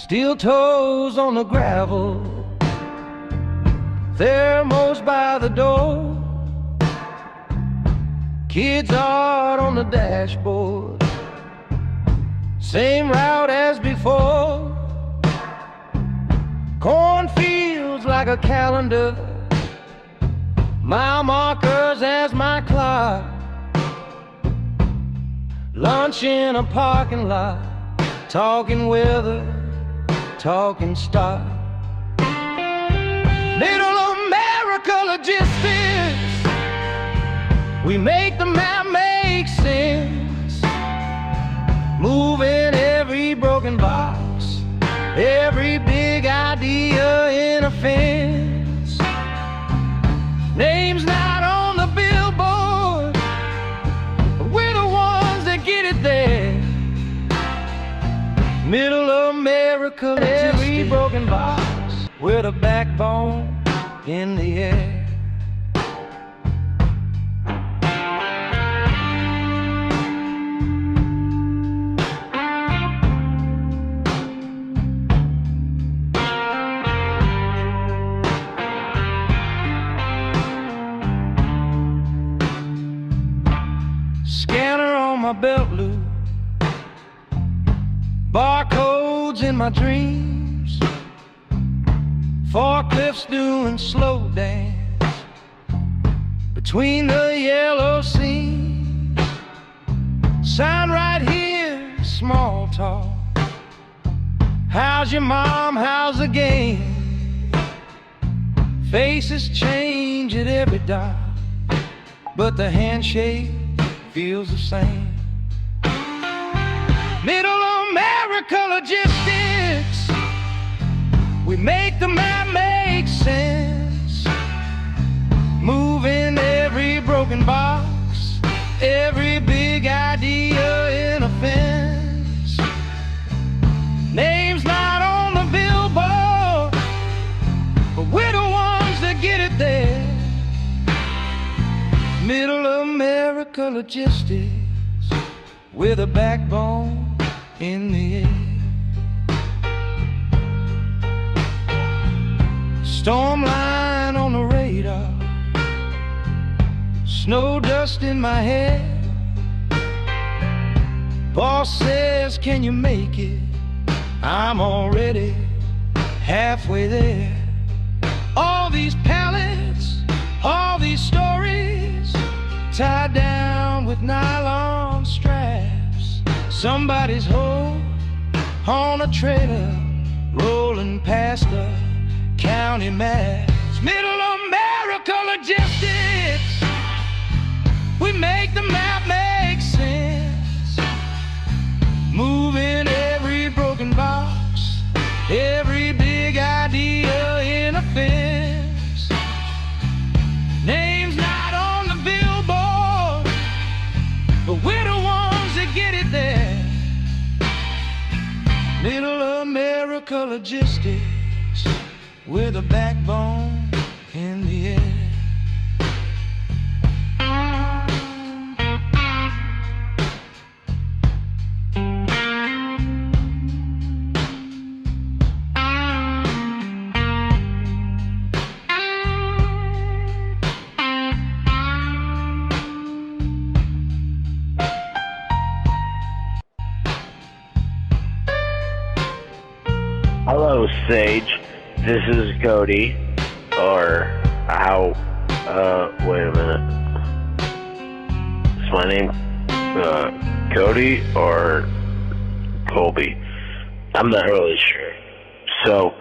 Steel toes on the gravel, thermos by the door, kids art on the dashboard, same route as before. Cornfields like a calendar, mile markers as my clock, lunch in a parking lot, talking weather, talking stock. Middle America logistics, we make the map make sense, moving every broken box, every big idea in a fence. Names not on the billboard, but we're the ones that get it there. Middle America, every broken box, we're the backbone in the air. Scanner on my belt loop, barcodes in my dreams, forklifts doing slow dance between the yellow seams. Sign right here, small talk. How's your mom, how's the game? Faces change at every dot, but the handshake feels the same. Middle America logistics, we make the map make sense, moving every broken box, every big idea in a fence. Names not on the billboard, but we're the ones that get it there. Middle America logistics, we're the backbone in the air. Storm line on the radar, snow dust in my hair. Boss says, can you make it? I'm already halfway there. All these pallets, all these stories, tied down with nylon straps. Somebody's hoe on a trailer, rolling past the county maps. Middle America logistics, we make the map make sense, moving every broken box, every big idea in a fence. Names not on the billboard, but we're the ones that get it there. Middle America logistics, we're the backbone in the air. Hello, Sage. This is Cody, or how, wait a minute. Is my name, Cody or Colby? I'm not really sure. So,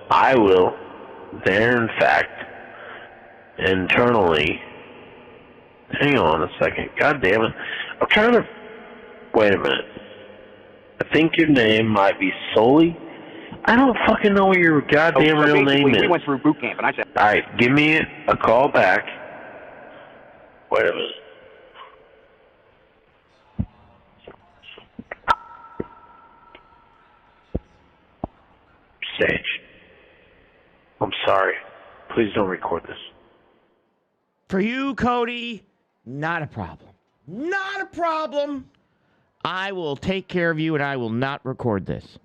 I will, there in fact, internally, hang on a second, god damn it, I'm trying to, wait a minute. I think your name might be Sully. I don't fucking know what your goddamn real name is. We went through boot camp, and I said, alright, give me a call back. Wait a minute. Sage. I'm sorry. Please don't record this. For you, Cody, not a problem. Not a problem. I will take care of you, and I will not record this.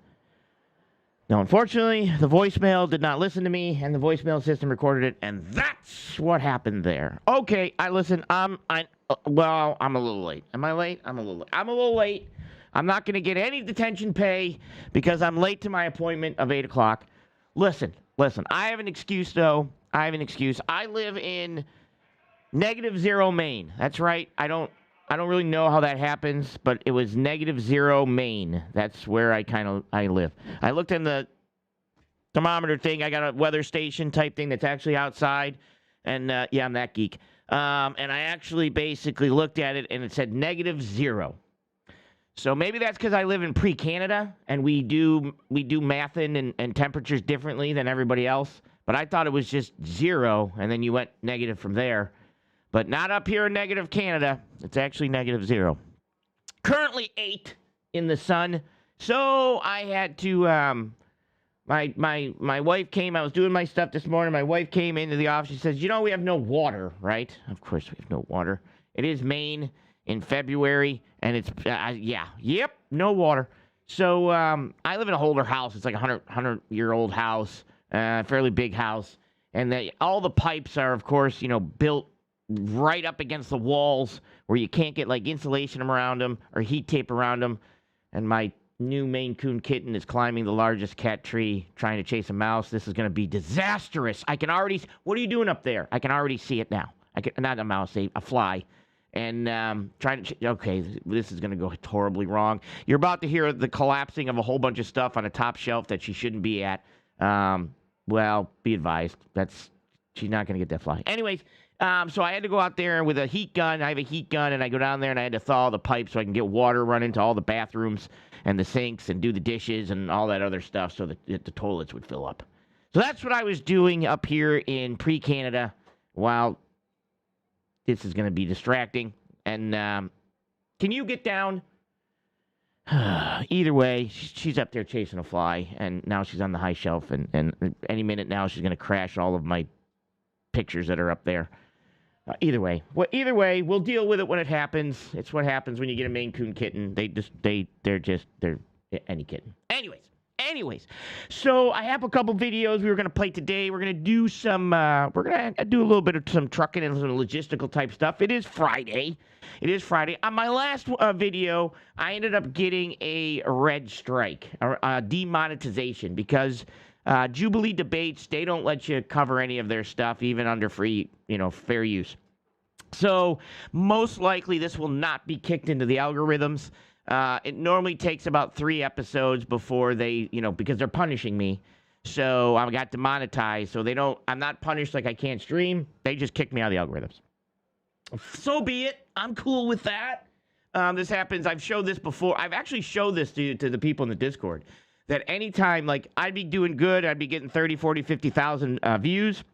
No, unfortunately, the voicemail did not listen to me, and the voicemail system recorded it, and that's what happened there. Okay, listen. I'm a little late. Am I late? I'm a little late. I'm not going to get any detention pay because I'm late to my appointment of 8 o'clock. Listen. I have an excuse, though. I live in -0 Maine. That's right. I don't really know how that happens, but it was -0 Maine. That's where I live. I looked in the thermometer thing. I got a weather station type thing that's actually outside, and yeah, I'm that geek. And I actually basically looked at it, and it said -0. So maybe that's because I live in pre-Canada, and we do mathing and temperatures differently than everybody else. But I thought it was just 0, and then you went negative from there. But not up here in negative Canada. It's actually -0. Currently 8 in the sun. So I had to, my wife came, I was doing my stuff this morning. My wife came into the office. She says, we have no water, right? Of course we have no water. It is Maine in February, and it's, no water. So I live in a older house. It's like a 100-year-old house, fairly big house. And all the pipes are, of course, built right up against the walls where you can't get like insulation around them or heat tape around them. And my new Maine Coon kitten is climbing the largest cat tree trying to chase a mouse. This is going to be disastrous. I can already. What are you doing up there? I can already see it now. Not a mouse, a fly. And trying to. Okay, this is going to go horribly wrong. You're about to hear the collapsing of a whole bunch of stuff on a top shelf that she shouldn't be at. Well, be advised. She's not going to get that fly. Anyways. So I had to go out there with a heat gun. I have a heat gun, and I go down there, and I had to thaw the pipe so I can get water running to all the bathrooms and the sinks and do the dishes and all that other stuff so that the toilets would fill up. So that's what I was doing up here in pre-Canada while this is going to be distracting. And can you get down? Either way, she's up there chasing a fly, and now she's on the high shelf, and any minute now she's going to crash all of my pictures that are up there. Either way, we'll deal with it when it happens. It's what happens when you get a Maine Coon kitten. They're any kitten. Anyways, so I have a couple videos we were going to play today. We're going to do a little bit of some trucking and some logistical type stuff. It is Friday. On my last video, I ended up getting a red strike, a demonetization, because Jubilee debates, they don't let you cover any of their stuff, even under free, fair use. So most likely this will not be kicked into the algorithms. It normally takes about 3 episodes before they, because they're punishing me. So I got demonetized. So I'm not punished like I can't stream. They just kick me out of the algorithms. So be it. I'm cool with that. This happens. I've showed this before. I've actually showed this to the people in the Discord. That anytime, like, I'd be doing good, I'd be getting 30, 40, 50,000 views,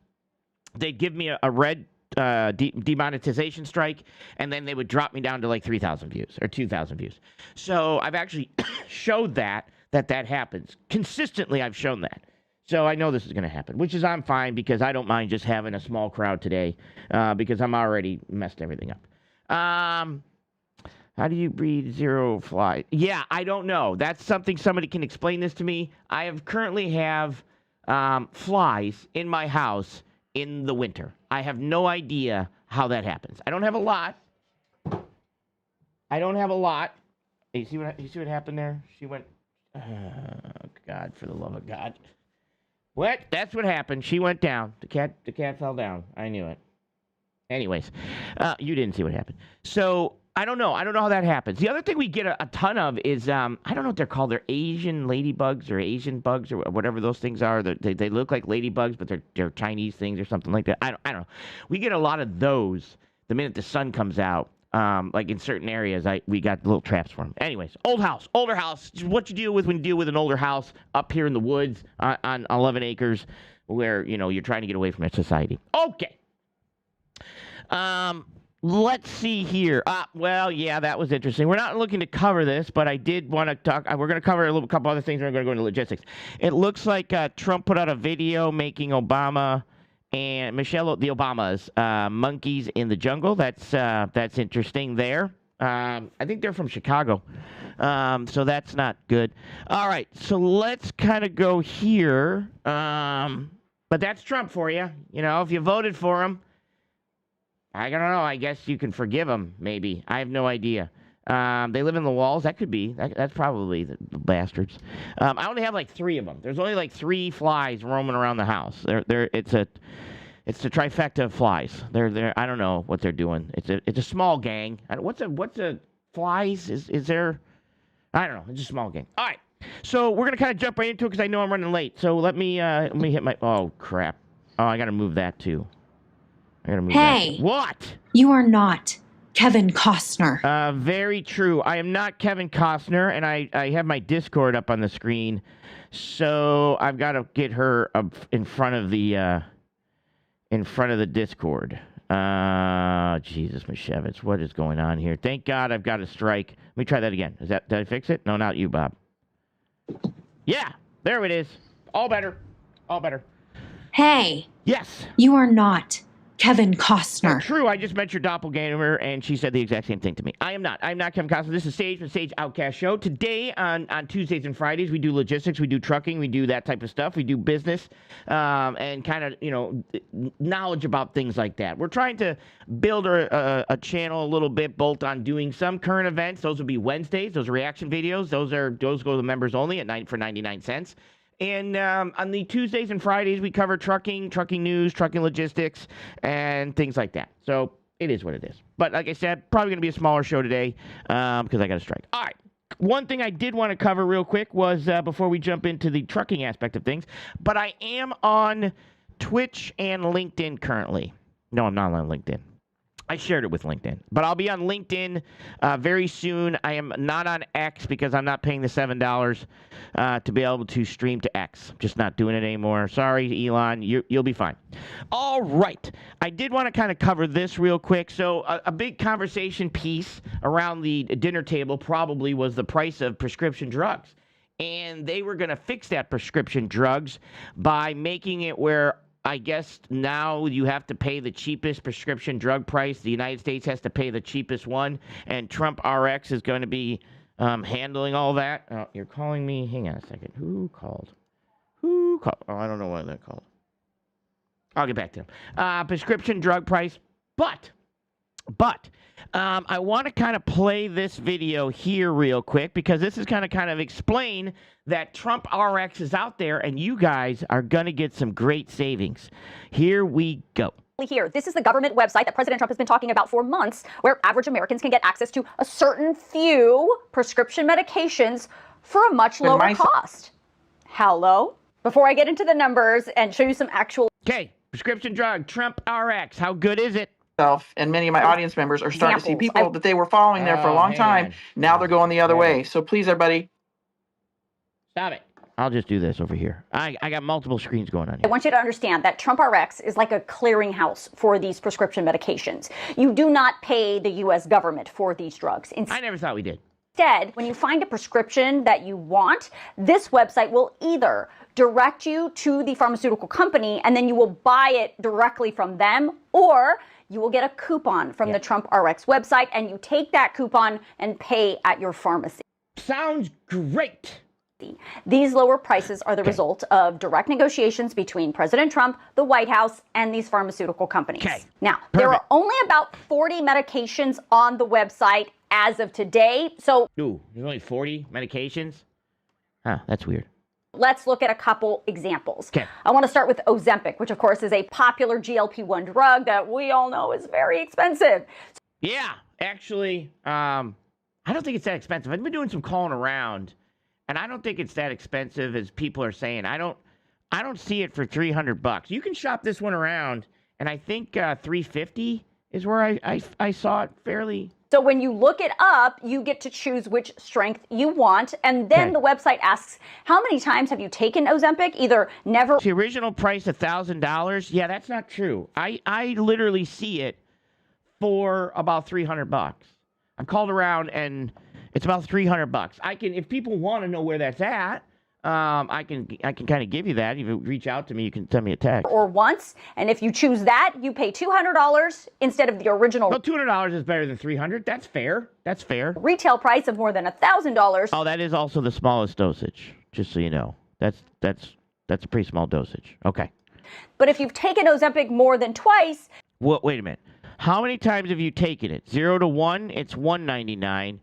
they'd give me a red demonetization strike, and then they would drop me down to like 3,000 views or 2,000 views. So I've actually showed that happens. Consistently, I've shown that. So I know this is going to happen, which is I'm fine because I don't mind just having a small crowd today because I'm already messed everything up. How do you breed 0 flies? Yeah, I don't know. That's something somebody can explain this to me. I currently have flies in my house in the winter. I have no idea how that happens. I don't have a lot. You see what happened there? She went, oh, God, for the love of God. What? That's what happened. She went down. The cat fell down. I knew it. Anyways, you didn't see what happened. So I don't know. I don't know how that happens. The other thing we get a ton of is, I don't know what they're called. They're Asian ladybugs or Asian bugs or whatever those things are. They look like ladybugs, but they're Chinese things or something like that. I don't know. We get a lot of those the minute the sun comes out. Like in certain areas, we got little traps for them. Anyways, older house. Just what you deal with when you deal with an older house up here in the woods on 11 acres where, you're trying to get away from that society. Okay. Let's see here. Well, yeah, that was interesting. We're not looking to cover this, but I did want to talk. We're going to cover a couple other things. We're going to go into logistics. It looks like Trump put out a video making Obama and the Obamas monkeys in the jungle. That's interesting there. I think they're from Chicago. So that's not good. All right, so let's kind of go here. But that's Trump for you. You know, if you voted for him, I don't know. I guess you can forgive him, maybe. I have no idea. They live in the walls. That could be. That's probably the bastards. I only have like 3 of them. There's only like 3 flies roaming around the house. It's the trifecta of flies. They're I don't know what they're doing. It's a small gang. What's a flies? Is there? I don't know. It's a small gang. All right. So we're gonna kind of jump right into it because I know I'm running late. So let me hit my. Oh crap. Oh, I gotta move that too. I gotta move that. Hey. What? You are not Kevin Costner. Very true. I am not Kevin Costner, and I have my Discord up on the screen, so I've got to get her up in front of the Discord. Jesus, Mishevitz, what is going on here? Thank God I've got a strike. Let me try that again. Did I fix it? No, not you, Bob. Yeah, there it is. All better. All better. Hey. Yes. You are not Kevin Costner. True, I just met your doppelganger, and she said the exact same thing to me. I'm not Kevin Costner. This is Sage from Sage Outcast Show. Today, on Tuesdays and Fridays, we do logistics, we do trucking, we do that type of stuff. We do business, and kind of, knowledge about things like that. We're trying to build a channel a little bit, bolt on doing some current events. Those will be Wednesdays. Those are reaction videos. Those go to members only for 99 cents. And on the Tuesdays and Fridays, we cover trucking news, trucking logistics, and things like that. So it is what it is. But like I said, probably going to be a smaller show today because I got a strike. All right. One thing I did want to cover real quick was before we jump into the trucking aspect of things, but I am on Twitch and LinkedIn currently. No, I'm not on LinkedIn. I shared it with LinkedIn, but I'll be on LinkedIn very soon. I am not on X because I'm not paying the $7 to be able to stream to X. Just not doing it anymore. Sorry, Elon. You'll be fine. All right. I did want to kind of cover this real quick. So a big conversation piece around the dinner table probably was the price of prescription drugs. And they were going to fix that prescription drugs by making it where I guess now you have to pay the cheapest prescription drug price. The United States has to pay the cheapest one, and Trump RX is going to be handling all that. Oh, you're calling me. Hang on a second. Who called? Oh, I don't know why that called. I'll get back to him. Prescription drug price, but I want to kind of play this video here real quick because this is kind of explain that Trump RX is out there and you guys are going to get some great savings. Here we go. Here, this is the government website that President Trump has been talking about for months, where average Americans can get access to a certain few prescription medications for a much lower cost. Hello? Before I get into the numbers and show you some actual... Okay, prescription drug, Trump RX. How good is it? And many of my audience members are starting to see people that they were following there for a long time. Now they're going the other way. So please, everybody. Stop it. I'll just do this over here. I got multiple screens going on here. I want you to understand that Trump RX is like a clearinghouse for these prescription medications. You do not pay the U.S. government for these drugs. I never thought we did. Instead, when you find a prescription that you want, this website will either direct you to the pharmaceutical company and then you will buy it directly from them, or you will get a coupon from the Trump RX website and you take that coupon and pay at your pharmacy. Sounds great. These lower prices are the result of direct negotiations between President Trump, the White House, and these pharmaceutical companies. Now, there are only about 40 medications on the website as of today. So, there's only 40 medications? Huh, that's weird. Let's look at a couple examples. I want to start with Ozempic, which of course is a popular GLP-1 drug that we all know is very expensive. Yeah, actually, I don't think it's that expensive. I've been doing some calling around, and I don't think it's that expensive as people are saying. I don't see it for $300. You can shop this one around, and I think $350 is where I saw it fairly. So when you look it up, you get to choose which strength you want. And then the website asks, how many times have you taken Ozempic? Either never. The original price, $1,000. Yeah, that's not true. I literally see it for about $300. I've called around and it's about $300. I can, if people want to know where that's at, I can kind of give you that. If you reach out to me, you can send me a text. Or once, and if you choose that, you pay $200 instead of the original. Well, $200 is better than $300. That's fair. That's fair. Retail price of more than $1,000. Oh, that is also the smallest dosage. Just so you know, that's a pretty small dosage. Okay. But if you've taken Ozempic more than twice, Wait a minute. How many times have you taken it? 0 to 1, it's $199.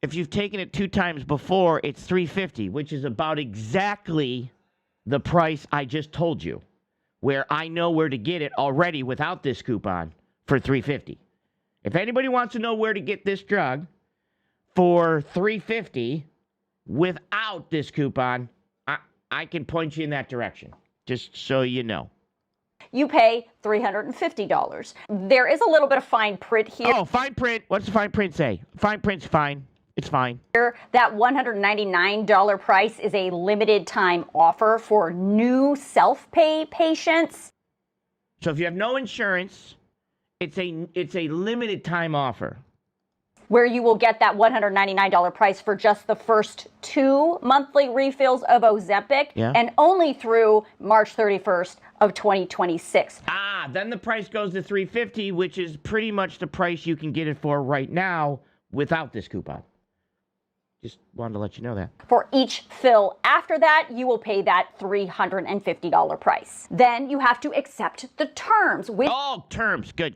If you've taken it 2 times before, it's $350, which is about exactly the price I just told you, where I know where to get it already without this coupon for $350. If anybody wants to know where to get this drug for $350 without this coupon, I can point you in that direction, just so you know. you pay $350. There is a little bit of fine print here. Oh, fine print. What's the fine print say? Fine print's fine. It's fine. That $199 price is a limited time offer for new self-pay patients. So if you have no insurance, it's a limited time offer, where you will get that $199 price for just the first 2 monthly refills of Ozempic, and only through March 31st of 2026. Then the price goes to $350, which is pretty much the price you can get it for right now without this coupon. Just wanted to let you know that. For each fill after that, you will pay that $350 price. Then you have to accept the terms. Terms. Good.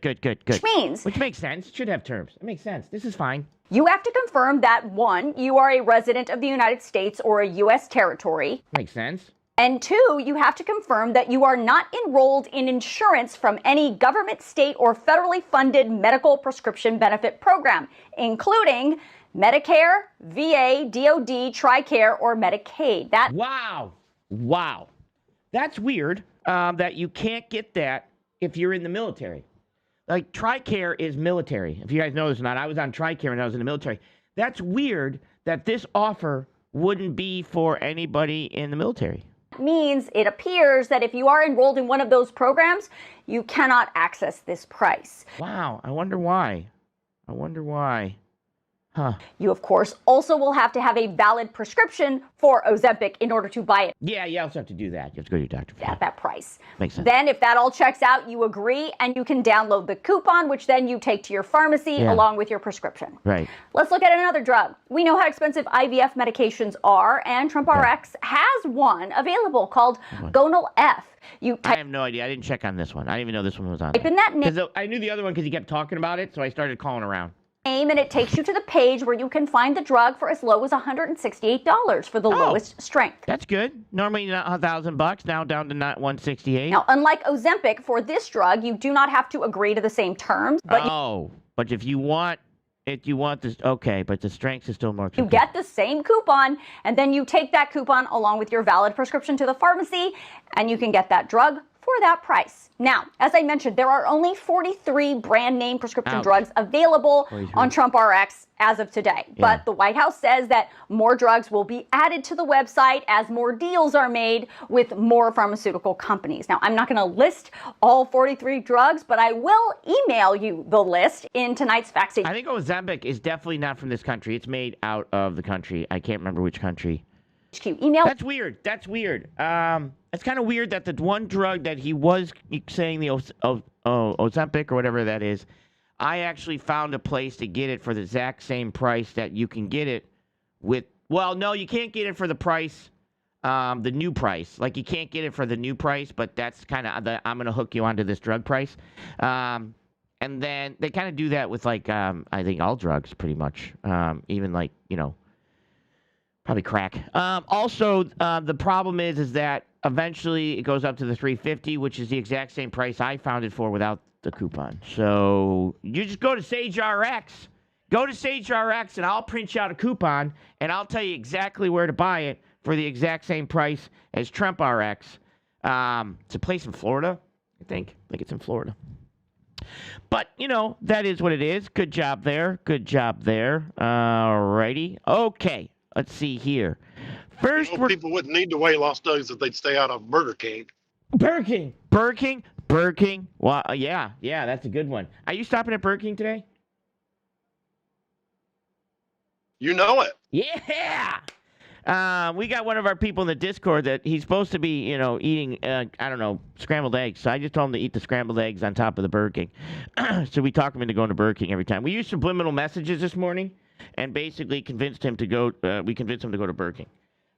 Which makes sense. Should have terms. It makes sense. This is fine. You have to confirm that 1, you are a resident of the United States or a U.S. territory. Makes sense. And 2, you have to confirm that you are not enrolled in insurance from any government, state, or federally funded medical prescription benefit program, including Medicare, VA, DOD, TRICARE, or Medicaid. Wow. That's weird that you can't get that if you're in the military. Like, TRICARE is military. If you guys know this or not, I was on TRICARE when I was in the military. That's weird that this offer wouldn't be for anybody in the military. Means it appears that if you are enrolled in one of those programs, you cannot access this price. Wow, I wonder why. Huh. You, of course, also will have to have a valid prescription for Ozempic in order to buy it. Yeah, you also have to do that. You have to go to your doctor. At that price. Makes sense. Then, if that all checks out, you agree, and you can download the coupon, which then you take to your pharmacy along with your prescription. Right. Let's look at another drug. We know how expensive IVF medications are, and TrumpRx has one available called Gonal F. I have no idea. I didn't check on this one. I didn't even know this one was on. Type in that name. I knew the other one because he kept talking about it, so I started calling around. And it takes you to the page where you can find the drug for as low as $168 for the lowest strength. That's good. Normally not $1,000, now down to not $168. Now, unlike Ozempic, for this drug, you do not have to agree to the same terms. But but if you want this, but the strength is still more expensive. You get the same coupon, and then you take that coupon along with your valid prescription to the pharmacy, and you can get that drug for that price. Now, as I mentioned, there are only 43 brand name prescription drugs available on TrumpRx as of today. But the White House says that more drugs will be added to the website as more deals are made with more pharmaceutical companies. Now, I'm not going to list all 43 drugs, but I will email you the list in tonight's Fact Station. I think Ozempic is definitely not from this country. It's made out of the country. I can't remember which country. Email. That's weird. It's kind of weird that the one drug that he was saying, the Ozempic or whatever that is, I actually found a place to get it for the exact same price that you can get it with. Well, no, you can't get it for the price, the new price. Like, you can't get it for the new price, but that's kind of I'm going to hook you onto this drug price. And then they kind of do that with, like, I think all drugs pretty much, even like, probably crack. Also, the problem is that eventually it goes up to the $350, which is the exact same price I found it for without the coupon. So you just go to SageRx. Go to SageRx, and I'll print you out a coupon, and I'll tell you exactly where to buy it for the exact same price as TrumpRx. It's a place in Florida, I think. I think it's in Florida. But, that is what it is. Good job there. All righty. Okay. Let's see here. First, people wouldn't need to weigh loss dogs if they'd stay out of Burger King. Burger King. Well, yeah, that's a good one. Are you stopping at Burger King today? You know it. Yeah. We got one of our people in the Discord that he's supposed to be, eating, I don't know, scrambled eggs. So I just told him to eat the scrambled eggs on top of the Burger King. So we talk him into going to Burger King every time. We used subliminal messages this morning and basically convinced him to go to Burger King.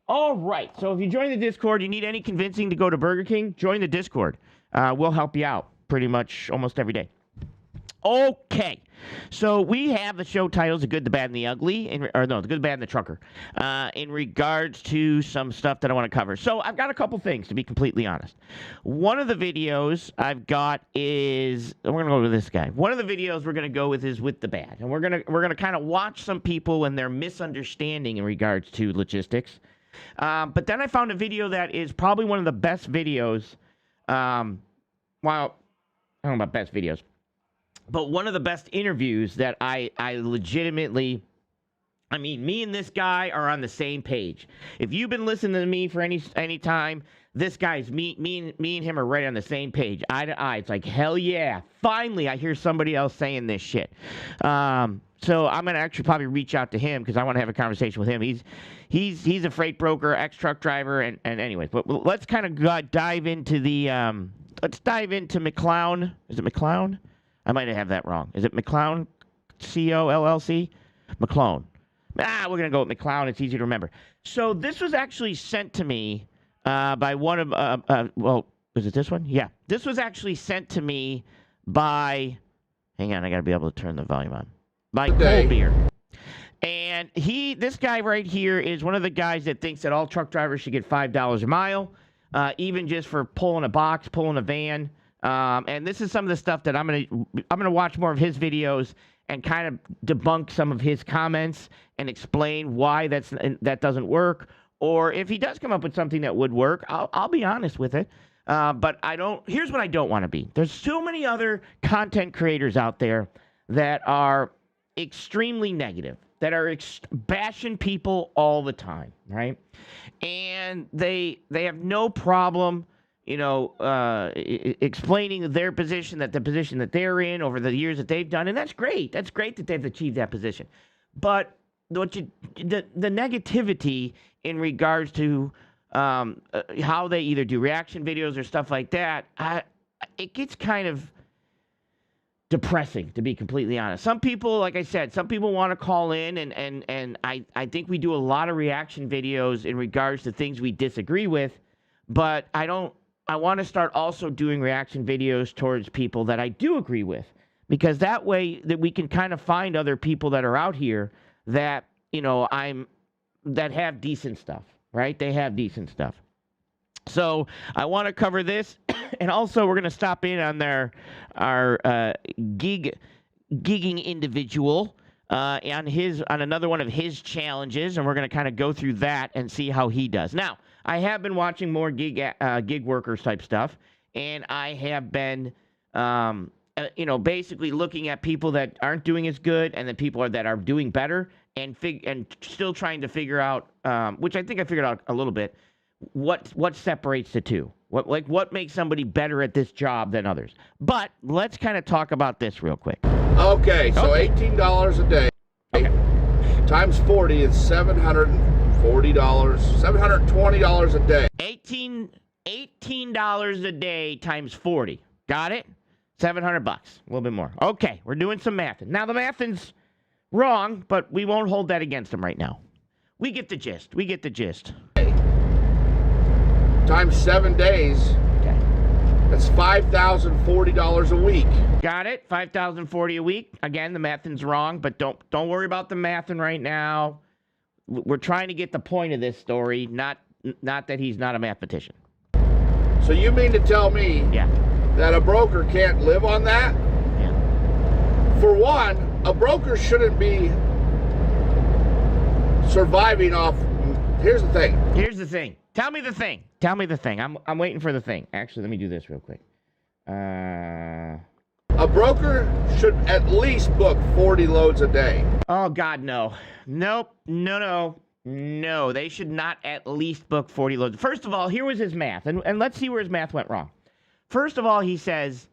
All right. So if you join the Discord, you need any convincing to go to Burger King, join the Discord. We'll help you out pretty much almost every day. Okay, so we have the show titles, The Good, the Bad, and the Ugly, The Good, the Bad, and the Trucker, in regards to some stuff that I want to cover. So I've got a couple things, to be completely honest. One of the videos I've got is, we're going to go with this guy. One of the videos we're going to go with is with the bad, and we're going to kind of watch some people and their misunderstanding in regards to logistics. But then I found a video that is probably one of the best videos, I don't know about best videos, but one of the best interviews that I legitimately, me and this guy are on the same page. If you've been listening to me for any time, this guy's me and him are right on the same page, eye to eye. It's like, hell yeah, finally I hear somebody else saying this shit. So I'm gonna actually probably reach out to him because I want to have a conversation with him. He's a freight broker, ex-truck driver, and anyways, but let's kind of dive into the McClown. Is it McClown? I might have that wrong. Is it McClown? C-O-L-L-C? McClone. We're going to go with McClown. It's easy to remember. So this was actually sent to me by one of, was it this one? Yeah. This was actually sent to me by, hang on, I got to be able to turn the volume on. By Cold Beer. And this guy right here is one of the guys that thinks that all truck drivers should get $5 a mile, even just for pulling a box, pulling a van. And this is some of the stuff that I'm gonna watch more of his videos and kind of debunk some of his comments and explain why that doesn't work, or if he does come up with something that would work, I'll be honest with it. But here's what I don't want to be. There's so many other content creators out there that are extremely negative, that are bashing people all the time, right? And they have no problem explaining their position, the position that they're in over the years that they've done. And that's great. That's great that they've achieved that position. But the negativity in regards to how they either do reaction videos or stuff like that, it gets kind of depressing, to be completely honest. Some people, like I said, some people want to call in, and I think we do a lot of reaction videos in regards to things we disagree with, but I want to start also doing reaction videos towards people that I do agree with, because that way that we can kind of find other people that are out here that, that have decent stuff, right? They have decent stuff. So I want to cover this, and also we're going to stop in on our gigging individual on another one of his challenges, and we're going to kind of go through that and see how he does. Now, I have been watching more gig workers type stuff, and I have been, basically looking at people that aren't doing as good and the people that are doing better, and still trying to figure out, which I think I figured out a little bit, what separates the two. What makes somebody better at this job than others. But let's kind of talk about this real quick. Okay, so $18 a day. Okay. Times 40 is $740, $720 a day. $18 a day times 40. Got it? $700, a little bit more. Okay, we're doing some math. Now the mathing's wrong, but we won't hold that against them right now. We get the gist. Times 7 days. Okay. That's $5,040 a week. Got it? $5,040 a week. Again, the mathing's wrong, but don't worry about the mathing right now. We're trying to get the point of this story, not that he's not a mathematician. So you mean to tell me that a broker can't live on that? Yeah. For one, a broker shouldn't be surviving off. Here's the thing. Tell me the thing. I'm waiting for the thing. Actually, let me do this real quick. A broker should at least book 40 loads a day. Oh, God, no. Nope. No. They should not at least book 40 loads. First of all, here was his math, and let's see where his math went wrong. First of all, he says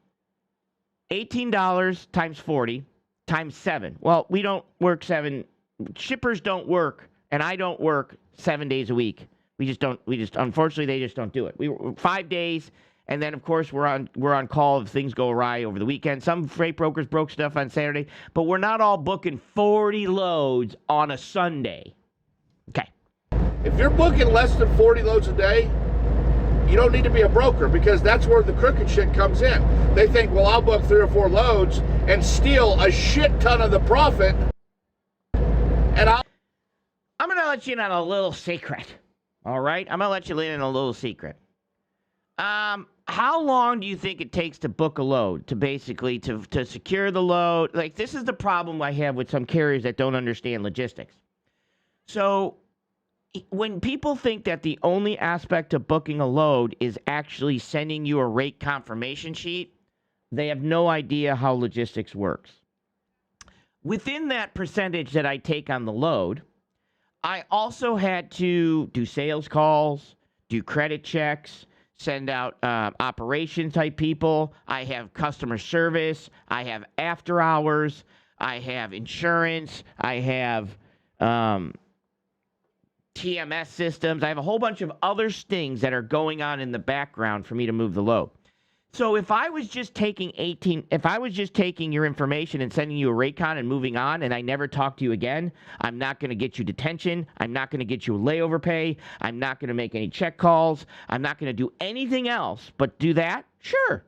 $18 times 40 times 7. Well, we don't work 7. Shippers don't work, and I don't work 7 days a week. Unfortunately, they just don't do it. We were 5 days, and then, of course, we're on call if things go awry over the weekend. Some freight brokers broke stuff on Saturday, but we're not all booking 40 loads on a Sunday. Okay. If you're booking less than 40 loads a day, you don't need to be a broker, because that's where the crooked shit comes in. They think, well, I'll book 3 or 4 loads and steal a shit ton of the profit, and I'm going to let you in on a little secret. All right? I'm going to let you in on a little secret. How long do you think it takes to book a load, to basically to secure the load? Like, this is the problem I have with some carriers that don't understand logistics. So when people think that the only aspect of booking a load is actually sending you a rate confirmation sheet, they have no idea how logistics works. Within that percentage that I take on the load, I also had to do sales calls, do credit checks, send out operation type people. I have customer service. I have after hours. I have insurance. I have TMS systems. I have a whole bunch of other things that are going on in the background for me to move the load. So if I was just taking your information and sending you a rate con and moving on, and I never talk to you again, I'm not going to get you detention. I'm not going to get you a layover pay. I'm not going to make any check calls. I'm not going to do anything else but do that. Sure.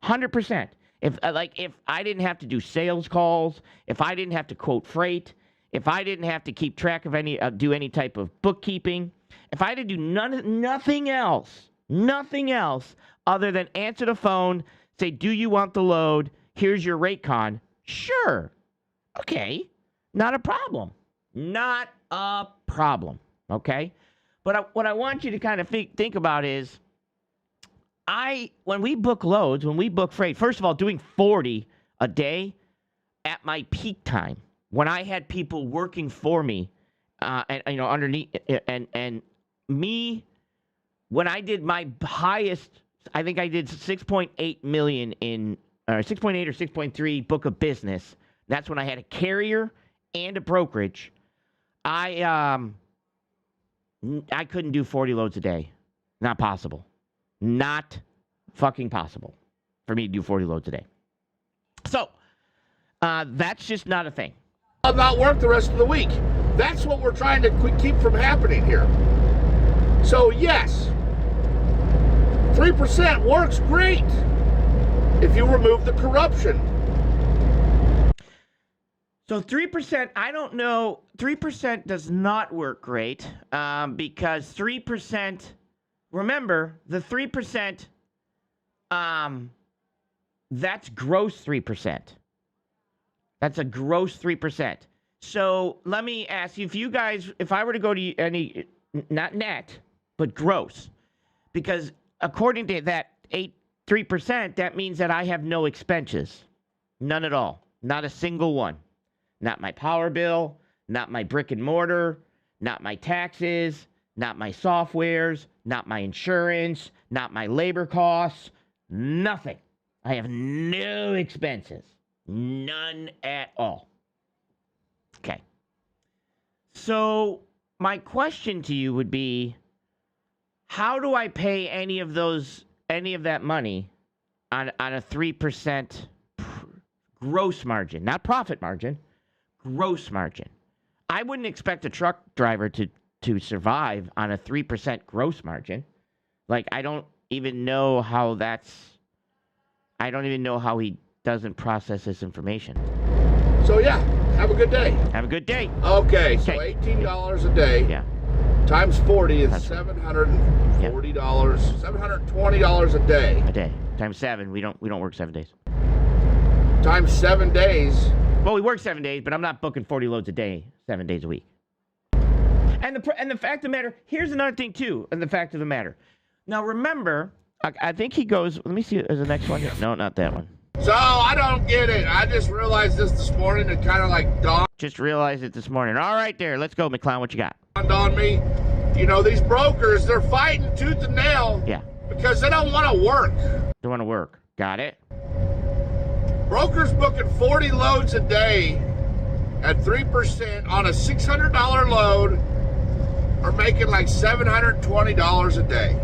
100%. If I didn't have to do sales calls, if I didn't have to quote freight, if I didn't have to keep track of do any type of bookkeeping, if I didn't do nothing else other than answer the phone, say, do you want the load? Here's your rate con. Sure. Okay. Not a problem. Not a problem. Okay? But what I want you to kind of think about is, when we book loads, when we book freight, first of all, doing 40 a day at my peak time, when I had people working for me, underneath, and me, when I did my highest, I think I did 6.8 million in, 6.8 or 6.3 book of business. That's when I had a carrier and a brokerage. I couldn't do 40 loads a day. Not possible. Not fucking possible for me to do 40 loads a day. So, that's just not a thing. I'll not work the rest of the week. That's what we're trying to keep from happening here. So yes, 3% works great if you remove the corruption. So 3%, I don't know, 3% does not work great because 3%, remember, the 3%, that's gross 3%. That's a gross 3%. So let me ask you, if I were to go to any, not net, but gross, because according to that 3%, that means that I have no expenses. None at all. Not a single one. Not my power bill, not my brick and mortar, not my taxes, not my softwares, not my insurance, not my labor costs, nothing. I have no expenses. None at all. Okay. So my question to you would be, how do I pay any of that money on a 3% gross margin, not profit margin, gross margin? I wouldn't expect a truck driver to survive on a 3% gross margin. Like, I don't even know how he doesn't process this information. So yeah, have a good day. Have a good day. Okay, so $18 a day. Yeah. Times 40 is $740. $720 a day. A day. Times 7. We don't work 7 days. Times 7 days. Well, we work 7 days, but I'm not booking 40 loads a day, 7 days a week. And the fact of the matter, here's another thing too, and the fact of the matter. Now remember, I think he goes, let me see, is the next one? No, not that one. So, I don't get it. I just realized this morning. It kind of like dawned. Just realized it this morning. All right, there. Let's go, McClown. What you got? On me. You know, these brokers, they're fighting tooth and nail. Yeah. Because they don't want to work. Don't want to work. Got it. Brokers booking 40 loads a day at 3% on a $600 load are making like $720 a day.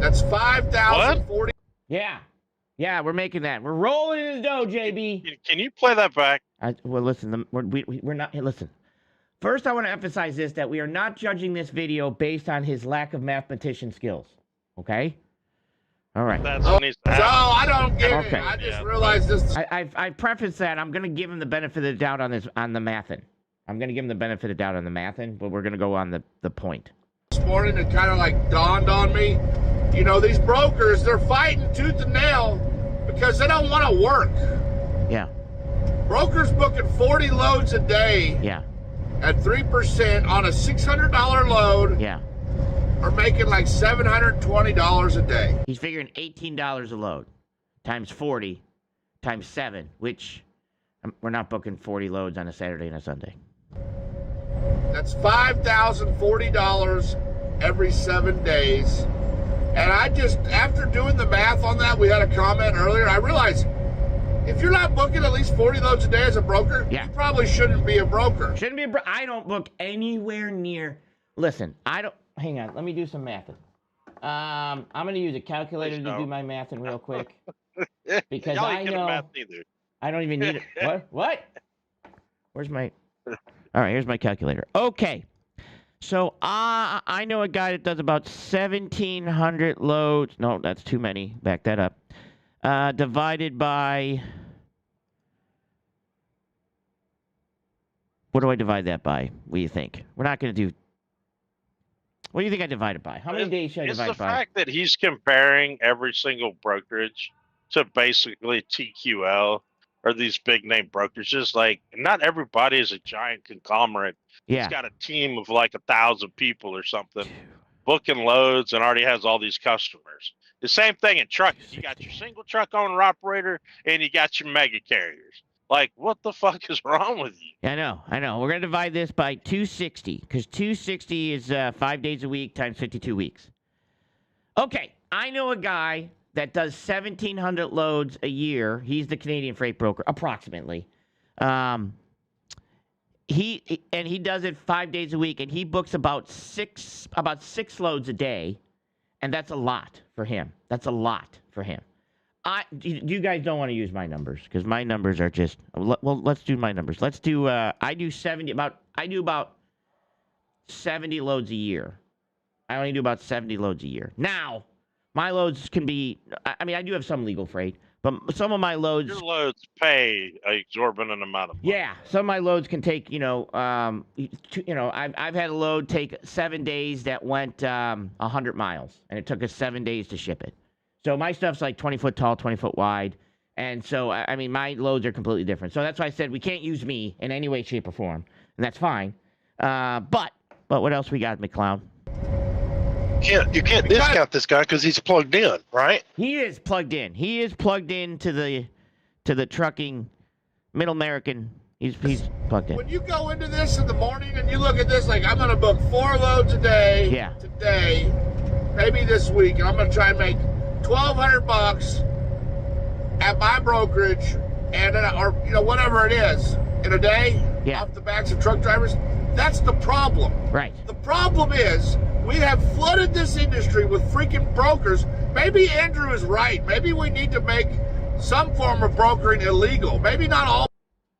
That's $5,040. Yeah. Yeah, we're making that. We're rolling in the dough, JB. Can you play that back? Well, listen, we're not. Hey, listen. First, I want to emphasize this, that we are not judging this video based on his lack of mathematician skills. Okay? All right. That's what needs to So happen. I don't get Okay. it. I just realized this. I prefaced that. I'm going to give him the benefit of the doubt on the mathin'. I'm going to give him the benefit of the doubt on the mathin', but we're going to go on the point. This morning, it kind of like dawned on me. You know, these brokers, they're fighting tooth and nail because they don't want to work. Yeah. Brokers booking 40 loads a day Yeah. at 3% on a $600 load Yeah. are making like $720 a day. He's figuring $18 a load times 40 times 7, which we're not booking 40 loads on a Saturday and a Sunday. That's $5,040 every 7 days. And I just, after doing the math on that, we had a comment earlier, I realized if you're not booking at least 40 loads a day as a broker, Yeah. you probably shouldn't be a broker. Shouldn't be I don't book anywhere near. Listen, I don't. Hang on, let me do some math. I'm going to use a calculator to do my math real quick because Y'all I ain't good at know math either. I don't even need it. What? Where's my? All right, here's my calculator. Okay, so I know a guy that does about 1,700 loads. No, that's too many. Back that up. Divided by. What do I divide that by? What do you think? We're not going to do. What do you think I divide it by? How many days should I divide It's the by? fact that he's comparing every single brokerage to basically TQL or these big name brokerages. Like, not everybody is a giant conglomerate. Yeah. He's got a team of like 1,000 people or something booking loads and already has all these customers. The same thing in trucking. You got your single truck owner operator and you got your mega carriers. Like, what the fuck is wrong with you? I know. We're going to divide this by 260 because 260 is 5 days a week times 52 weeks. Okay, I know a guy that does 1,700 loads a year. He's the Canadian freight broker, approximately. He does it 5 days a week, and he books about six loads a day, and that's a lot for him. You guys don't want to use my numbers because my numbers are just well. Let's do my numbers. Let's do. I do about 70 loads a year. I only do about 70 loads a year. Now, my loads can be. I mean, I do have some legal freight, but some of my loads. Your loads pay an exorbitant amount of money. Yeah, some of my loads can take. I've had a load take 7 days that went 100 miles, and it took us 7 days to ship it. So my stuff's like 20 foot tall, 20 foot wide. And so, I mean, my loads are completely different. So that's why I said we can't use me in any way, shape, or form. And that's fine. But what else we got, McClown? You can't discount this guy because he's plugged in, right? He is plugged in. He is plugged in to the trucking, middle American. He's plugged in. When you go into this in the morning and you look at this, like, I'm going to book 4 loads a day today, maybe this week, and I'm going to try and make $1,200 at my brokerage, and or whatever it is in a day off the backs of truck drivers. That's the problem. Right. The problem is we have flooded this industry with freaking brokers. Maybe Andrew is right. Maybe we need to make some form of brokering illegal. Maybe not all.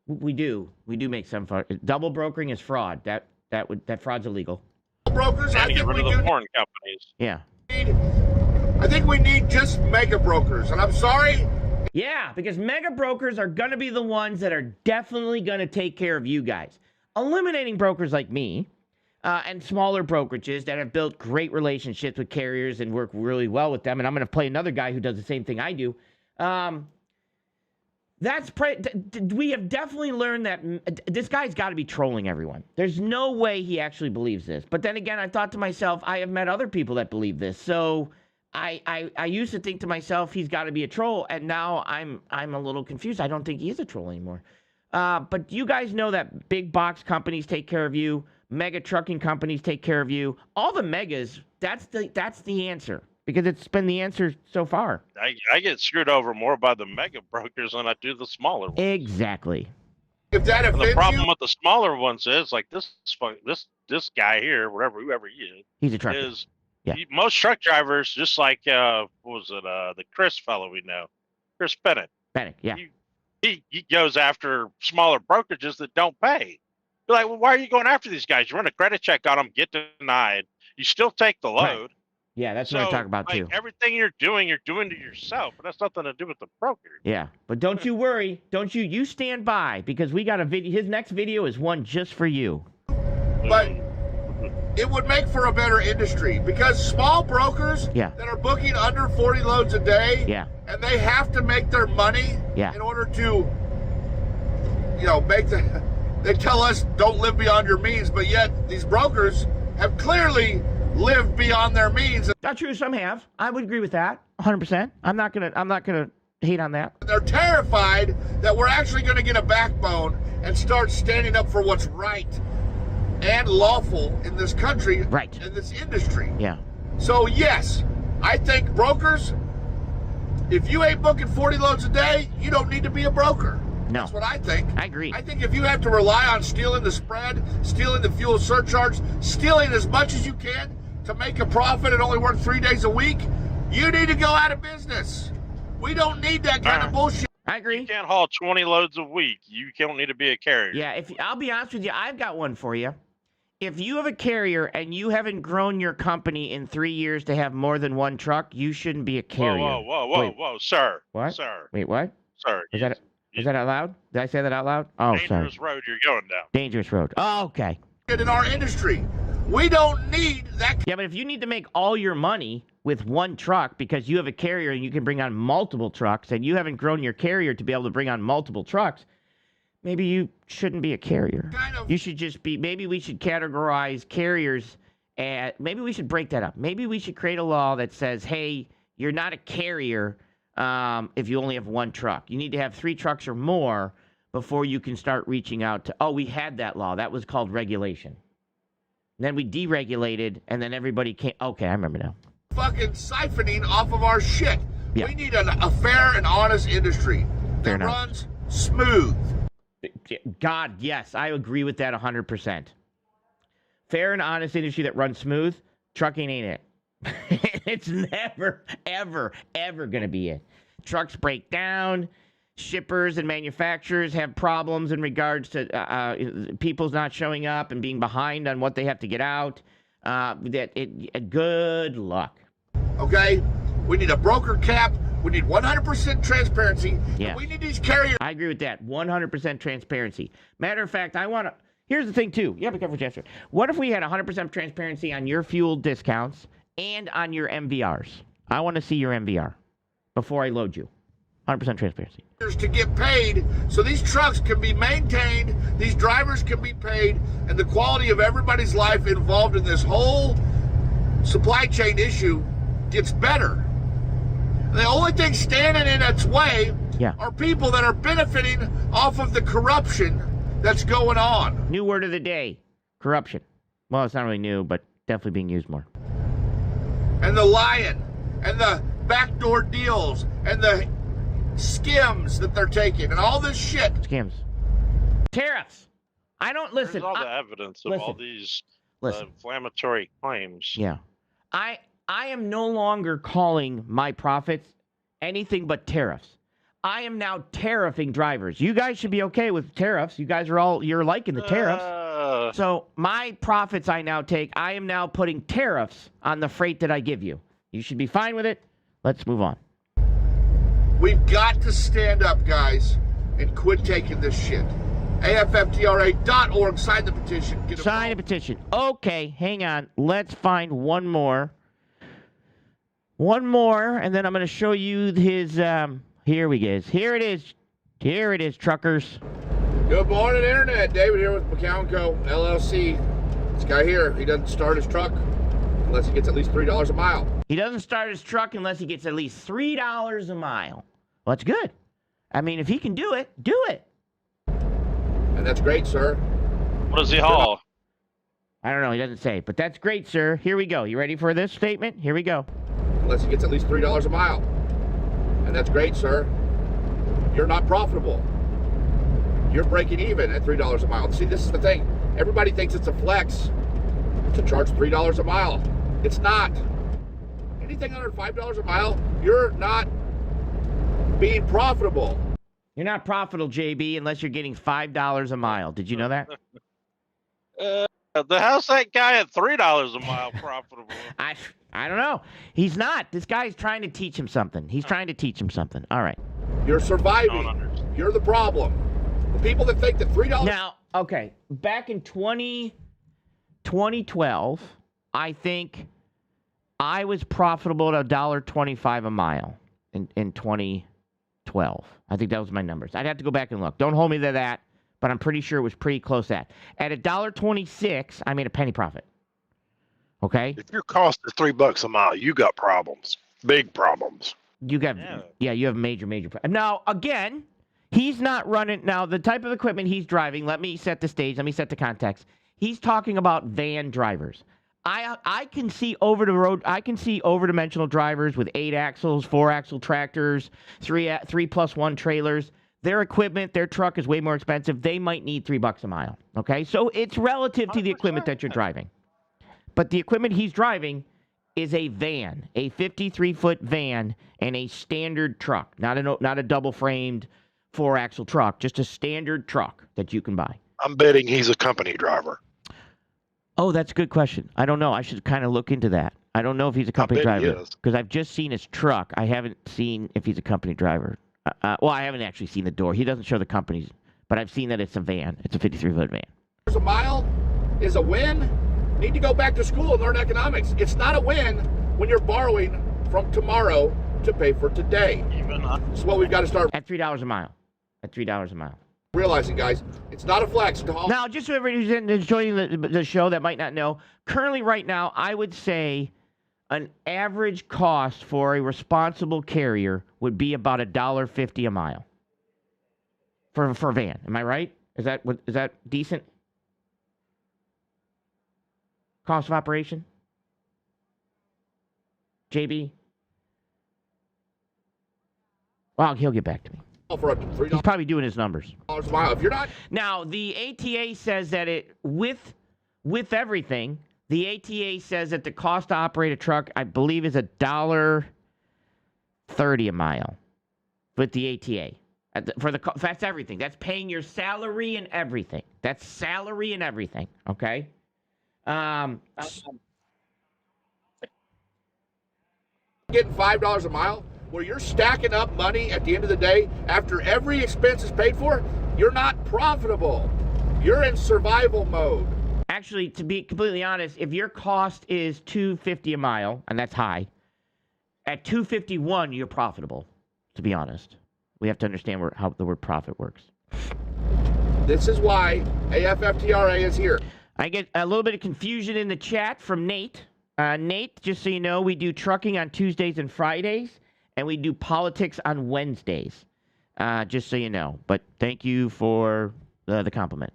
We do make some double brokering is fraud. That fraud's illegal. Brokers. And get rid of the foreign companies. Yeah. I think we need just mega brokers, and I'm sorry. Yeah, because mega brokers are going to be the ones that are definitely going to take care of you guys. Eliminating brokers like me and smaller brokerages that have built great relationships with carriers and work really well with them, and I'm going to play another guy who does the same thing I do. We have definitely learned that this guy's got to be trolling everyone. There's no way he actually believes this. But then again, I thought to myself, I have met other people that believe this. So I used to think to myself, he's got to be a troll, and now I'm a little confused. I don't think he is a troll anymore. But you guys know that big box companies take care of you, mega trucking companies take care of you. All the megas, that's the answer because it's been the answer so far. I get screwed over more by the mega brokers than I do the smaller ones. Exactly. If that And the offends problem you, with the smaller ones is like this guy here, whoever he is, He's a trucker. Yeah. Most truck drivers, just like what was it, the Chris fellow we know, Chris Bennett. Bennett, yeah. He goes after smaller brokerages that don't pay. You're like, well, why are you going after these guys? You run a credit check on them, get denied. You still take the load. Right. Yeah, that's what I talk about too. Everything you're doing to yourself, but that's nothing to do with the broker. Yeah, but don't you worry. You stand by, because we got a video. His next video is one just for you. but it would make for a better industry, because small brokers Yeah. that are booking under 40 loads a day, Yeah. and they have to make their money Yeah. in order to, they tell us don't live beyond your means, but yet these brokers have clearly lived beyond their means. Not true. Some have. I would agree with that. 100%. I'm not gonna hate on that. They're terrified that we're actually going to get a backbone and start standing up for what's right and lawful in this country, Right. in this industry. Yeah. So yes, I think brokers, if you ain't booking 40 loads a day, you don't need to be a broker. No. That's what I think. I agree. I think if you have to rely on stealing the spread, stealing the fuel surcharge, stealing as much as you can to make a profit and only work 3 days a week, you need to go out of business. We don't need that kind of bullshit. I agree. You can't haul 20 loads a week. You don't need to be a carrier. Yeah. I'll be honest with you, I've got one for you. If you have a carrier and you haven't grown your company in 3 years to have more than one truck, you shouldn't be a carrier. Whoa, sir. What? Sir. Wait, what? Sir. Is that out loud? Did I say that out loud? Oh, sorry. Dangerous road you're going down. Dangerous road. Oh, okay. In our industry, we don't need that. Yeah, but if you need to make all your money with one truck because you have a carrier and you can bring on multiple trucks, and you haven't grown your carrier to be able to bring on multiple trucks, maybe you shouldn't be a carrier. You should just be, maybe we should categorize carriers, and maybe we should break that up. Maybe we should create a law that says, hey, you're not a carrier if you only have one truck. You need to have 3 trucks or more before you can start reaching out to, we had that law. That was called regulation. Then we deregulated, and then everybody came. Okay, I remember now. Fucking siphoning off of our shit. Yeah. We need a fair and honest industry that runs smooth. God, yes, I agree with that 100%. Fair and honest industry that runs smooth, trucking ain't it. It's never, ever, ever going to be it. Trucks break down. Shippers and manufacturers have problems in regards to people's not showing up and being behind on what they have to get out. Good luck. Okay? We need a broker cap. We need 100% transparency. Yeah. We need these carriers. I agree with that. 100% transparency. Matter of fact, here's the thing, too. You have to cover Chester. What if we had 100% transparency on your fuel discounts and on your MVRs? I want to see your MVR before I load you. 100% transparency. To get paid so these trucks can be maintained, these drivers can be paid, and the quality of everybody's life involved in this whole supply chain issue gets better. The only thing standing in its way are people that are benefiting off of the corruption that's going on. New word of the day, corruption. Well, it's not really new, but definitely being used more. And the lying, and the backdoor deals, and the skims that they're taking, and all this shit. Skims. Tariffs. I don't listen. There's all the evidence of all these inflammatory claims. Yeah. I am no longer calling my profits anything but tariffs. I am now tariffing drivers. You guys should be okay with tariffs. You guys you're liking the tariffs. So my profits I now take, I am now putting tariffs on the freight that I give you. You should be fine with it. Let's move on. We've got to stand up, guys, and quit taking this shit. AFFTRA.org. Sign the petition. Sign the petition. Okay, hang on. Let's find one more. One more, and then I'm going to show you his, here we go. Here it is. Here it is, truckers. Good morning, Internet. David here with McCown Co. LLC. This guy here, he doesn't start his truck unless he gets at least $3 a mile. He doesn't start his truck unless he gets at least $3 a mile. Well, that's good. I mean, if he can do it, do it. And that's great, sir. What does he haul? I don't know. He doesn't say. But that's great, sir. Here we go. You ready for this statement? Here we go. Unless he gets at least $3 a mile. And that's great, sir. You're not profitable. you're breaking even at $3 a mile. See, this is the thing. Everybody thinks it's a flex to charge $3 a mile. It's not. Anything under $5 a mile, you're not being profitable. You're not profitable, JB, unless you're getting $5 a mile. Did you know that? How's that guy at $3 a mile profitable? I don't know. He's not. This guy's trying to teach him something. He's trying to teach him something. All right. You're surviving. You're the problem. The people that think that $3... Now, okay, back in 2012, I think I was profitable at $1.25 a mile in 2012. I think that was my numbers. I'd have to go back and look. Don't hold me to that, but I'm pretty sure it was pretty close to that. At $1.26, I made a penny profit. Okay? If your cost is $3 a mile, you got problems. Big problems. You got, yeah, you have major problems. Now, again, he's not running. Now, the type of equipment he's driving, let me set the stage, let me set the context. He's talking about van drivers. I can see over the road, I can see over-dimensional drivers with 8 axles, 4-axle tractors, 3+1 trailers. Their equipment, their truck is way more expensive. They might need $3 a mile. Okay, so it's relative to the equipment that you're driving. But the equipment he's driving is a van, a 53-foot van, and a standard truck, not a double-framed 4-axle truck, just a standard truck that you can buy. I'm betting he's a company driver. Oh, that's a good question. I don't know. I should kind of look into that. I don't know if he's a company driver because I've just seen his truck. I haven't seen if he's a company driver. Well, I haven't actually seen the door. He doesn't show the companies, but I've seen that it's a van. It's a 53-foot van. A mile is a win. Need to go back to school and learn economics. It's not a win when you're borrowing from tomorrow to pay for today. This is what we've got to start at $3 a mile. At $3 a mile. Realizing, guys, it's not a flex. Now, just so everybody who's enjoying the show that might not know, currently right now, I would say an average cost for a responsible carrier would be about $1.50 a mile for a van. Am I right? Is that decent? Cost of operation? JB? Well, he'll get back to me. He's probably doing his numbers. If you're not... Now, the ATA says that with everything, the ATA says that the cost to operate a truck, I believe, is $1.30 a mile with the ATA. That's everything. That's paying your salary and everything. That's salary and everything. Okay. Getting $5 a mile, where you're stacking up money at the end of the day after every expense is paid for, you're not profitable. You're in survival mode. Actually, to be completely honest, if your cost is $2.50 a mile, and that's high, at $2.51 you're profitable. To be honest, we have to understand how the word profit works. This is why AFFTRA is here. I get a little bit of confusion in the chat from Nate. Nate, just so you know, we do trucking on Tuesdays and Fridays. And we do politics on Wednesdays, just so you know. But thank you for the compliment.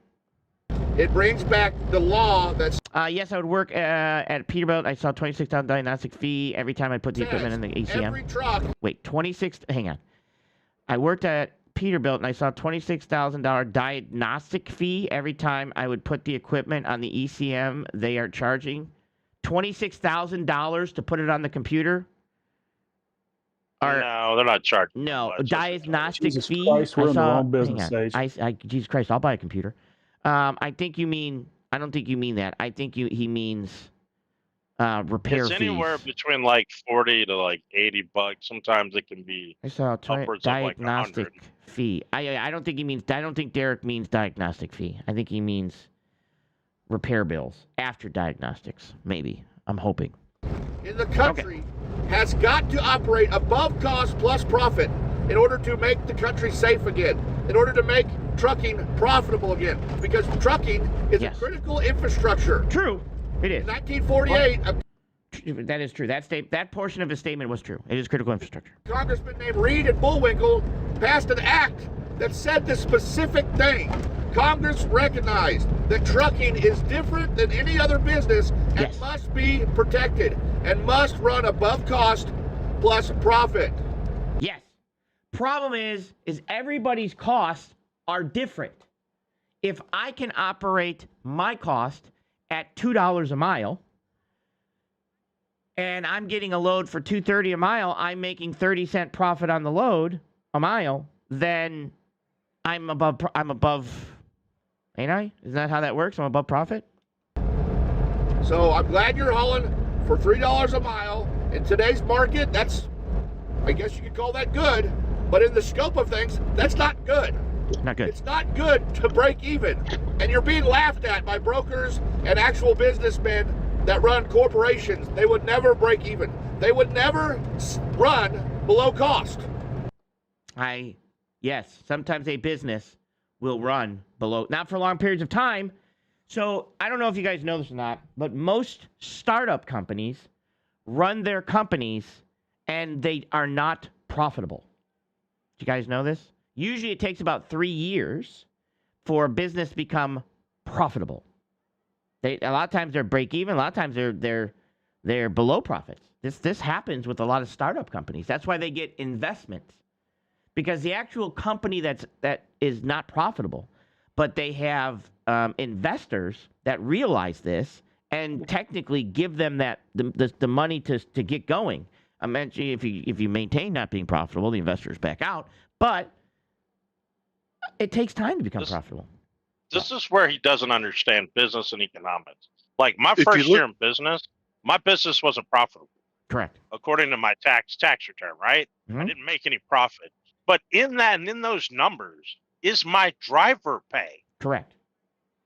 It brings back the law that's... yes, I would work at Peterbilt. I saw $26,000 diagnostic fee every time I put the equipment in the ACM. Every truck... Wait, hang on. I worked at Peterbilt, and I saw $26,000 diagnostic fee every time I would put the equipment on the ECM. They are charging $26,000 to put it on the computer. No, they're not charging. No, diagnostic Jesus fee. Christ, we're in the wrong business stage. Jesus Christ, I'll buy a computer. I think you mean. I don't think you mean that. I think he means repair fees. It's anywhere between like $40 to like $80. Sometimes it can be. I saw upwards diagnostic of like $100. fee. I don't think he means. I don't think Derek means diagnostic fee. I think he means repair bills after diagnostics. Maybe. I'm hoping. In the country has got to operate above cost plus profit in order to make the country safe again, in order to make trucking profitable again, because trucking is a critical infrastructure. True, it is. In 1948, that is true. That portion of his statement was true. It is critical infrastructure. A congressman named Reed and Bullwinkle passed an act that said this specific thing. Congress recognized that trucking is different than any other business and must be protected and must run above cost plus profit. Yes. Problem is everybody's costs are different. if I can operate my cost at $2 a mile, and I'm getting a load for $2.30 a mile, I'm making 30-cent profit on the load a mile, then I'm above, ain't I? Isn't that how that works? I'm above profit? So I'm glad you're hauling for $3 a mile. In today's market, that's, I guess you could call that good, but in the scope of things, that's not good. Not good. It's not good to break even. And you're being laughed at by brokers and actual businessmen that run corporations. They would never break even. They would never run below cost. Yes, sometimes a business will run below, not for long periods of time. So I don't know if you guys know this or not, but most startup companies run their companies and they are not profitable. Do you guys know this? Usually it takes about 3 years for a business to become profitable. A lot of times they're break even. A lot of times they're below profits. This happens with a lot of startup companies. That's why they get investments, because the actual company that is not profitable, but they have investors that realize this and technically give them the money to get going. I mentioned if you maintain not being profitable, the investors back out, but it takes time to become profitable. This is where he doesn't understand business and economics. Like my first year in business, my business wasn't profitable. Correct. According to my tax return, right? Mm-hmm. I didn't make any profit. But in that and in those numbers is my driver pay. Correct.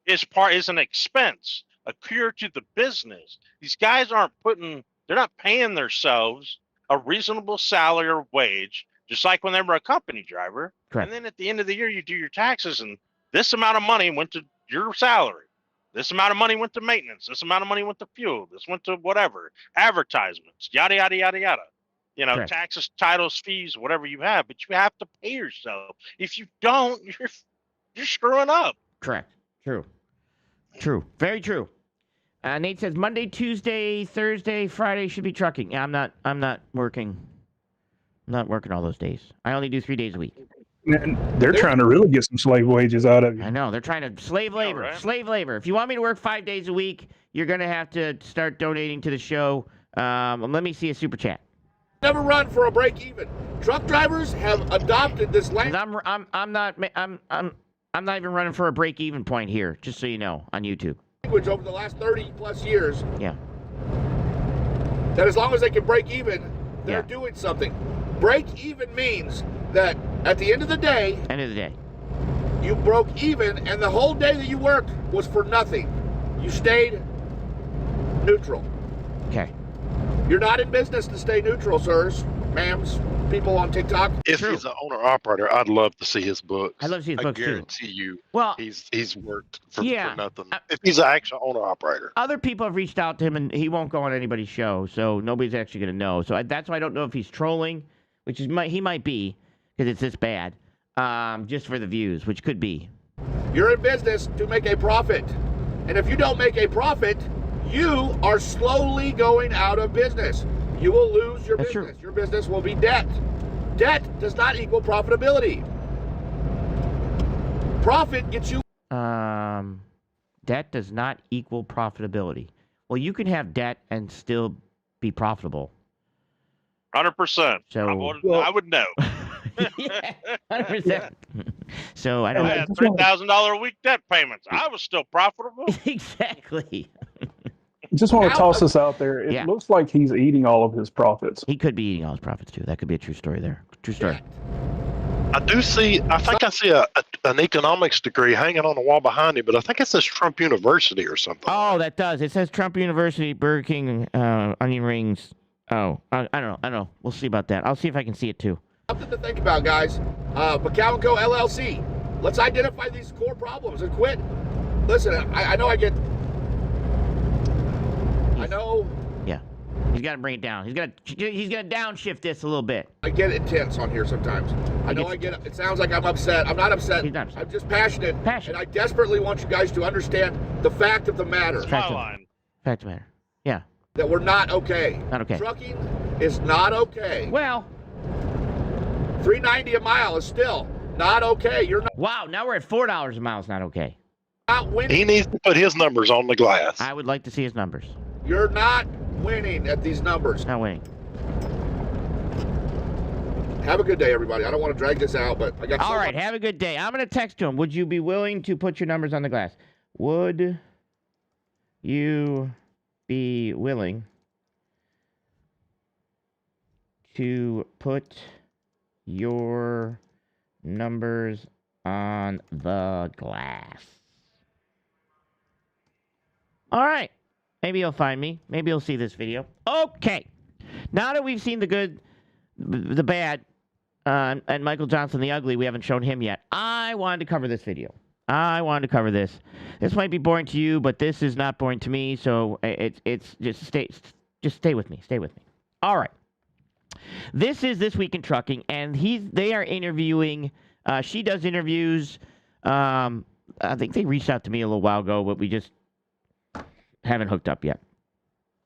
Is an expense accrued to the business. These guys they're not paying themselves a reasonable salary or wage, just like when they were a company driver. Correct. And then at the end of the year, you do your taxes, and this amount of money went to your salary. This amount of money went to maintenance. This amount of money went to fuel. This went to whatever, advertisements, yada, yada, yada, yada. You know, Correct. Taxes, titles, fees, whatever you have, but you have to pay yourself. If you don't, you're screwing up. Correct. True. Very true. Nate says Monday, Tuesday, Thursday, Friday should be trucking. Yeah, I'm not working. I'm not working all those days. I only do 3 days a week. And they're trying to really get some slave wages out of you. I know. They're trying to slave labor. Right? Slave labor. If you want me to work 5 days a week, you're going to have to start donating to the show. Let me see a super chat. Never run for a break even. Truck drivers have adopted this language. I'm not even running for a break even point here, just so you know, on YouTube. Over the last 30 plus years. Yeah. That as long as they can break even, they're doing something. Break even means that at the end of the day, you broke even, and the whole day that you worked was for nothing. You stayed neutral. Okay. You're not in business to stay neutral, sirs, ma'ams, people on TikTok. If he's an owner-operator, I'd love to see his books. I'd love to see his books, too. I guarantee you he's worked for nothing. If he's an actual owner-operator. Other people have reached out to him, and he won't go on anybody's show, so nobody's actually going to know. So that's why I don't know if he's trolling, which he might be, because it's this bad, just for the views, which could be. You're in business to make a profit. And if you don't make a profit, you are slowly going out of business. You will lose your business. True. Your business will be debt. Debt does not equal profitability. Profit gets you. Debt does not equal profitability. Well, you can have debt and still be profitable. 100%. So I would know. Yeah, 100%. So I don't. I had $3,000 a week debt payments. I was still profitable. Exactly. Just want to toss this out there. It looks like he's eating all of his profits. He could be eating all his profits too. That could be a true story there. True story. I think I see an economics degree hanging on the wall behind him, but I think it says Trump University or something. Oh, that does. It says Trump University, Burger King, onion rings. Oh, I don't know. We'll see about that. I'll see if I can see it too. Something to think about, guys. McCow & Co. LLC. Let's identify these core problems and quit. Listen, I know. Yeah. He's got to bring it down. He's got to downshift this a little bit. I get intense on here sometimes. It sounds like I'm upset. I'm not upset. He's not upset. I'm just passionate. And I desperately want you guys to understand the fact of the matter. Fact of the matter. Yeah. That we're not okay. Not okay. Trucking is not okay. Well, $3.90 a mile is still not okay. You're not. Wow, now we're at $4 a mile. It's not okay. Not winning. He needs to put his numbers on the glass. I would like to see his numbers. You're not winning at these numbers. Not winning. Have a good day, everybody. I don't want to drag this out, but I got. All right, have a good day. I'm going to text him. Would you be willing to put your numbers on the glass? Would you be willing to put your numbers on the glass? All right. Maybe he'll find me. Maybe he'll see this video. Okay. Now that we've seen the good, the bad, and Michael Johnson the ugly, we haven't shown him yet. I wanted to cover this video. I wanted to cover this. This might be boring to you, but this is not boring to me. So it's just stay with me. Stay with me. All right. This is This Week in Trucking, and they are interviewing. She does interviews. I think they reached out to me a little while ago, but we just haven't hooked up yet.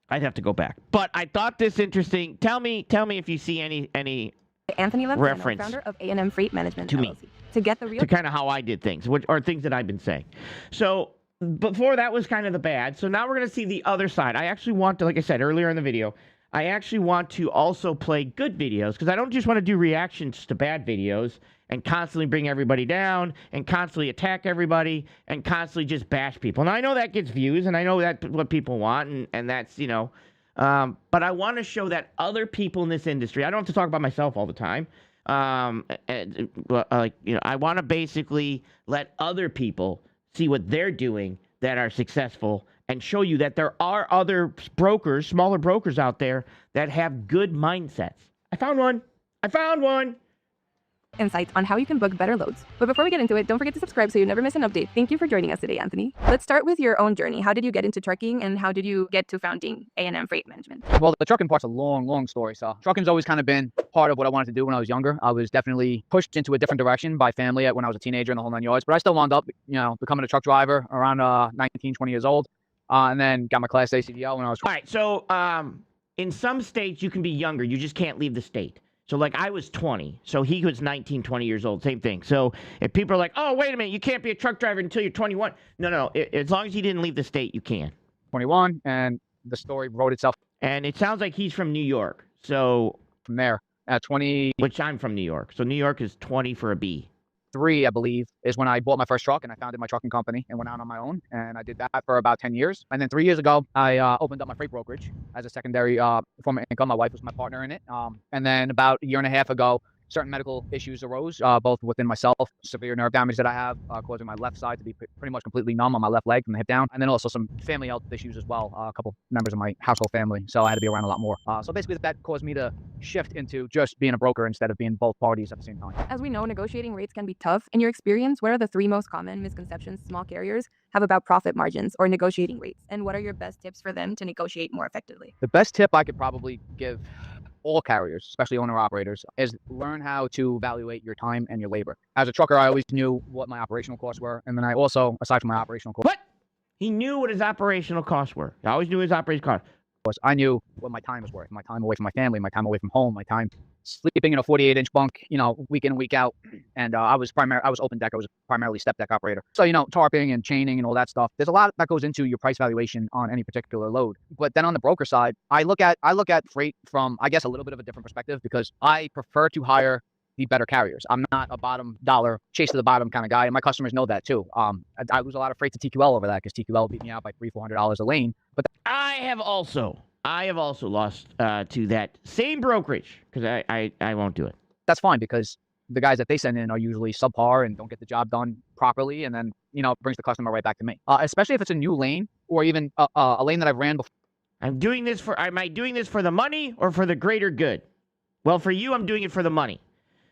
I'd have to go back. But I thought this interesting. Tell me if you see any Anthony Levano, reference founder of A&M Freight Management to LLC. me. To get the real To kind of how I did things, or things that I've been saying. So before that was kind of the bad. So now we're going to see the other side. I actually want to, like I said earlier in the video, I actually want to also play good videos because I don't just want to do reactions to bad videos and constantly bring everybody down and constantly attack everybody and constantly just bash people. Now, I know that gets views and I know that's what people want and that's, but I want to show that other people in this industry, I don't have to talk about myself all the time. I want to basically let other people see what they're doing that are successful and show you that there are other brokers, smaller brokers out there that have good mindsets. I found one. insights on how you can book better loads. But before we get into it, don't forget to subscribe so you never miss an update. Thank you for joining us today, Anthony. Let's start with your own journey. How did you get into trucking and how did you get to founding A&M Freight Management? Well, the trucking part's a long story. So trucking's always kind of been part of what I wanted to do when I was younger. I was definitely pushed into a different direction by family when I was a teenager in the whole 9 yards. But I still wound up, becoming a truck driver around 19, 20 years old. And then got my Class A CDL when I was... All right, so in some states you can be younger. You just can't leave the state. So, like, I was 20, so he was 19, 20 years old, same thing. So if people are like, oh, wait a minute, you can't be a truck driver until you're 21. No. As long as you didn't leave the state, you can. 21, and the story wrote itself. And it sounds like he's from New York. So from there, at 20... Which I'm from New York. So New York is 20 for a B. 3, I believe, is when I bought my first truck and I founded my trucking company and went out on my own. And I did that for about 10 years. And then 3 years ago, I opened up my freight brokerage as a secondary form of income. My wife was my partner in it. And then about a year and a half ago, certain medical issues arose, both within myself, severe nerve damage that I have, causing my left side to be pretty much completely numb on my left leg from the hip down. And then also some family health issues as well, a couple members of my household family. So I had to be around a lot more. So basically that caused me to shift into just being a broker instead of being both parties at the same time. As we know, negotiating rates can be tough. In your experience, what are the 3 most common misconceptions small carriers have about profit margins or negotiating rates? And what are your best tips for them to negotiate more effectively? The best tip I could probably give all carriers, especially owner-operators, is learn how to evaluate your time and your labor. As a trucker, I always knew what my operational costs were, and then I also, aside from my operational costs... What? He knew what his operational costs were. I always knew his operational costs. I knew what my time was worth, my time away from my family, my time away from home, my time sleeping in a 48-inch bunk, week in, week out. And I was open deck. I was primarily step deck operator. So, tarping and chaining and all that stuff. There's a lot that goes into your price valuation on any particular load. But then on the broker side, I look at freight from, I guess, a little bit of a different perspective because I prefer to hire the better carriers. I'm not a bottom dollar, chase to the bottom kind of guy. And my customers know that too. I lose a lot of freight to TQL over that because TQL beat me out by $300-400 a lane. But I have also lost to that same brokerage because I won't do it. That's fine because the guys that they send in are usually subpar and don't get the job done properly, and then brings the customer right back to me. Especially if it's a new lane or even a lane that I've ran before. Am I doing this for the money or for the greater good? Well, for you, I'm doing it for the money.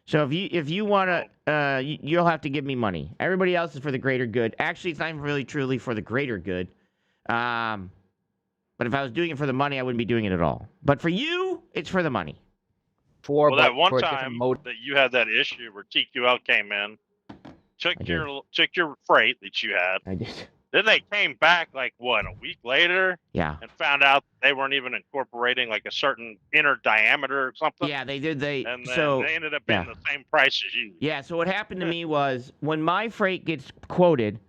So if you want to, you'll have to give me money. Everybody else is for the greater good. Actually, it's not even really truly for the greater good. But if I was doing it for the money, I wouldn't be doing it at all. But for you, it's for the money. That one time that you had that issue where TQL came in, took your freight that you had. I did. Then they came back a week later? Yeah. And found out they weren't even incorporating like a certain inner diameter or something. Yeah, they did. They ended up being the same price as you. Yeah. So what happened to me was when my freight gets quoted,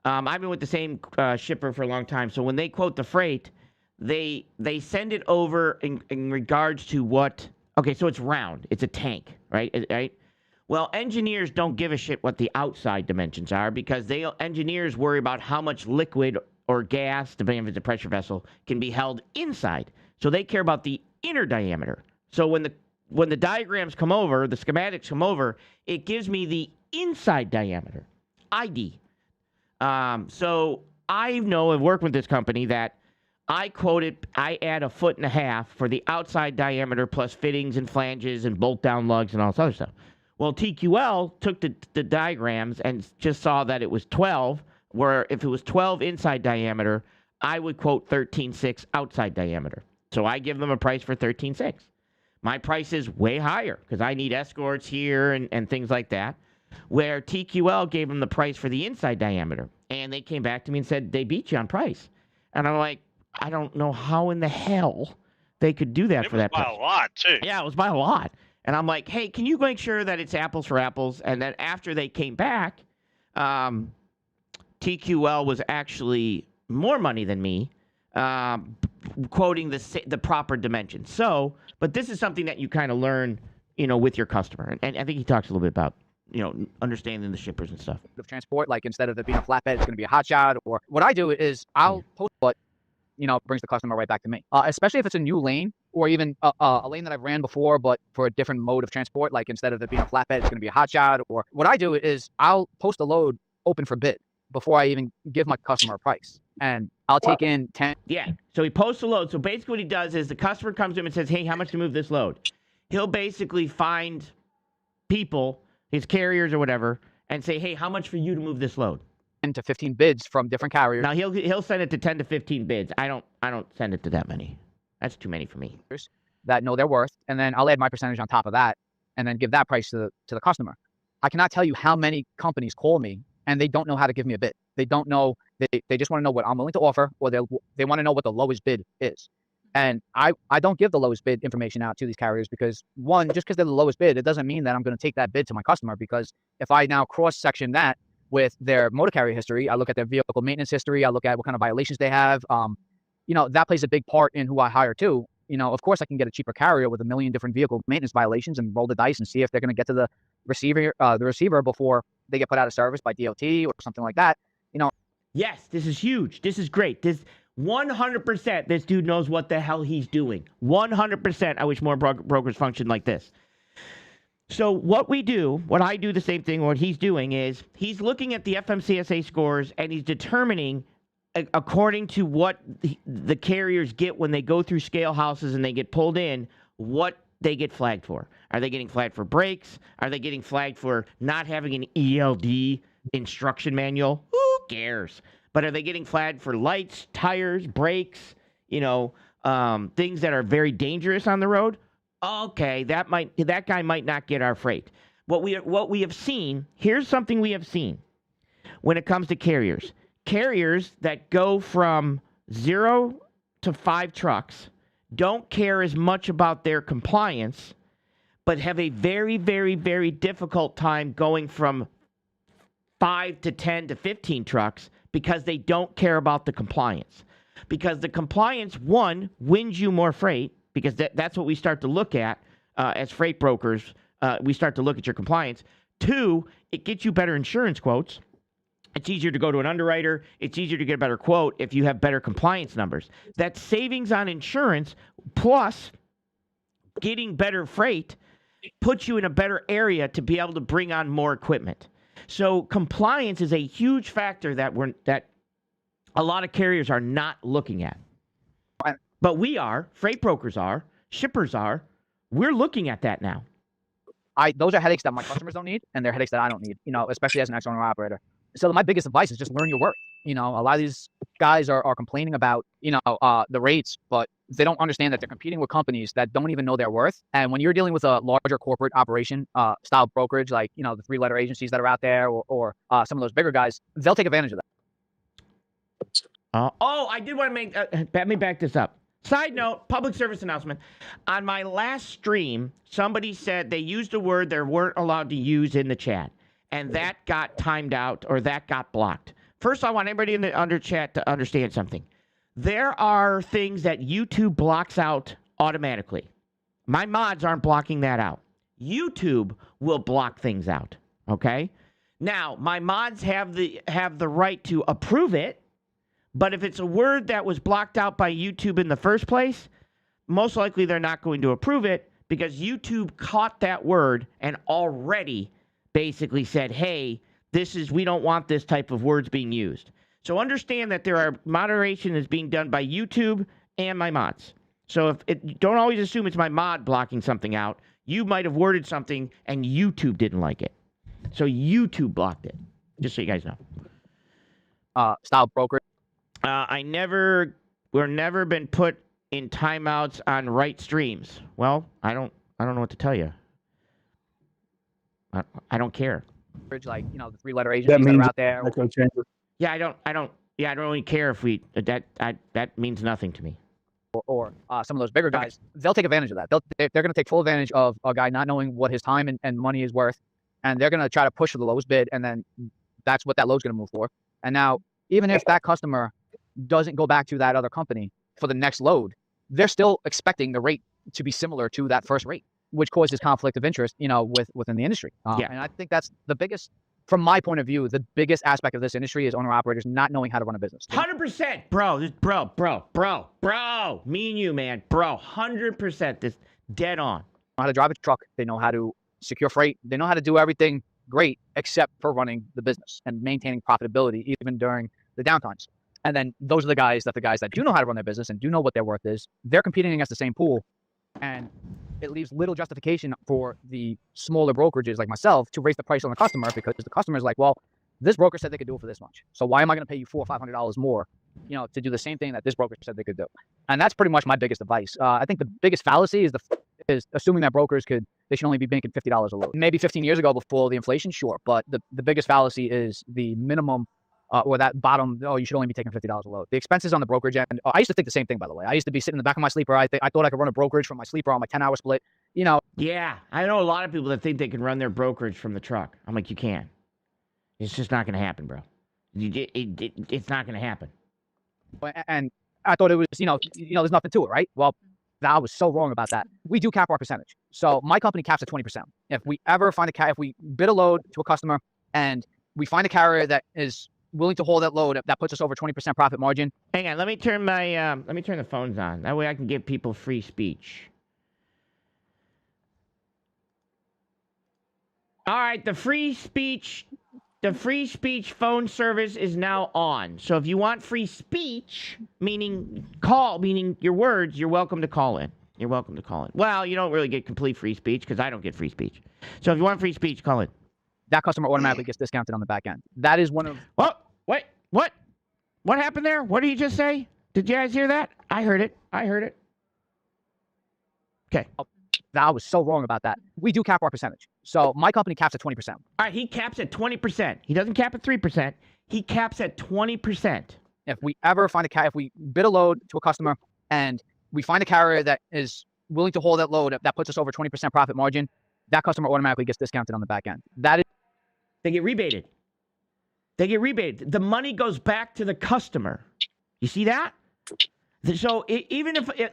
I've been with the same shipper for a long time. So when they quote the freight, they send it over in regards to what. Okay, so it's round. It's a tank, right? Right. Well, engineers don't give a shit what the outside dimensions are because engineers worry about how much liquid or gas, depending if it's a pressure vessel, can be held inside. So they care about the inner diameter. So when the diagrams come over, the schematics come over, it gives me the inside diameter, ID. So I know I've worked with this company that I add 1.5 feet for the outside diameter plus fittings and flanges and bolt down lugs and all this other stuff. Well, TQL took the diagrams and just saw that it was 12, where if it was 12 inside diameter, I would quote 13.6 outside diameter. So I give them a price for 13.6. My price is way higher because I need escorts here and things like that, where TQL gave them the price for the inside diameter. And they came back to me and said, they beat you on price. And I'm like, I don't know how in the hell they could do that for that price. It was by a lot, too. Yeah, it was by a lot. And I'm like, hey, can you make sure that it's apples for apples? And then after they came back, TQL was actually more money than me, quoting the proper dimensions. So, but this is something that you kind of learn, with your customer. And I think he talks a little bit about, understanding the shippers and stuff. Of transport, like instead of it being a flatbed, it's going to be a hot shot. Or what I do is I'll post what, brings the customer right back to me. Especially if it's a new lane or even a lane that I've ran before, but for a different mode of transport. Like instead of it being a flatbed, it's going to be a hot shot. Or what I do is I'll post a load open for bid before I even give my customer a price. And I'll take in 10. Yeah. So he posts a load. So basically what he does is the customer comes to him and says, hey, how much to move this load? He'll basically find people, his carriers or whatever, and say, hey, how much for you to move this load? 10 to 15 bids from different carriers. Now he'll send it to 10 to 15 bids. I don't send it to that many. That's too many for me. That know their worth, and then I'll add my percentage on top of that, and then give that price to the customer. I cannot tell you how many companies call me and they don't know how to give me a bid. They don't know. They just want to know what I'm willing to offer, or they want to know what the lowest bid is. And I don't give the lowest bid information out to these carriers because, one, just because they're the lowest bid, it doesn't mean that I'm going to take that bid to my customer, because if I now cross-section that with their motor carrier history, I look at their vehicle maintenance history, I look at what kind of violations they have, that plays a big part in who I hire too. Of course, I can get a cheaper carrier with 1 million different vehicle maintenance violations and roll the dice and see if they're going to get to the receiver before they get put out of service by DOT or something like that. Yes, this is huge. This is great. This 100%. This dude knows what the hell he's doing. 100%. I wish more brokers functioned like this. So what I do the same thing. What he's doing is he's looking at the FMCSA scores and he's determining, according to what the carriers get when they go through scale houses and they get pulled in, what they get flagged for. Are they getting flagged for brakes? Are they getting flagged for not having an ELD instruction manual? Who cares? But are they getting flagged for lights, tires, brakes, things that are very dangerous on the road? Okay, that guy might not get our freight. What we have seen, here's something we have seen when it comes to carriers. Carriers that go from 0 to 5 trucks don't care as much about their compliance, but have a very, very, very difficult time going from 5 to 10 to 15 trucks because they don't care about the compliance. Because the compliance, one, wins you more freight, because that's what we start to look at as freight brokers. We start to look at your compliance. 2, it gets you better insurance quotes. It's easier to go to an underwriter. It's easier to get a better quote if you have better compliance numbers. That savings on insurance plus getting better freight puts you in a better area to be able to bring on more equipment. So compliance is a huge factor that a lot of carriers are not looking at. But we are, freight brokers are, shippers are. We're looking at that now. Those are headaches that my customers don't need, and they're headaches that I don't need, especially as an ex-owner operator. So my biggest advice is just learn your worth. A lot of these guys are complaining about, the rates, but they don't understand that they're competing with companies that don't even know their worth. And when you're dealing with a larger corporate operation, style brokerage, like, the 3-letter agencies that are out there or some of those bigger guys, they'll take advantage of that. I did want to let me back this up. Side note, public service announcement. On my last stream, somebody said they used a word they weren't allowed to use in the chat, and that got timed out or that got blocked. first I want everybody in the under chat to understand something. There are things that YouTube blocks out automatically. My mods aren't blocking that out. YouTube will block things out, okay? Now, my mods have the right to approve it, but if it's a word that was blocked out by YouTube in the first place, most likely they're not going to approve it because YouTube caught that word and already basically said, hey, we don't want this type of words being used. So understand that moderation is being done by YouTube and my mods. So don't always assume it's my mod blocking something out. You might have worded something and YouTube didn't like it. So YouTube blocked it. Just so you guys know. Style broker. We're never been put in timeouts on right streams. Well, I don't know what to tell you. I don't care. Like, the 3-letter agencies that are out there. Yeah, I don't really care if that means nothing to me. Or some of those bigger guys, they'll take advantage of that. They're going to take full advantage of a guy not knowing what his time and money is worth, and they're going to try to push for the lowest bid, and then that's what that load's going to move for. And now, even if that customer doesn't go back to that other company for the next load, they're still expecting the rate to be similar to that first rate, which causes conflict of interest, within the industry. And I think that's the biggest. From my point of view, the biggest aspect of this industry is owner-operators not knowing how to run a business. 100%, bro. Me and you, man. Bro, 100%. This dead on. They know how to drive a truck. They know how to secure freight. They know how to do everything great except for running the business and maintaining profitability even during the downtimes. And then those are the guys that do know how to run their business and do know what their worth is. They're competing against the same pool. And it leaves little justification for the smaller brokerages like myself to raise the price on the customer because the customer is like, well, this broker said they could do it for this much. So why am I going to pay you $400 or $500 more, to do the same thing that this broker said they could do? And that's pretty much my biggest advice. I think the biggest fallacy is assuming that brokers they should only be making $50 a load. Maybe 15 years ago before the inflation, sure. But the biggest fallacy is the minimum or that bottom, you should only be taking $50 a load. The expenses on the brokerage end, I used to think the same thing, by the way. I used to be sitting in the back of my sleeper. I thought I could run a brokerage from my sleeper on my 10-hour split. Yeah, I know a lot of people that think they can run their brokerage from the truck. I'm like, you can. It's just not going to happen, bro. It's not going to happen. And I thought it was, there's nothing to it, right? Well, I was so wrong about that. We do cap our percentage. So my company caps at 20%. If we ever find if we bid a load to a customer and we find a carrier that is willing to hold that load, that puts us over 20% profit margin. Hang on, let me turn the phones on. That way I can give people free speech. All right, the free speech phone service is now on. So if you want free speech, meaning your words, you're welcome to call in. You're welcome to call in. Well, you don't really get complete free speech because I don't get free speech. So if you want free speech, call in. That customer automatically gets discounted on the back end. That is one of... What happened there? What did you just say? Did you guys hear that? I heard it. Okay. I was so wrong about that. We do cap our percentage. So my company caps at 20%. All right, he caps at 20%. He doesn't cap at 3%. He caps at 20%. If we ever find if we bid a load to a customer and we find a carrier that is willing to hold that load, that puts us over 20% profit margin, that customer automatically gets discounted on the back end. They get rebated. The money goes back to the customer. You see that? So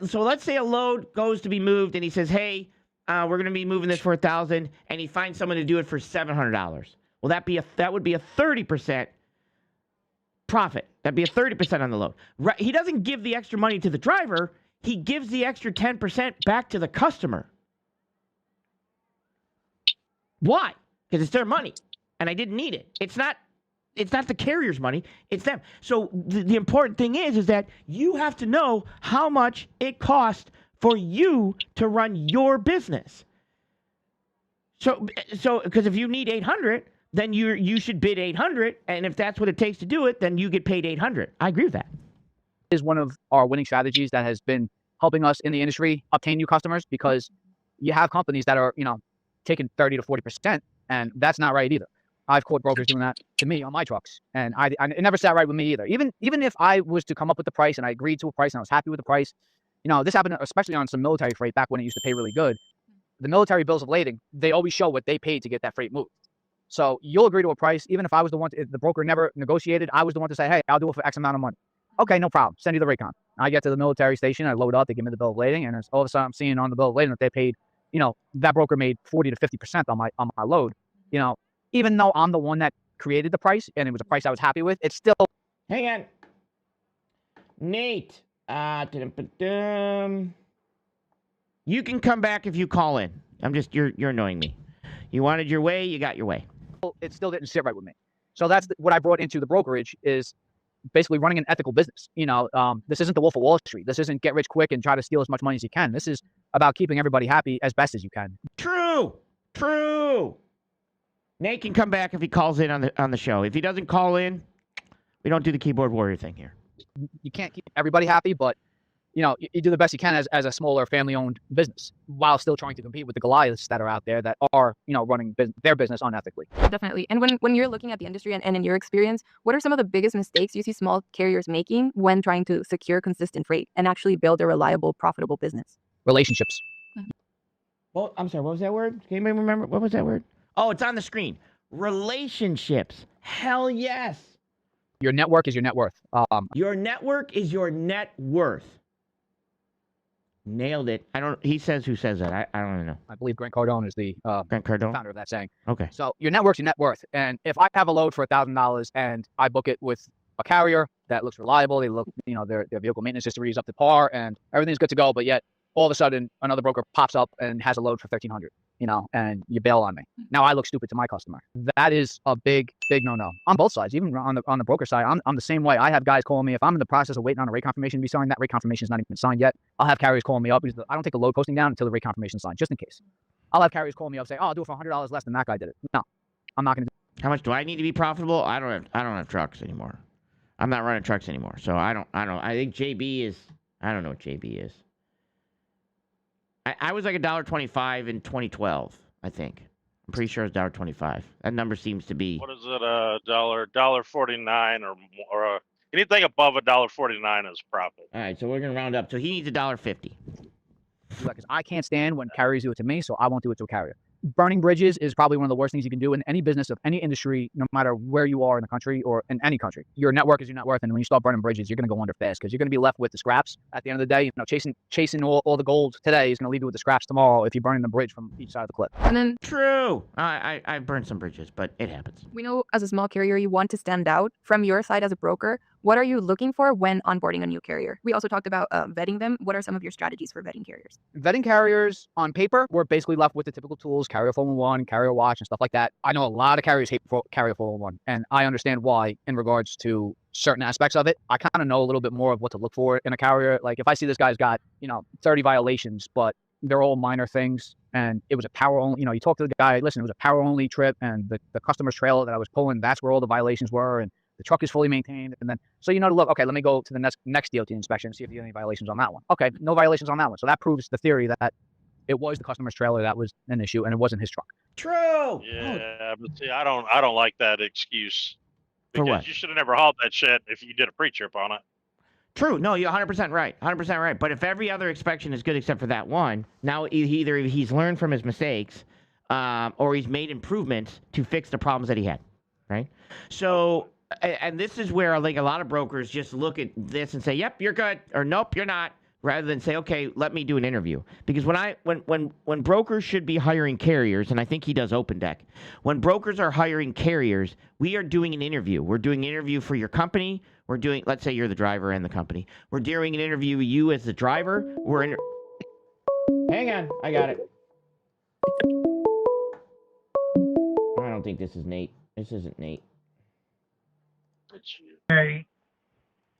so let's say a load goes to be moved and he says, hey, we're going to be moving this for $1,000, and he finds someone to do it for $700. Well, that would be a 30% profit. That'd be a 30% on the load. Right? He doesn't give the extra money to the driver. He gives the extra 10% back to the customer. Why? Because it's their money, and I didn't need it. It's not the carrier's money. It's them. So the important thing is that you have to know how much it costs for you to run your business. So because if you need 800, then you should bid 800, and if that's what it takes to do it, then you get paid 800. I agree with that. Is one of our winning strategies that has been helping us in the industry obtain new customers, because you have companies that are, taking 30 to 40%, and that's not right either. I've caught brokers doing that to me on my trucks, and it never sat right with me either. Even if I was to come up with the price and I agreed to a price and I was happy with the price, this happened especially on some military freight back when it used to pay really good. The military bills of lading, they always show what they paid to get that freight moved. So you'll agree to a price, even if I was the one, if the broker never negotiated, I was the one to say, hey, I'll do it for X amount of money. Okay, no problem. Send you the Raycon. I get to the military station, I load up, they give me the bill of lading, and all of a sudden I'm seeing on the bill of lading that they paid, that broker made 40 to 50% on my load. Even though I'm the one that created the price and it was a price I was happy with, it's still. Hang on. Nate. You can come back if you call in. You're annoying me. You wanted your way, you got your way. It still didn't sit right with me. So that's what I brought into the brokerage is basically running an ethical business. This isn't the Wolf of Wall Street. This isn't get rich quick and try to steal as much money as you can. This is about keeping everybody happy as best as you can. True. Nate can come back if he calls in on the show. If he doesn't call in, we don't do the keyboard warrior thing here. You can't keep everybody happy, but you do the best you can as a smaller family-owned business while still trying to compete with the Goliaths that are out there that are, running their business unethically. Definitely. And when you're looking at the industry and in your experience, what are some of the biggest mistakes you see small carriers making when trying to secure consistent freight and actually build a reliable, profitable business? Relationships. Well, I'm sorry, what was that word? Can anybody remember? What was that word? Oh, it's on the screen. Relationships. Hell yes. Your network is your net worth. Your network is your net worth. Nailed it. He says who says that. I don't even know. I believe Grant Cardone is the founder of that saying. Okay. So your network's your net worth. And if I have a load for $1,000 and I book it with a carrier that looks reliable, they look, their vehicle maintenance history is up to par and everything's good to go, but yet all of a sudden another broker pops up and has a load for $1,300, and you bail on me. Now I look stupid to my customer. That is a big no-no on both sides. Even on the broker side, I'm the same way. I have guys calling me if I'm in the process of waiting on a rate confirmation to be signed. That rate confirmation is not even signed yet. I'll have carriers calling me up because I don't take the load posting down until the rate confirmation is signed, just in case. I'll have carriers calling me up say, "Oh, I'll do it for $100 less than that guy did it." No, I'm not going to. How much do I need to be profitable? I don't have trucks anymore. I'm not running trucks anymore, so I don't. I think JB is. I don't know what JB is. I was like $1.25 in 2012, I think. I'm pretty sure it's $1.25. That number seems to be. What is it? $1.49 or anything above $1.49 is profit. All right, so we're gonna round up. So he needs $1.50. Because I can't stand when carriers do it to me, so I won't do it to a carrier. Burning bridges is probably one of the worst things you can do in any business of any industry, no matter where you are in the country or in any country. Your network is your net worth, and when you start burning bridges, you're going to go under fast because you're going to be left with the scraps at the end of the day. Chasing all the gold today is going to leave you with the scraps tomorrow if you're burning the bridge from each side of the cliff. And then True. I burned some bridges, but it happens. we know as a small carrier, you want to stand out. From your side as a broker, what are you looking for when onboarding a new carrier? We also talked about vetting them. What are some of your strategies for vetting carriers? Vetting carriers on paper, we're basically left with the typical tools, Carrier 411, Carrier Watch, and stuff like that. I know a lot of carriers hate Carrier 411, and I understand why in regards to certain aspects of it. I kind of know a little bit more of what to look for in a carrier. Like if I see this guy's got, 30 violations, but they're all minor things, and it was a power only, you talk to the guy, listen, it was a power only trip, and the customer's trailer that I was pulling, that's where all the violations were, and the truck is fully maintained, and then so to look, okay, let me go to the next DOT inspection and see if you have any violations on that one. Okay, no violations on that one. So that proves the theory that it was the customer's trailer that was an issue and it wasn't his truck. True. Yeah, but see, I don't like that excuse. For Because what? you should have never hauled that shit if you did a pre-trip on it. True. No, you're 100% right. 100% right. But if every other inspection is good except for that one, now either he's learned from his mistakes or he's made improvements to fix the problems that he had, right? So, and this is where like a lot of brokers just look at this and say, yep, you're good, or nope, you're not, rather than say, okay, let me do an interview. Because when brokers should be hiring carriers, and I think he does Open Deck, when brokers are hiring carriers, we are doing an interview. We're doing an interview for your company. We're doing, let's say you're the driver and the company. We're doing an interview with you as the driver. Hang on, I got it. I don't think this is Nate. This isn't Nate. Hey.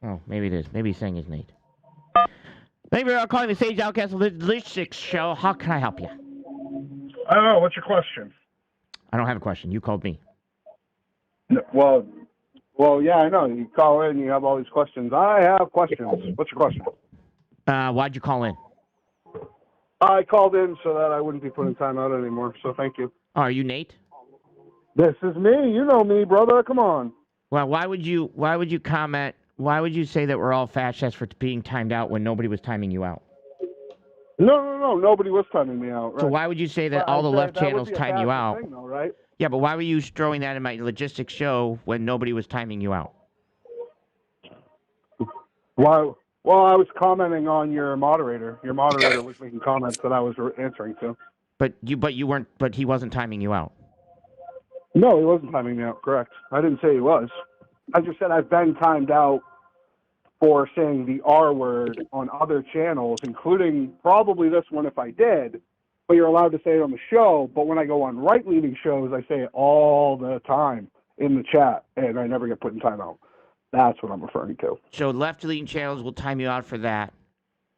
Oh, maybe it is. Maybe he's saying it's Nate. Maybe I'm calling the Sage Outcast Logistics Show. How can I help you? Oh, what's your question? I don't have a question. You called me. Well, yeah, I know. You call in, you have all these questions. I have questions. What's your question? Why'd you call in? I called in so that I wouldn't be putting time out anymore, so thank you. Oh, are you Nate? This is me. You know me, brother. Come on. Well, why would you comment? Why would you say that we're all fascists for being timed out when nobody was timing you out? No. Nobody was timing me out. Right? So why would you say that all the left channels time you out? Thing, though, right? Yeah, but why were you throwing that in my logistics show when nobody was timing you out? Well, I was commenting on your moderator. Your moderator was making comments that I was answering to. But you weren't. But he wasn't timing you out. No, he wasn't timing me out. Correct. I didn't say he was. I just said I've been timed out for saying the R word on other channels, including probably this one if I did. But you're allowed to say it on the show. But when I go on right-leaning shows, I say it all the time in the chat, and I never get put in timeout. That's what I'm referring to. So left-leaning channels will time you out for that.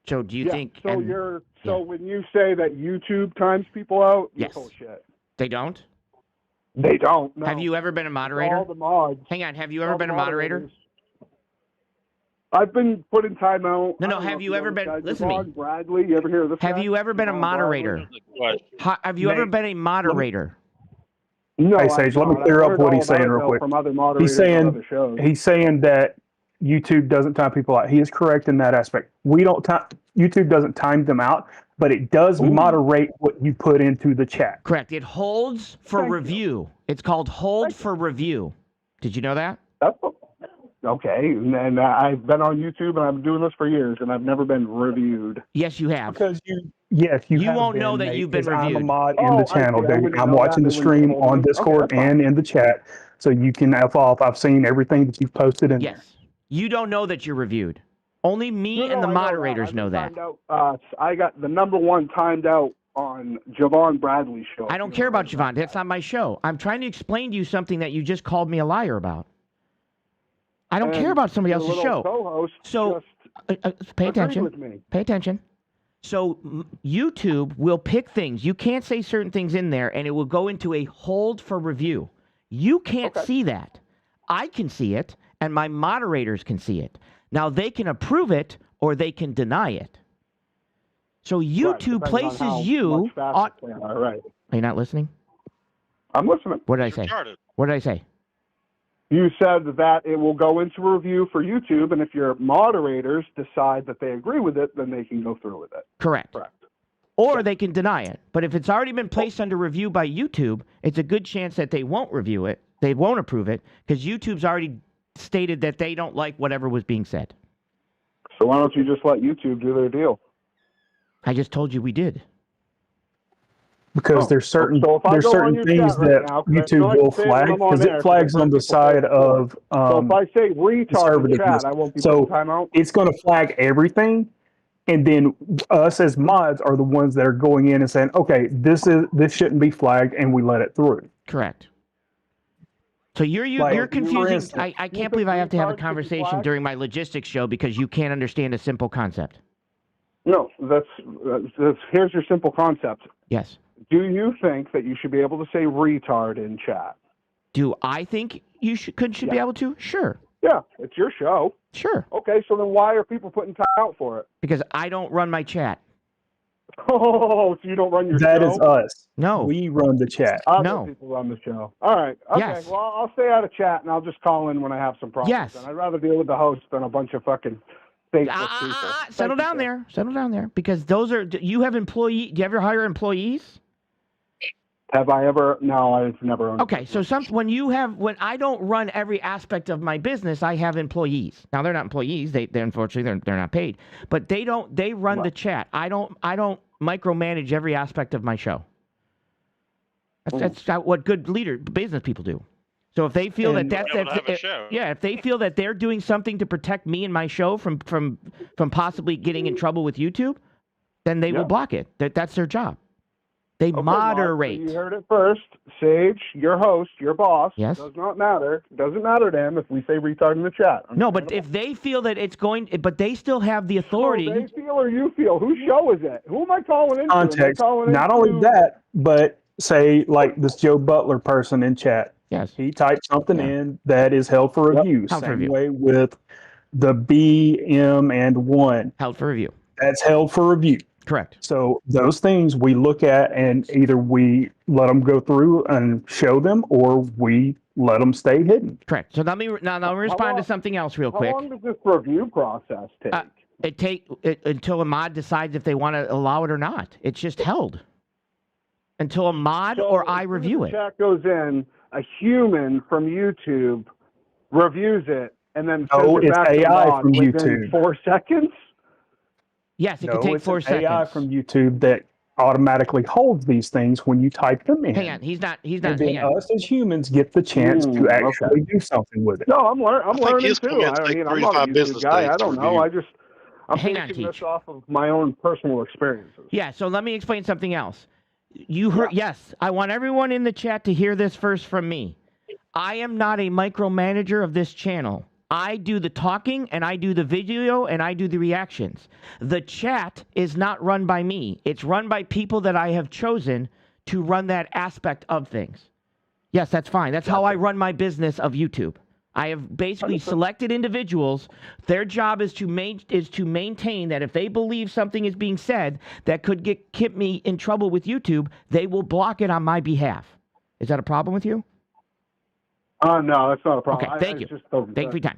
So do you think? So when you say that YouTube times people out, you're full of shit. They don't. They don't. No. Have you ever been a moderator? All the mods. Hang on. Have you ever been a moderator? I've been put in timeout. No. Have you ever been? Listen to me. Bradley, you ever hear of this? Have you ever been a moderator? Have you ever been a moderator? No. Hey, Sage, let me clear up what he's saying real quick. He's saying that YouTube doesn't time people out. He is correct in that aspect. We don't time. YouTube doesn't time them out, but it does moderate what you put into the chat. Correct. It holds for review. It's called hold for review. Did you know that? Okay, and I've been on YouTube and I've been doing this for years, and I've never been reviewed. Yes, you have. Because you won't know that you've been reviewed. I'm a mod in the channel, dude. I'm watching the stream on Discord and in the chat, so you can F off. I've seen everything that you've posted. And yes, you don't know that you're reviewed. Only me and the moderators know that. I got the #1 timed out on Javon Bradley's show. I don't care about Javon. That's not my show. I'm trying to explain to you something that you just called me a liar about. I don't care about somebody else's show. So pay attention. Pay attention. So YouTube will pick things. You can't say certain things in there, and it will go into a hold for review. You can't see that. I can see it, and my moderators can see it. Now, they can approve it, or they can deny it. So YouTube places you on... Are you not listening? I'm listening. What did I say? What did I say? You said that it will go into review for YouTube, and if your moderators decide that they agree with it, then they can go through with it. Correct. Or they can deny it. But if it's already been placed under review by YouTube, it's a good chance that they won't review it. They won't approve it, because YouTube's already stated that they don't like whatever was being said. So why don't you just let YouTube do their deal? I just told you we did. Because there's certain things that YouTube will flag, because it flags on the side of so if I say retard in chat, I won't be putting timeout. It's going to flag everything, and then us as mods are the ones that are going in and saying, okay, this shouldn't be flagged, and we let it through. Correct. So you're confusing. I can't believe I have to have a conversation during my logistics show because you can't understand a simple concept. No, that's here's your simple concept. Yes. Do you think that you should be able to say retard in chat? Do I think you should be able to? Sure. Yeah, it's your show. Sure. Okay, so then why are people putting time out for it? Because I don't run my chat. Oh, so you don't run your show? That is us. No. We run the chat. Other people run the show. All right. Okay, yes. Well, I'll stay out of chat, and I'll just call in when I have some problems. Yes. And I'd rather deal with the host than a bunch of fucking Facebook people. Settle down there. Settle down there. Because those are... You have employees... Do you ever hire employees? Have I ever? No, I've never owned. Okay, so when I don't run every aspect of my business, I have employees. Now they're not employees; they unfortunately they're not paid, but they run the chat. I don't micromanage every aspect of my show. That's what good business people do. So if they feel if they feel that they're doing something to protect me and my show from possibly getting in trouble with YouTube, then they will block it. That's their job. They moderate. Mark, so you heard it first. Sage, your host, your boss. Yes. Does not matter. Doesn't matter to him if we say retard in the chat. No, but if they feel that it's going, but they still have the authority. So they feel or you feel. Whose show is it? Who am I calling into? Context. Not only that, but say like this Joe Butler person in chat. Yes. He typed something in that is held for review. Same way with the B, M, and 1. Held for review. That's held for review. Correct. So those things we look at, and either we let them go through and show them, or we let them stay hidden. Correct. So let me respond to something else real quick. How long does this review process take? Until a mod decides if they want to allow it or not. It's just held. until a mod or I review it. Chat goes in, a human from YouTube reviews it, and then sends it it's back to the AI mod from within YouTube. 4 seconds. Yes, it No, could take it's 4 an seconds. AI from YouTube that automatically holds these things when you type them in. Hang on, he's not. And Hang then on. us as humans get the chance to actually do something with it. No, I'm learning his too. comments I take mean, 3 I'm to not 5 a YouTube business guy. days I to don't know. review. I'm Hang on, basing this Teach. off of my own personal experiences. Yeah, so let me explain something else. You heard, yes, I want everyone in the chat to hear this first from me. I am not a micromanager of this channel. I do the talking, and I do the video, and I do the reactions. The chat is not run by me. It's run by people that I have chosen to run that aspect of things. Yes, that's fine. That's how I run my business of YouTube. I have basically selected individuals. Their job is to maintain that if they believe something is being said that could get me in trouble with YouTube, they will block it on my behalf. Is that a problem with you? No, that's not a problem. Okay, thank you. Thank you for your time.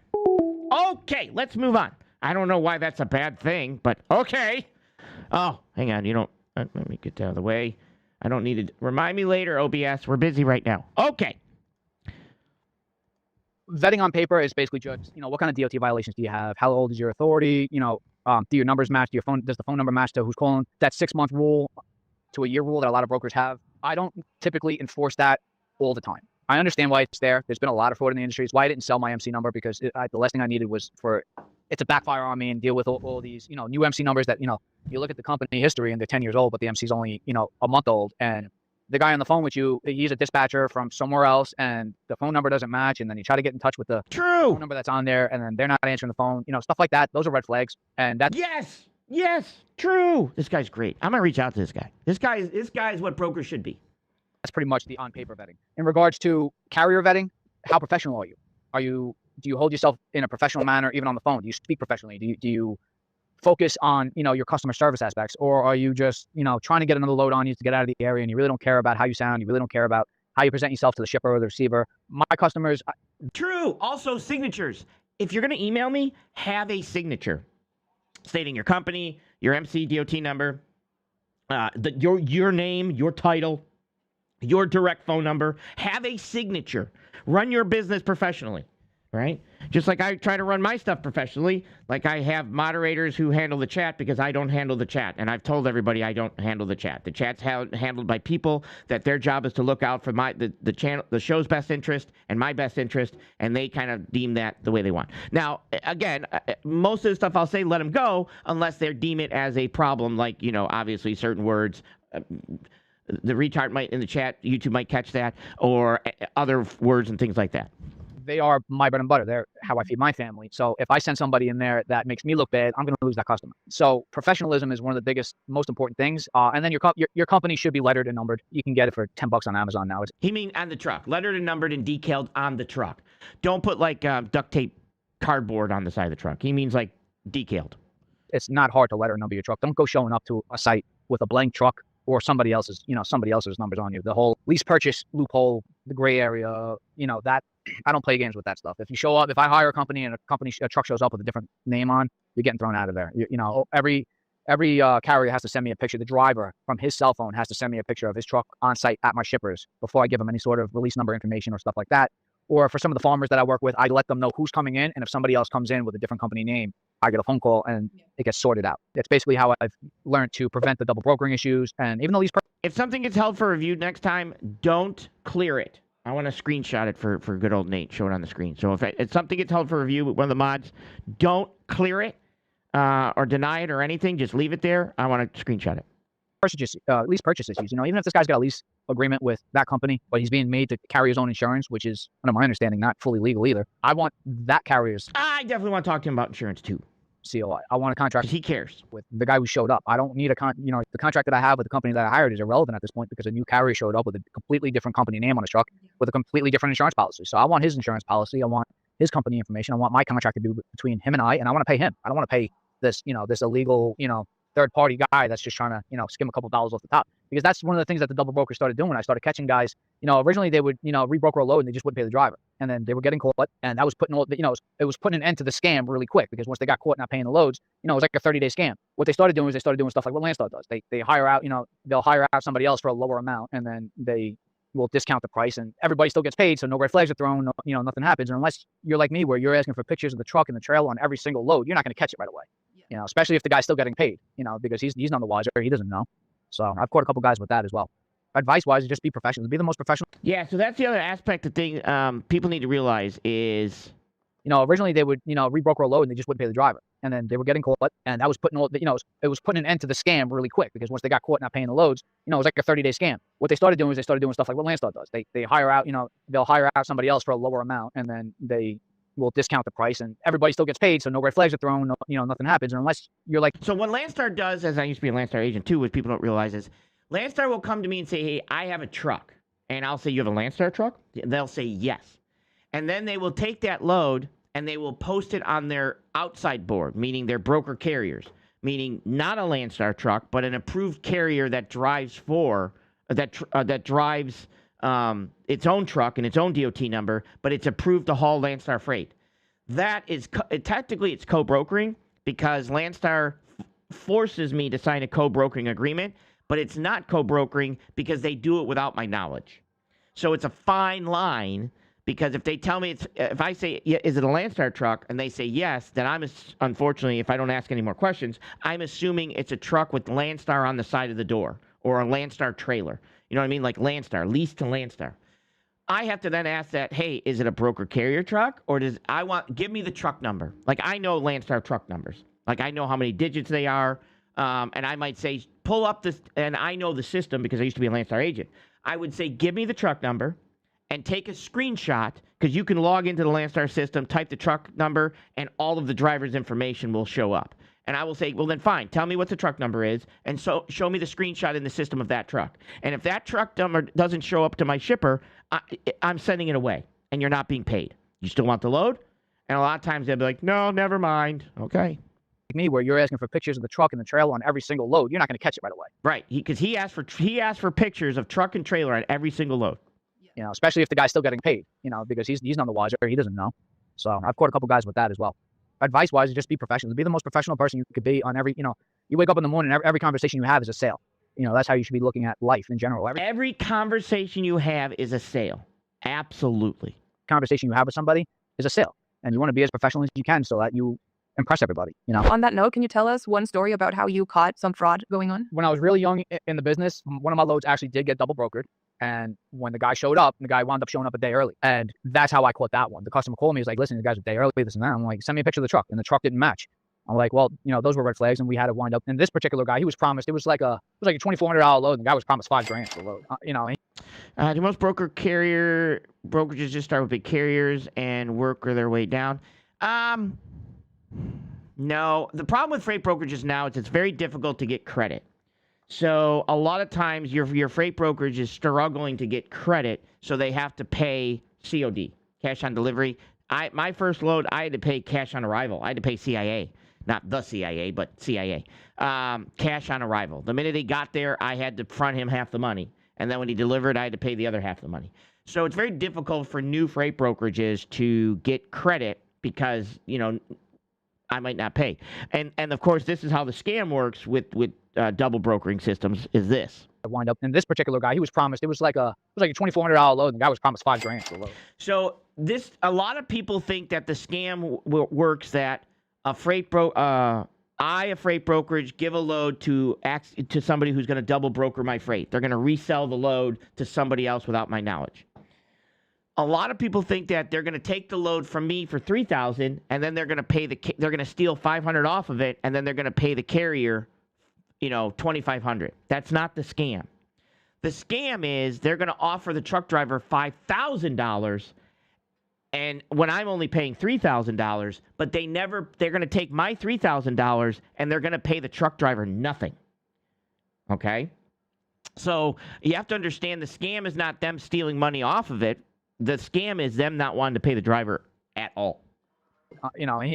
Okay, let's move on. I don't know why that's a bad thing, but okay. Oh, hang on. You don't. Let me get out of the way. I don't need to remind me later, OBS. We're busy right now. Okay. Vetting on paper is basically just, what kind of DOT violations do you have? How old is your authority? Do your numbers match? Does the phone number match to who's calling? That 6-month rule to a year rule that a lot of brokers have. I don't typically enforce that all the time. I understand why it's there. There's been a lot of fraud in the industry. It's why I didn't sell my MC number, because the last thing I needed was for it to backfire on me and deal with all these, new MC numbers that, you look at the company history and they're 10 years old, but the MC's only, a month old. And the guy on the phone with you, he's a dispatcher from somewhere else, and the phone number doesn't match, and then you try to get in touch with the phone number that's on there, and then they're not answering the phone. Stuff like that. Those are red flags. And that's Yes, true. This guy's great. I'm gonna reach out to this guy. This guy is what brokers should be. That's pretty much the on-paper vetting. In regards to carrier vetting, how professional are you? Do you hold yourself in a professional manner, even on the phone? Do you speak professionally? Do you focus on, your customer service aspects, or are you just, trying to get another load on you to get out of the area, and you really don't care about how you sound, you really don't care about how you present yourself to the shipper or the receiver? My customers... True. Also, signatures. If you're going to email me, have a signature stating your company, your MC DOT number, your name, your title, your direct phone number. Have a signature. Run your business professionally. Right? Just like I try to run my stuff professionally, like I have moderators who handle the chat because I don't handle the chat. And I've told everybody I don't handle the chat. The chat's handled by people that their job is to look out for the channel, the show's best interest and my best interest, and they kind of deem that the way they want. Now, again, most of the stuff I'll say, let them go unless they deem it as a problem, like, obviously certain words. The retard might in the chat, YouTube might catch that, or other words and things like that. They are my bread and butter. They're how I feed my family. So if I send somebody in there that makes me look bad, I'm going to lose that customer. So professionalism is one of the biggest, most important things. And then your company should be lettered and numbered. You can get it for $10 on Amazon now. He mean on the truck, lettered and numbered and decaled on the truck. Don't put like duct tape cardboard on the side of the truck. He means like decaled. It's not hard to letter and number your truck. Don't go showing up to a site with a blank truck or somebody else's numbers on you. The whole lease purchase loophole, the gray area, that I don't play games with that stuff. If you show up, if I hire a company and a truck shows up with a different name on, you're getting thrown out of there. Every carrier has to send me a picture. The driver from his cell phone has to send me a picture of his truck on site at my shippers before I give them any sort of release number information or stuff like that. Or for some of the farmers that I work with, I let them know who's coming in, and if somebody else comes in with a different company name, I get a phone call and it gets sorted out. It's basically how I've learned to prevent the double brokering issues. And even though if something gets held for review next time, don't clear it. I want to screenshot it for good old Nate, show it on the screen. So if something gets held for review with one of the mods, don't clear it or deny it or anything. Just leave it there. I want to screenshot it. Lease purchase issues. Even if this guy's got a lease agreement with that company, but he's being made to carry his own insurance, which is, under my understanding, not fully legal either. I want that carrier's... I definitely want to talk to him about insurance too. COI. I want a contract. Because he cares. With the guy who showed up. I don't need the contract that I have with the company that I hired is irrelevant at this point because a new carrier showed up with a completely different company name on his truck with a completely different insurance policy. So I want his insurance policy. I want his company information. I want my contract to be between him and I want to pay him. I don't want to pay this, this illegal, third party guy that's just trying to, skim a couple dollars off the top. Because that's one of the things that the double brokers started doing. I started catching guys, originally they would, rebroker a load and they just wouldn't pay the driver. And then they were getting caught, and that was putting it was putting an end to the scam really quick, because once they got caught not paying the loads, it was like a 30-day scam. What they started doing is they started doing stuff like what Landstar does. They hire out, they'll hire out somebody else for a lower amount, and then they will discount the price, and everybody still gets paid, so no red flags are thrown, nothing happens. And unless you're like me, where you're asking for pictures of the truck and the trailer on every single load, you're not going to catch it right away. Especially if the guy's still getting paid, because he's none the wiser, he doesn't know. So I've caught a couple guys with that as well. Advice-wise, just be professional. Be the most professional. Yeah, so that's the other aspect of thing people need to realize is, originally they would, rebroker a load and they just wouldn't pay the driver, and then they were getting caught, and that was putting it was putting an end to the scam really quick, because once they got caught not paying the loads, it was like a 30-day scam. What they started doing is they started doing stuff like what Landstar does. They hire out, they'll hire out somebody else for a lower amount, and then they will discount the price, and everybody still gets paid, so no red flags are thrown, nothing happens. And unless you're like, so what Landstar does, as I used to be a Landstar agent too, which people don't realize, is Landstar will come to me and say, hey, I have a truck. And I'll say, you have a Landstar truck? They'll say yes. And then they will take that load and they will post it on their outside board, meaning their broker carriers, meaning not a Landstar truck, but an approved carrier that drives drives its own truck and its own DOT number, but it's approved to haul Landstar freight. That is, technically it's co-brokering, because Landstar forces me to sign a co-brokering agreement, but it's not co-brokering because they do it without my knowledge. So it's a fine line, because if they tell me if I say, is it a Landstar truck, and they say yes, then unfortunately, if I don't ask any more questions, I'm assuming it's a truck with Landstar on the side of the door, or a Landstar trailer. You know what I mean? Like Landstar, leased to Landstar. I have to then ask that, hey, is it a broker carrier truck, or give me the truck number. Like, I know Landstar truck numbers. Like, I know how many digits they are. And I might say, pull up this, and I know the system because I used to be a Landstar agent. I would say, give me the truck number and take a screenshot, because you can log into the Landstar system, type the truck number, and all of the driver's information will show up. And I will say, well, then fine, tell me what the truck number is, and so show me the screenshot in the system of that truck. And if that truck number doesn't show up to my shipper, I'm sending it away, and you're not being paid. You still want the load? And a lot of times they'll be like, no, never mind. Okay. Me, where you're asking for pictures of the truck and the trailer on every single load, you're not going to catch it right away. Right, because he asked for pictures of truck and trailer on every single load. Especially if the guy's still getting paid, because he's none the wiser, he doesn't know. So I've caught a couple guys with that as well. Advice-wise, just be professional. Be the most professional person you could be on every, you wake up in the morning, every conversation you have is a sale. That's how you should be looking at life in general. Every conversation you have is a sale. Absolutely. Conversation you have with somebody is a sale. And you want to be as professional as you can so that you impress everybody. On that note, can you tell us one story about how you caught some fraud going on? When I was really young in the business, one of my loads actually did get double brokered. And when the guy showed up, the guy wound up showing up a day early. And that's how I caught that one. The customer called me. He's like, listen, the guy's a day early, this and that. I'm like, send me a picture of the truck. And the truck didn't match. I'm like, well, those were red flags. And we had to wind up. And this particular guy, he was promised, it was like a $2,400 load. And the guy was promised $5,000 for the load. Do most brokerages just start with big carriers and work their way down? No. The problem with freight brokerages now is it's very difficult to get credit. So a lot of times your freight brokerage is struggling to get credit, so they have to pay COD, cash on delivery. My first load, I had to pay cash on arrival. I had to pay CIA, not the CIA, but CIA, cash on arrival. The minute he got there, I had to front him half the money. And then when he delivered, I had to pay the other half the money. So it's very difficult for new freight brokerages to get credit because, I might not pay. And of course, this is how the scam works with double brokering systems is this. I wind up, and this particular guy, he was promised, it was like a $2,400 load, and the guy was promised $5,000 for the load. So a lot of people think that the scam works that a freight brokerage, give a load to somebody who's going to double broker my freight. They're going to resell the load to somebody else without my knowledge. A lot of people think that they're going to take the load from me for $3,000, and then they're going to steal $500 off of it, and then they're going to pay the carrier, $2,500. That's not the scam. The scam is they're going to offer the truck driver $5,000, and when I'm only paying $3,000, but they're going to take my $3,000 and they're going to pay the truck driver nothing. Okay? So you have to understand the scam is not them stealing money off of it. The scam is them not wanting to pay the driver at all.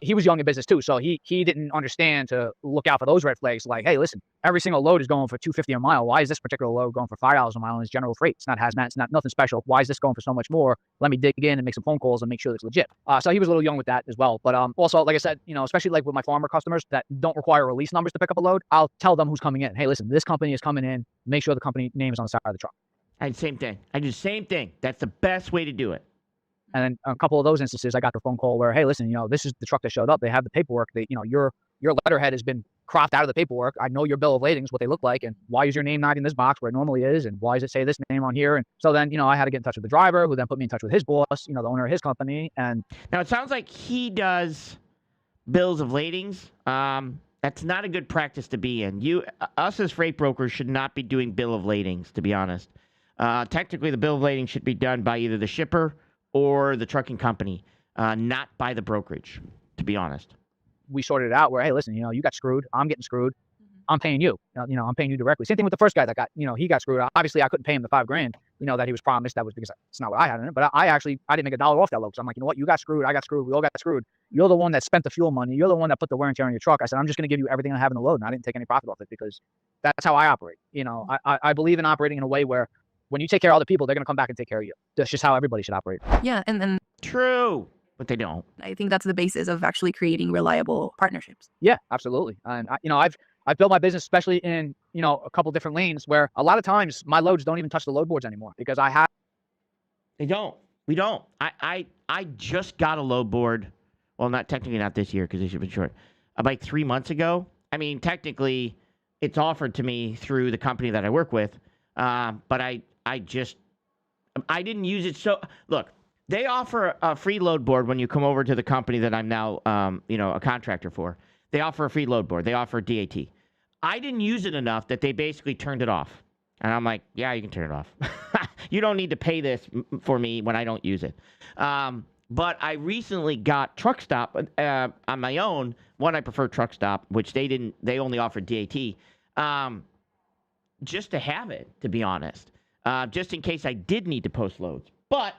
he was young in business too, so he didn't understand to look out for those red flags. Like, hey, listen, every single load is going for $2.50 a mile. Why is this particular load going for $5 a mile? And it's general freight. It's not hazmat. It's not nothing special. Why is this going for so much more? Let me dig in and make some phone calls and make sure it's legit. So he was a little young with that as well. But also, like I said, especially like with my farmer customers that don't require release numbers to pick up a load, I'll tell them who's coming in. Hey, listen, this company is coming in. Make sure the company name is on the side of the truck. Same thing. I do the same thing. That's the best way to do it. And then a couple of those instances, I got the phone call where, hey, listen, this is the truck that showed up. They have the paperwork. Your letterhead has been cropped out of the paperwork. I know your bill of ladings, what they look like, and why is your name not in this box where it normally is, and why does it say this name on here? And so then, I had to get in touch with the driver, who then put me in touch with his boss, the owner of his company. And now it sounds like he does bills of ladings. That's not a good practice to be in. Us as freight brokers should not be doing bill of ladings, to be honest. Technically, the bill of lading should be done by either the shipper or the trucking company, not by the brokerage, to be honest. We sorted it out where, hey, listen, you got screwed. I'm getting screwed. I'm paying you. I'm paying you directly. Same thing with the first guy that got, he got screwed. Obviously, I couldn't pay him the $5,000, that he was promised. That was because it's not what I had in it. But I didn't make $1 off that load. So I'm like, you know what? You got screwed. I got screwed. We all got screwed. You're the one that spent the fuel money. You're the one that put the wear and tear on your truck. I said, I'm just going to give you everything I have in the load. And I didn't take any profit off it because that's how I operate. I believe in operating in a way where when you take care of other people, they're going to come back and take care of you. That's just how everybody should operate. Yeah, and true, but they don't. I think that's the basis of actually creating reliable partnerships. Yeah, absolutely. And I've built my business, especially in a couple different lanes, where a lot of times my loads don't even touch the load boards anymore because I have. They don't. We don't. I just got a load board. Well, technically not this year because they should have been short. About 3 months ago. I mean, technically, it's offered to me through the company that I work with, but I didn't use it. So look, they offer a free load board when you come over to the company that I'm now, a contractor for. They offer a free load board. They offer DAT. I didn't use it enough that they basically turned it off. And I'm like, yeah, you can turn it off. You don't need to pay this for me when I don't use it. But I recently got Truck Stop on my own. One, I prefer Truck Stop, which they only offered DAT. Just to have it, to be honest. Just in case I did need to post loads. But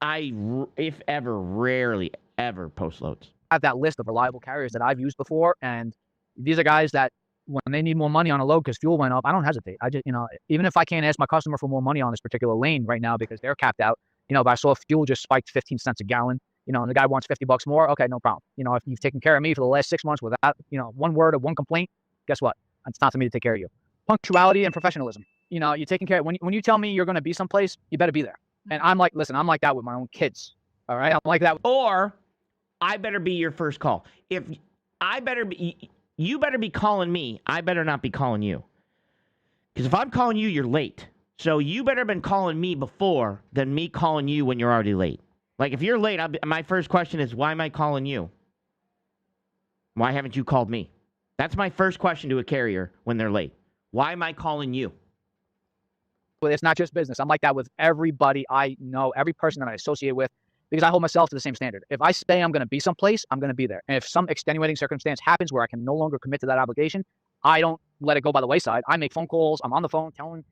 if ever, rarely ever post loads. I have that list of reliable carriers that I've used before, and these are guys that when they need more money on a load because fuel went up, I don't hesitate. I just, even if I can't ask my customer for more money on this particular lane right now because they're capped out, if I saw fuel just spiked 15 cents a gallon, and the guy wants $50 more, okay, no problem. If you've taken care of me for the last 6 months without, one word or one complaint, guess what? It's not for me to take care of you. Punctuality and professionalism. You're taking care of, when you tell me you're going to be someplace, you better be there. And I'm like, listen, I'm like that with my own kids. All right. I'm like that. Or I better be your first call. You better be calling me. I better not be calling you. Because if I'm calling you, you're late. So you better have been calling me before than me calling you when you're already late. Like if you're late, my first question is, why am I calling you? Why haven't you called me? That's my first question to a carrier when they're late. Why am I calling you? Well, it's not just business. I'm like that with everybody I know, every person that I associate with, because I hold myself to the same standard. If I say I'm going to be someplace, I'm going to be there. And if some extenuating circumstance happens where I can no longer commit to that obligation, I don't let it go by the wayside. I make phone calls. I'm on the phone telling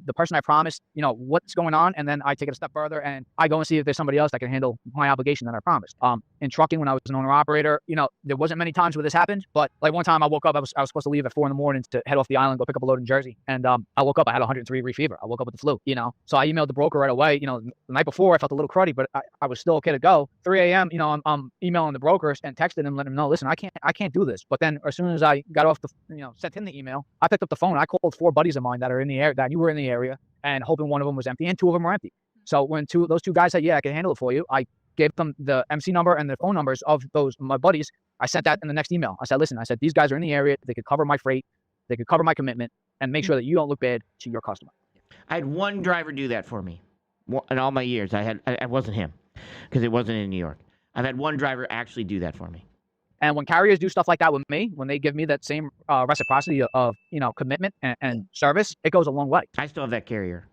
the person I promised, what's going on. And then I take it a step further and I go and see if there's somebody else that can handle my obligation that I promised. In trucking, when I was an owner operator, there wasn't many times where this happened, but like one time I woke up, I was supposed to leave at 4 a.m. to head off the island, go pick up a load in Jersey. And I woke up, I had 103 degree fever. I woke up with the flu, so I emailed the broker right away. The night before I felt a little cruddy, but I was still okay to go. 3 a.m., I'm emailing the brokers and texting him, letting him know, listen, I can't do this. But then as soon as I got off sent him the email, I picked up the phone. I called 4 buddies of mine that are in the area, that you were in the area, and hoping one of them was empty, and 2 of them were empty. So when those 2 guys said, yeah, I can handle it for you, I gave them the MC number and the phone numbers of my buddies. I sent that in the next email. I said, listen, these guys are in the area. They could cover my freight. They could cover my commitment and make sure that you don't look bad to your customer. I had one driver do that for me in all my years. I wasn't him because it wasn't in New York. I've had one driver actually do that for me. And when carriers do stuff like that with me, when they give me that same reciprocity of commitment and service, it goes a long way. I still have that carrier.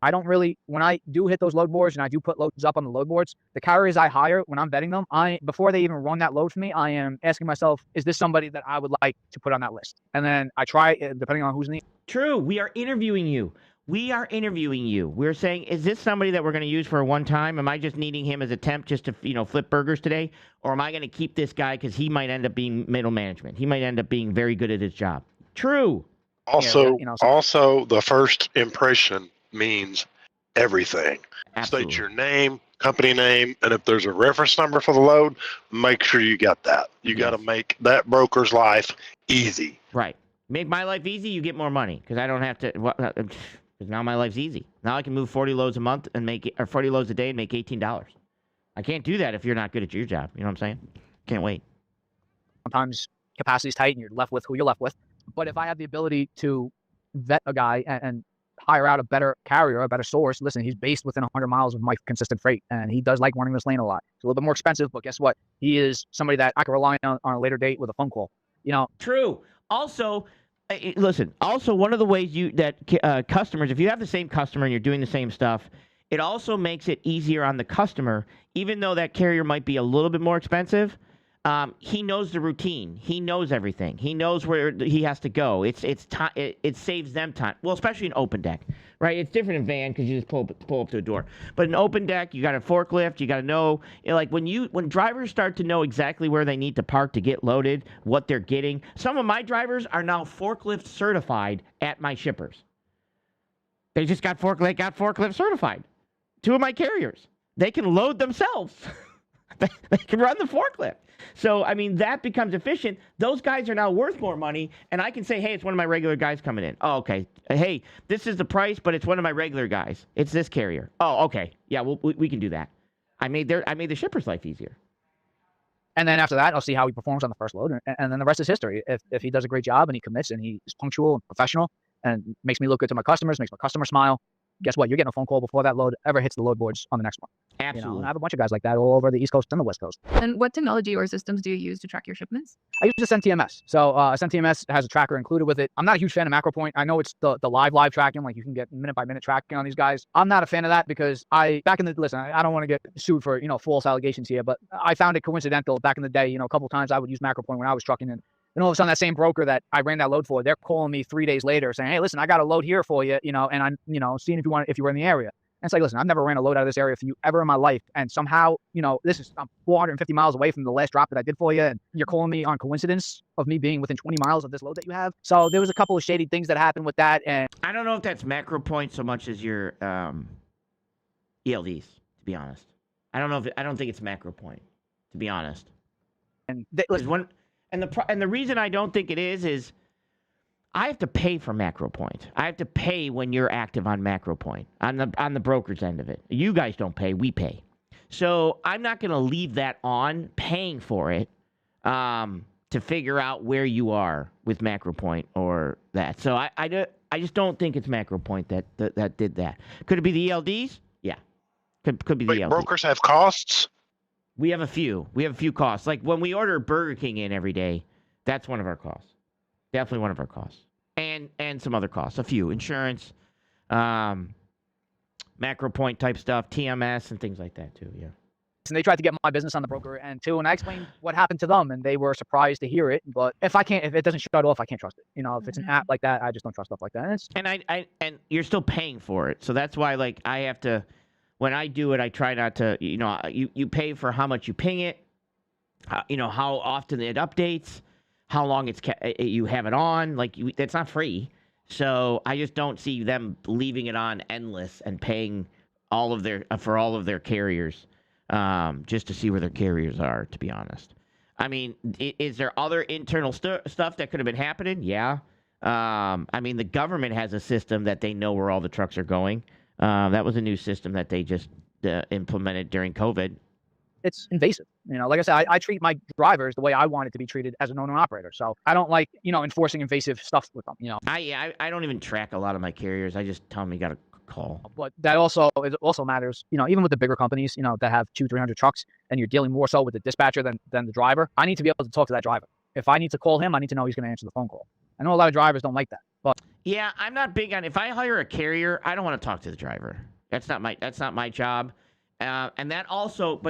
I don't really, when I do hit those load boards and I do put loads up on the load boards, the carriers I hire, when I'm vetting them, before they even run that load for me, I am asking myself, is this somebody that I would like to put on that list? And then I try, depending on who's in the... True. We are interviewing you. We are interviewing you. We're saying, is this somebody that we're going to use for a one time? Am I just needing him as a temp just to, flip burgers today? Or am I going to keep this guy because he might end up being middle management? He might end up being very good at his job. True. Also, also the first impression means everything. Absolutely. State your name, company name, and if there's a reference number for the load, make sure you got that. You got to make that broker's life easy. Right. Make my life easy, you get more money because I don't have to. Because now my life's easy. Now I can move 40 loads a month and or 40 loads a day and make $18. I can't do that if you're not good at your job. You know what I'm saying? Can't wait. Sometimes capacity's tight and you're left with who you're left with. But if I have the ability to vet a guy and hire out a better carrier, a better source, listen, he's based within 100 miles of my consistent freight, and he does like running this lane a lot. It's a little bit more expensive, but guess what? He is somebody that I can rely on a later date with a phone call. True. Also, listen. Also, one of the ways that customers, if you have the same customer and you're doing the same stuff, it also makes it easier on the customer, even though that carrier might be a little bit more expensive. He knows the routine. He knows everything. He knows where he has to go. It saves them time. Well, especially in open deck, right? It's different in van because you just pull up to a door. But in open deck, you got a forklift. You got to know, like when drivers start to know exactly where they need to park to get loaded, what they're getting. Some of my drivers are now forklift certified at my shippers. They just got forklift certified. 2 of my carriers, they can load themselves. They can run the forklift. So, I mean, that becomes efficient. Those guys are now worth more money, and I can say, hey, it's one of my regular guys coming in. Oh, okay. Hey, this is the price, but it's one of my regular guys. It's this carrier. Oh, okay. Yeah, we can do that. I made the shipper's life easier. And then after that, I'll see how he performs on the first load, and then the rest is history. If he does a great job and he commits and he's punctual and professional and makes me look good to my customers, makes my customer smile, guess what? You're getting a phone call before that load ever hits the load boards on the next one. Absolutely. And I have a bunch of guys like that all over the East Coast and the West Coast. And what technology or systems do you use to track your shipments? I use SNTMS. So SNTMS has a tracker included with it. I'm not a huge fan of MacroPoint. I know it's the live tracking, like you can get minute by minute tracking on these guys. I'm not a fan of that because I don't want to get sued for, false allegations here, but I found it coincidental back in the day, a couple of times I would use MacroPoint when I was trucking, and all of a sudden that same broker that I ran that load for, they're calling me 3 days later saying, hey, listen, I got a load here for you, and I'm, seeing if you were in the area. And it's like, listen, I've never ran a load out of this area for you ever in my life. And somehow, I'm 450 miles away from the last drop that I did for you. And you're calling me on coincidence of me being within 20 miles of this load that you have. So there was a couple of shady things that happened with that. And I don't know if that's MacroPoint so much as your ELDs, to be honest. I don't think it's MacroPoint, to be honest. And the reason I don't think it is I have to pay for MacroPoint. I have to pay when you're active on MacroPoint on the broker's end of it. You guys don't pay, we pay. So I'm not going to leave that on, paying for it, to figure out where you are with MacroPoint or that. So I just don't think it's MacroPoint that did that. Could it be the ELDs? Yeah, could be the ELDs. Brokers have costs. We have a few. We have a few costs. Like when we order Burger King in every day, that's one of our costs. Definitely one of our costs. And some other costs. A few. Insurance, MacroPoint type stuff, TMS, and things like that too, yeah. And they tried to get my business on the broker end too, and I explained what happened to them, and they were surprised to hear it. But if it doesn't shut off, I can't trust it. If it's an app like that, I just don't trust stuff like that. And you're still paying for it, so that's why I have to. When I do it, I try not to. You pay for how much you ping it. How often it updates, how long you have it on. That's not free. So I just don't see them leaving it on endless and paying for all of their carriers. Just to see where their carriers are, to be honest. I mean, is there other internal stuff that could have been happening? Yeah. The government has a system that they know where all the trucks are going. That was a new system that they just implemented during COVID. It's invasive. Like I said, I treat my drivers the way I want it to be treated as an owner operator. So I don't like, enforcing invasive stuff with them. I don't even track a lot of my carriers. I just tell them you got to call. But that also matters, even with the bigger companies, that have 200-300 trucks, and you're dealing more so with the dispatcher than the driver. I need to be able to talk to that driver. If I need to call him, I need to know he's going to answer the phone call. I know a lot of drivers don't like that, but yeah, I'm not big on. If I hire a carrier, I don't want to talk to the driver. That's not my job. And that also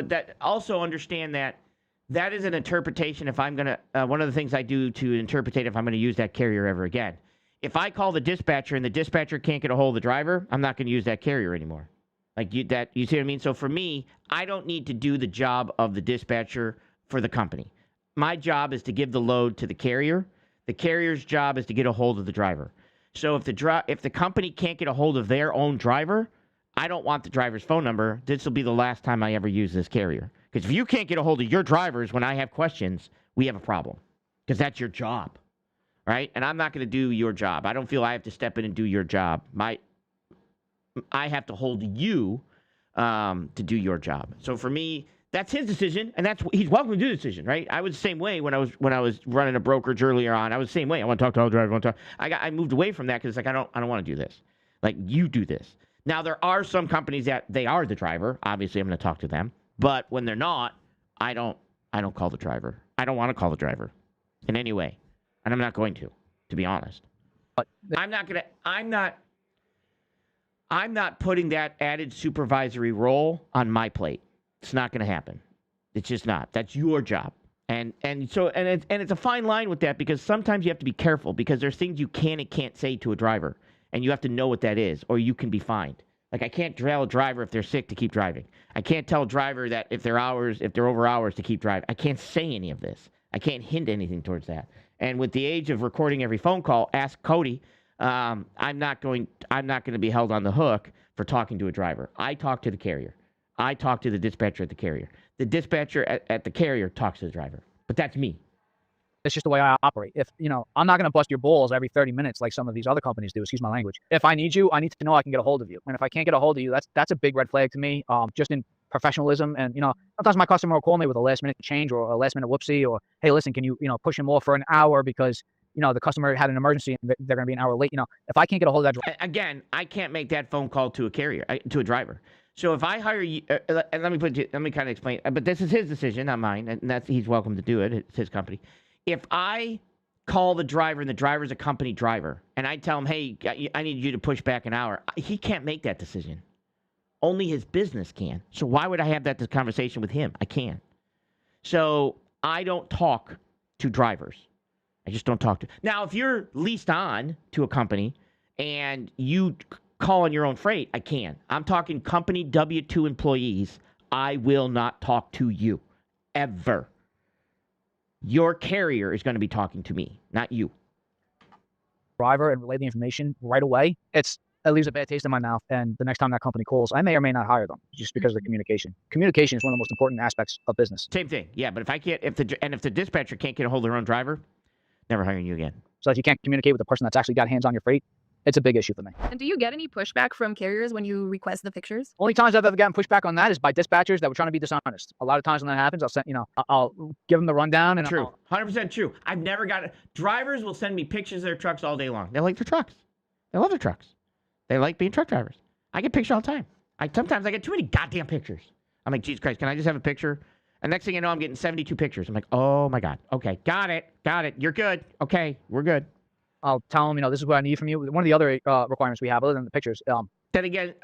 understand that is an interpretation. If I'm gonna, one of the things I do to interpretate if I'm going to use that carrier ever again if I call the dispatcher and the dispatcher can't get a hold of the driver, I'm not going to use that carrier anymore. You see what I mean? So for me, I don't need to do the job of the dispatcher for the company. My job is to give the load to the carrier. The carrier's job is to get a hold of the driver. So if the company can't get a hold of their own driver, I don't want the driver's phone number. This will be the last time I ever use this carrier. Because if you can't get a hold of your drivers when I have questions, we have a problem. Because that's your job, right? And I'm not going to do your job. I don't feel I have to step in and do your job. I have to hold you to do your job. So for me, that's his decision, and he's welcome to do the decision, right? I was the same way when I was running a brokerage earlier on. I was the same way. I want to talk to all drivers. I moved away from that because I don't want to do this. You do this. Now there are some companies that they are the driver. Obviously, I'm going to talk to them. But when they're not, I don't call the driver. I don't want to call the driver in any way, and I'm not going to be honest. But I'm not putting that added supervisory role on my plate. It's not going to happen. It's just not. That's your job. And it's a fine line with that because sometimes you have to be careful because there's things you can and can't say to a driver, and you have to know what that is, or you can be fined. I can't tell a driver if they're sick to keep driving. I can't tell a driver that if they're over hours to keep driving. I can't say any of this. I can't hint anything towards that. And with the age of recording every phone call, ask Cody. I'm not going to be held on the hook for talking to a driver. I talk to the carrier. I talk to the dispatcher at the carrier. The dispatcher at the carrier talks to the driver. But that's me. It's just the way I operate. If, I'm not going to bust your balls every 30 minutes like some of these other companies do, excuse my language. If I need you, I need to know I can get a hold of you. And if I can't get a hold of you, that's a big red flag to me, just in professionalism. And, sometimes my customer will call me with a last minute change or a last minute whoopsie or, hey, listen, can you, push him off for an hour because, the customer had an emergency and they're going to be an hour late. If I can't get a hold of that driver. Again, I can't make that phone call to a carrier, to a driver. So if I hire you, and let me kind of explain, but this is his decision, not mine, and he's welcome to do it. It's his company. If I call the driver and the driver's a company driver, and I tell him, hey, I need you to push back an hour, he can't make that decision. Only his business can. So why would I have that conversation with him? I can't. So I don't talk to drivers. I just don't talk to. Now, if you're leased on to a company and you call on your own freight, I can. I'm talking company W-2 employees. I will not talk to you ever. Your carrier is going to be talking to me, not you. Driver and relay the information right away. It leaves a bad taste in my mouth. And the next time that company calls, I may or may not hire them just because of the communication. Communication is one of the most important aspects of business. Same thing. Yeah. But if the dispatcher can't get a hold of their own driver, never hiring you again. So if you can't communicate with the person that's actually got hands on your freight, it's a big issue for me. And do you get any pushback from carriers when you request the pictures? Only times I've ever gotten pushback on that is by dispatchers that were trying to be dishonest. A lot of times when that happens, I'll give them the rundown. And true. 100% true. I've never got it. Drivers will send me pictures of their trucks all day long. They like their trucks. They love their trucks. They like being truck drivers. I get pictures all the time. Sometimes I get too many goddamn pictures. I'm like, Jesus Christ, can I just have a picture? And next thing you know, I'm getting 72 pictures. I'm like, oh my God. Okay, got it. You're good. Okay, we're good. I'll tell them, this is what I need from you. One of the other requirements we have, other than the pictures. Then again,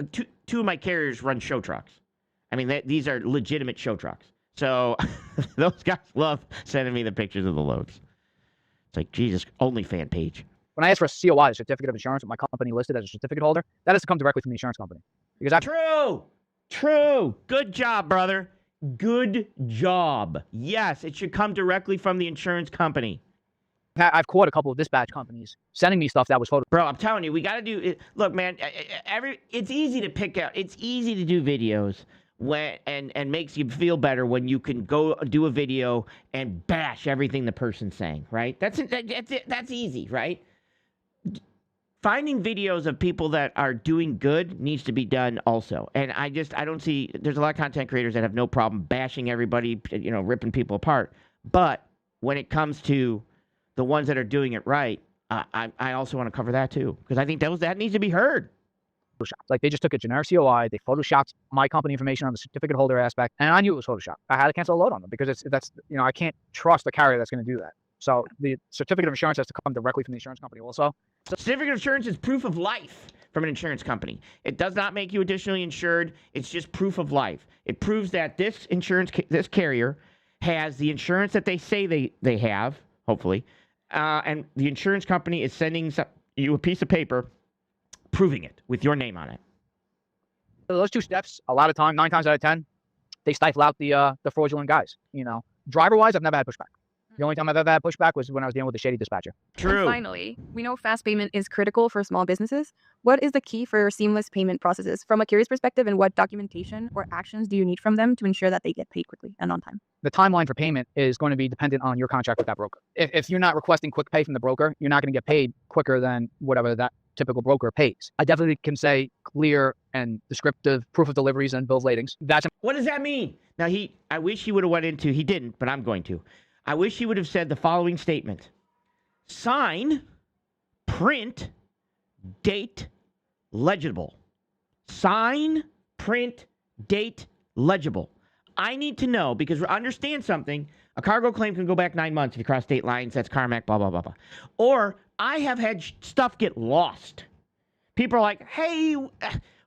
two of my carriers run show trucks. I mean, these are legitimate show trucks. So those guys love sending me the pictures of the loads. It's like, Jesus, OnlyFans page. When I ask for a COI, a certificate of insurance, with my company listed as a certificate holder, that has to come directly from the insurance company. Because True. Good job, brother. Good job. Yes, it should come directly from the insurance company. I've caught a couple of dispatch companies sending me stuff that was photo. Bro, I'm telling you, we got to do it. Look, man, it's easy to pick out. It's easy to do videos and makes you feel better when you can go do a video and bash everything the person's saying, right? That's easy, right? Finding videos of people that are doing good needs to be done also. And I don't see, there's a lot of content creators that have no problem bashing everybody, ripping people apart. But when it comes to the ones that are doing it right, I also want to cover that too, because I think that needs to be heard. Like they just took a generic COI, they photoshopped my company information on the certificate holder aspect, and I knew it was photoshopped. I had to cancel a load on them because I can't trust the carrier that's going to do that. So the certificate of insurance has to come directly from the insurance company also. Certificate of insurance is proof of life from an insurance company. It does not make you additionally insured. It's just proof of life. It proves that this carrier has the insurance that they say they have, hopefully, and the insurance company is sending you a piece of paper proving it with your name on it. So those 2 steps, a lot of time, 9 times out of 10, they stifle out the fraudulent guys. Driver-wise, I've never had pushback. The only time I've ever had pushback was when I was dealing with a shady dispatcher. And finally, we know fast payment is critical for small businesses. What is the key for seamless payment processes? From a curious perspective, and what documentation or actions do you need from them to ensure that they get paid quickly and on time? The timeline for payment is going to be dependent on your contract with that broker. If you're not requesting quick pay from the broker, you're not going to get paid quicker than whatever that typical broker pays. I definitely can say clear and descriptive proof of deliveries and bill of ladings. What does that mean? Now, I wish he would have went into, he didn't, but I'm going to. I wish he would have said the following statement. Sign, print, date, legible. Sign, print, date, legible. I need to know, because understand something, a cargo claim can go back 9 months if you cross state lines, that's Carmack, blah, blah, blah, blah. Or I have had stuff get lost. People are like, hey,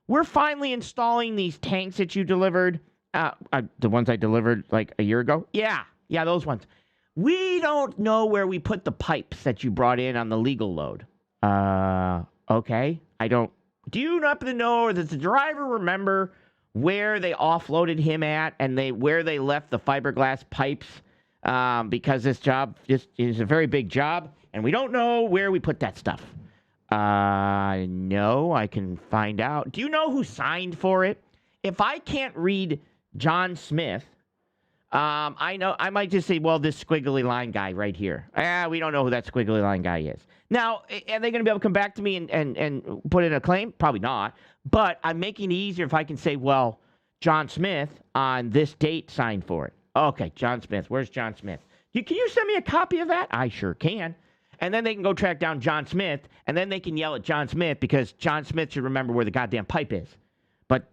we're finally installing these tanks that you delivered. The ones I delivered like a year ago? Yeah, those ones. We don't know where we put the pipes that you brought in on the legal load. Okay. Do you happen to know, or does the driver remember where they offloaded him at and where they left the fiberglass pipes? Because this job is a very big job, and we don't know where we put that stuff. No, I can find out. Do you know who signed for it? If I can't read John Smith, I know I might just say, well, this squiggly line guy right here. We don't know who that squiggly line guy is. Now, are they going to be able to come back to me and put in a claim? Probably not. But I'm making it easier if I can say, well, John Smith on this date signed for it. Okay, John Smith. Where's John Smith? Can you send me a copy of that? I sure can. And then they can go track down John Smith, and then they can yell at John Smith because John Smith should remember where the goddamn pipe is. But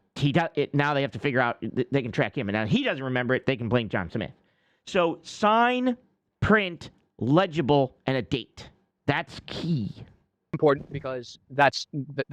now they have to figure out, they can track him. And now he doesn't remember it, they can blame John Smith. So sign, print, legible, and a date. That's key. Important because that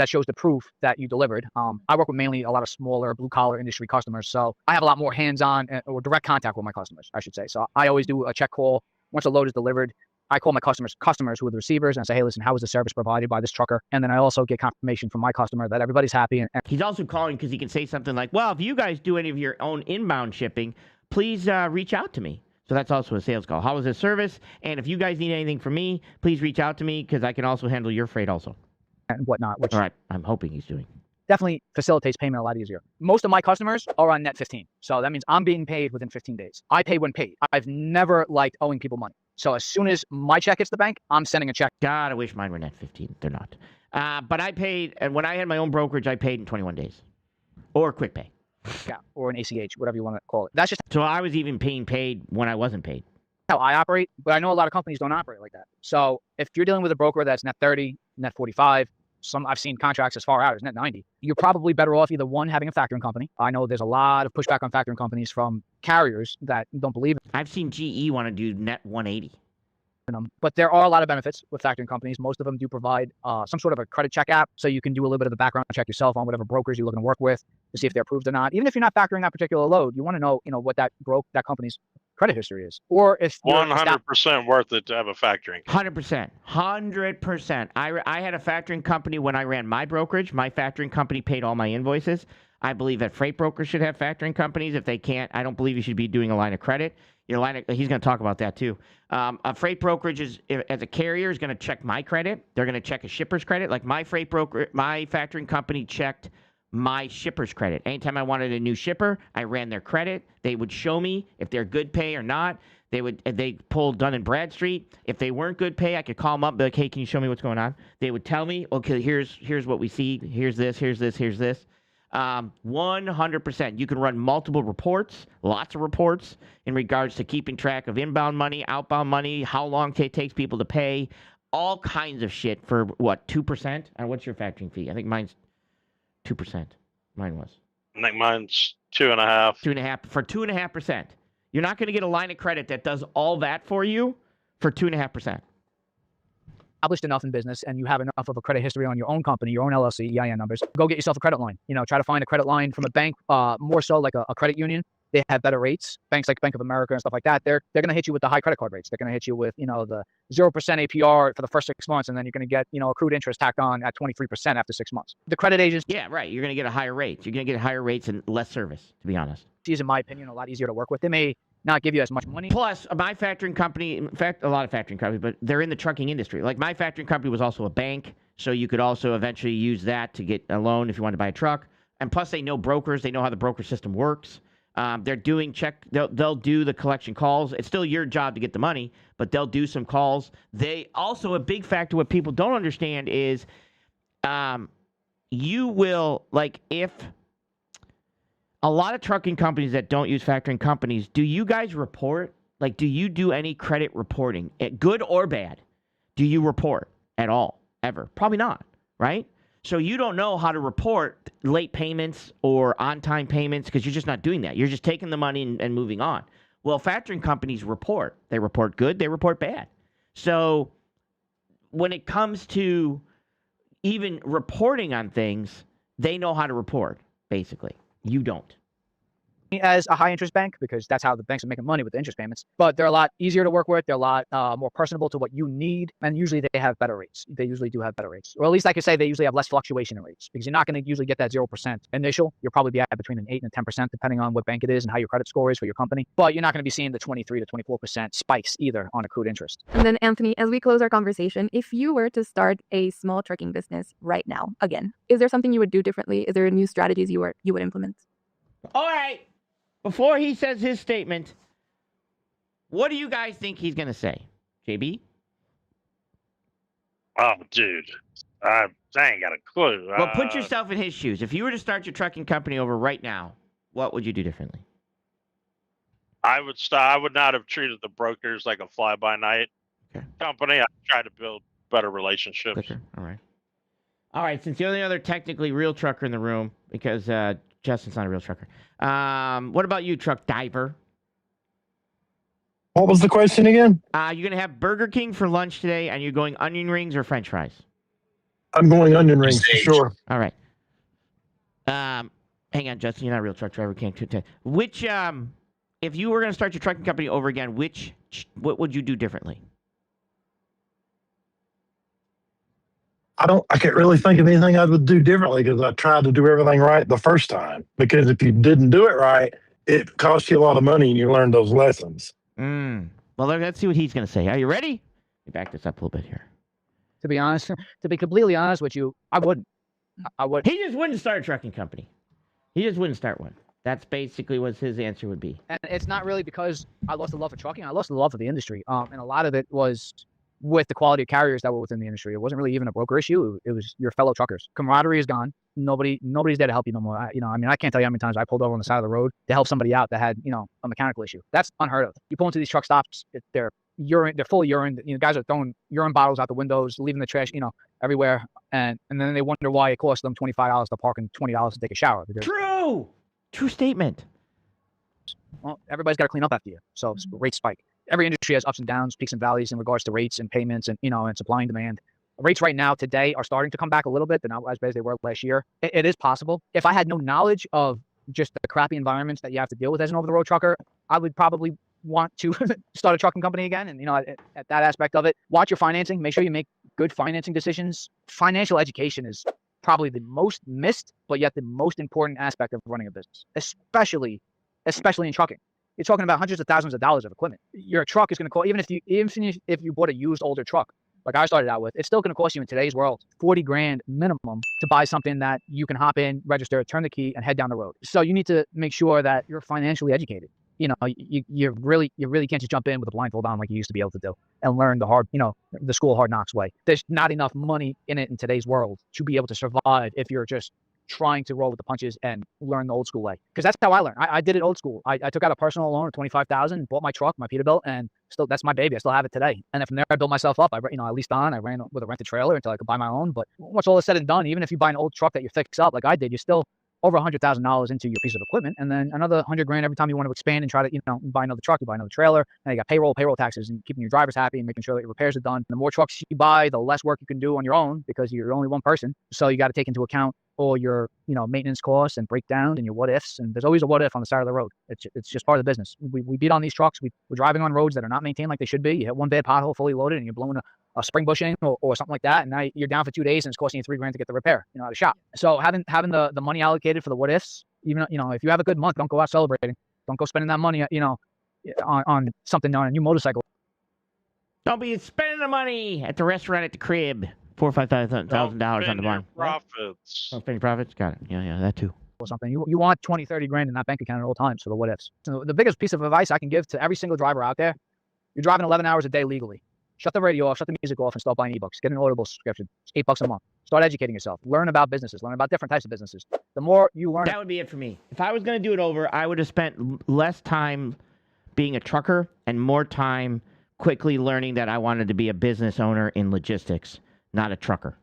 shows the proof that you delivered. I work with mainly a lot of smaller blue-collar industry customers, so I have a lot more hands-on or direct contact with my customers, I should say. So I always do a check call. Once a load is delivered, I call my customers who are the receivers and say, hey, listen, how was the service provided by this trucker? And then I also get confirmation from my customer that everybody's happy. And he's also calling because he can say something like, well, if you guys do any of your own inbound shipping, please reach out to me. So that's also a sales call. How was the service? And if you guys need anything from me, please reach out to me because I can also handle your freight also. And whatnot. Which all right, I'm hoping he's doing. Definitely facilitates payment a lot easier. Most of my customers are on net 15. So that means I'm being paid within 15 days. I pay when paid. I've never liked owing people money. So as soon as my check hits the bank, I'm sending a check. God, I wish mine were net 15. They're not. But I paid, and when I had my own brokerage, I paid in 21 days. Or quick pay. Yeah, or an ACH, whatever you want to call it. That's just so I was even being paid when I wasn't paid. How I operate, but I know a lot of companies don't operate like that. So if you're dealing with a broker that's net 30, net 45, I've seen contracts as far out as net 90. You're probably better off either one, having a factoring company. I know there's a lot of pushback on factoring companies from carriers that don't believe it. I've seen GE want to do net 180. But there are a lot of benefits with factoring companies. Most of them do provide some sort of a credit check app, so you can do a little bit of the background check yourself on whatever brokers you're looking to work with to see if they're approved or not. Even if you're not factoring that particular load, you want to know, what that company's credit history is, or if 100% worth it to have a factoring. 100%. I had a factoring company when I ran my brokerage. My factoring company paid all my invoices. I believe that freight brokers should have factoring companies. If they can't, I don't believe you should be doing a line of credit. He's going to talk about that too. A freight brokerage as a carrier is going to check my credit. They're going to check a shipper's credit. Like my factoring company checked my shipper's credit. Anytime I wanted a new shipper, I ran their credit. They would show me if they're good pay or not. They pulled Dun & Bradstreet. If they weren't good pay, I could call them up and be like, hey, can you show me what's going on? They would tell me, okay, here's what we see. Here's this. 100%. You can run multiple reports, lots of reports in regards to keeping track of inbound money, outbound money, how long it takes people to pay, all kinds of shit for what, 2%? And what's your factoring fee? I think mine's 2%. Mine was. I think mine's 2.5. 2.5 for 2.5%. You're not going to get a line of credit that does all that for you for 2.5%. Established enough in business and you have enough of a credit history on your own company, your own LLC, EIN numbers, go get yourself a credit line. Try to find a credit line from a bank, more so like a credit union. They have better rates. Banks like Bank of America and stuff like that, they're going to hit you with the high credit card rates. They're going to hit you with, the 0% APR for the first 6 months, and then you're going to get, accrued interest tacked on at 23% after 6 months. The credit agents. Yeah, right. You're going to get a higher rate. You're going to get higher rates and less service, to be honest. Is, in my opinion, a lot easier to work with. They may not give you as much money. Plus, my factoring company, in fact, a lot of factoring companies, but they're in the trucking industry. Like my factoring company was also a bank, so you could also eventually use that to get a loan if you want to buy a truck. And plus, they know brokers. They know how the broker system works. They're doing they'll do the collection calls. It's still your job to get the money, but they'll do some calls. They also, a big factor, what people don't understand is you will, like, if a lot of trucking companies that don't use factoring companies, do you guys report? Like, do you do any credit reporting, good or bad? Do you report at all, ever? Probably not, right? So you don't know how to report late payments or on-time payments because you're just not doing that. You're just taking the money and moving on. Well, factoring companies report. They report good. They report bad. So when it comes to even reporting on things, they know how to report, basically. You don't. As a high interest bank, because that's how the banks are making money with the interest payments. But they're a lot easier to work with. They're a lot more personable to what you need. And usually they have better rates. They usually do have better rates. Or at least I could say they usually have less fluctuation in rates, because you're not going to usually get that 0% initial. You'll probably be at between an 8 and 10%, depending on what bank it is and how your credit score is for your company. But you're not going to be seeing the 23 to 24% spikes either on accrued interest. And then, Anthony, as we close our conversation, if you were to start a small trucking business right now, again, is there something you would do differently? Is there new strategies you would implement? All right. Before he says his statement, what do you guys think he's going to say? JB? Oh, dude. I ain't got a clue. Well, put yourself in his shoes. If you were to start your trucking company over right now, what would you do differently? I would not have treated the brokers like a fly-by-night company. I'd try to build better relationships. Quicker. All right. Since you're the other technically real trucker in the room, because Justin's not a real trucker. What about you, truck diver? What was the question again? You're going to have Burger King for lunch today, and you're going onion rings or French fries? I'm going onion rings for sure. All right. Hang on, Justin. You're not a real truck driver. Can't. Which, if you were going to start your trucking company over again, what would you do differently? I can't really think of anything I would do differently, because I tried to do everything right the first time. Because if you didn't do it right, it costs you a lot of money and you learn those lessons. Well, let's see what he's going to say. Are you ready? Let me back this up a little bit here. To be completely honest with you, I wouldn't. He just wouldn't start a trucking company. He just wouldn't start one. That's basically what his answer would be. And it's not really because I lost the love for trucking. I lost the love for the industry. And a lot of it was with the quality of carriers that were within the industry. It wasn't really even a broker issue. It was your fellow truckers. Camaraderie is gone. Nobody's there to help you no more. I can't tell you how many times I pulled over on the side of the road to help somebody out that had, a mechanical issue. That's unheard of. You pull into these truck stops, they're full of urine. Guys are throwing urine bottles out the windows, leaving the trash, everywhere. And then they wonder why it costs them $25 to park and $20 to take a shower. True statement. Well, everybody's got to clean up after you. So rates spike. Every industry has ups and downs, peaks and valleys in regards to rates and payments and, and supply and demand. Rates right now today are starting to come back a little bit. They're not as bad as they were last year. It is possible. If I had no knowledge of just the crappy environments that you have to deal with as an over-the-road trucker, I would probably want to start a trucking company again. And, at that aspect of it, watch your financing. Make sure you make good financing decisions. Financial education is probably the most missed, but yet the most important aspect of running a business, especially in trucking. You're talking about hundreds of thousands of dollars of equipment. Your truck is going to cost, even if you bought a used older truck, like I started out with, it's still going to cost you in today's world $40,000 minimum to buy something that you can hop in, register, turn the key, and head down the road. So you need to make sure that you're financially educated. You really can't just jump in with a blindfold on like you used to be able to do and learn the school of hard knocks way. There's not enough money in it in today's world to be able to survive if you're just trying to roll with the punches and learn the old school way. Because that's how I learned. I did it old school. I took out a personal loan of $25,000, bought my truck, my Peterbilt, and still that's my baby. I still have it today. And then from there, I built myself up. I leased on. I ran with a rented trailer until I could buy my own. But once all is said and done, even if you buy an old truck that you fix up like I did, you're still over $100,000 into your piece of equipment, and then another $100,000 every time you want to expand and try to, buy another truck, you buy another trailer, and you got payroll taxes, and keeping your drivers happy and making sure that your repairs are done. The more trucks you buy, the less work you can do on your own because you're only one person. So you got to take into account all your, maintenance costs and breakdowns and your what ifs. And there's always a what if on the side of the road. It's just part of the business. We beat on these trucks. We're driving on roads that are not maintained like they should be. You hit one bad pothole fully loaded and you're blowing a spring bushing or something like that. And now you're down for 2 days and it's costing you $3,000 to get the repair, at a shop. So having the money allocated for the what ifs, even, if you have a good month, don't go out celebrating. Don't go spending that money, on something, on a new motorcycle. Don't be spending the money at the restaurant at the crib. $4,000 or $5,000 on the barn. Profits. Don't spend your profits. Got it. Yeah, that too. Or something. You want 20, 30 grand in that bank account at all times for the what ifs. So the biggest piece of advice I can give to every single driver out there: you're driving 11 hours a day legally. Shut the radio off, shut the music off, and start buying ebooks. Get an Audible subscription. It's $8 a month. Start educating yourself. Learn about businesses. Learn about different types of businesses. The more you learn, that would be it for me. If I was going to do it over, I would have spent less time being a trucker and more time quickly learning that I wanted to be a business owner in logistics, not a trucker.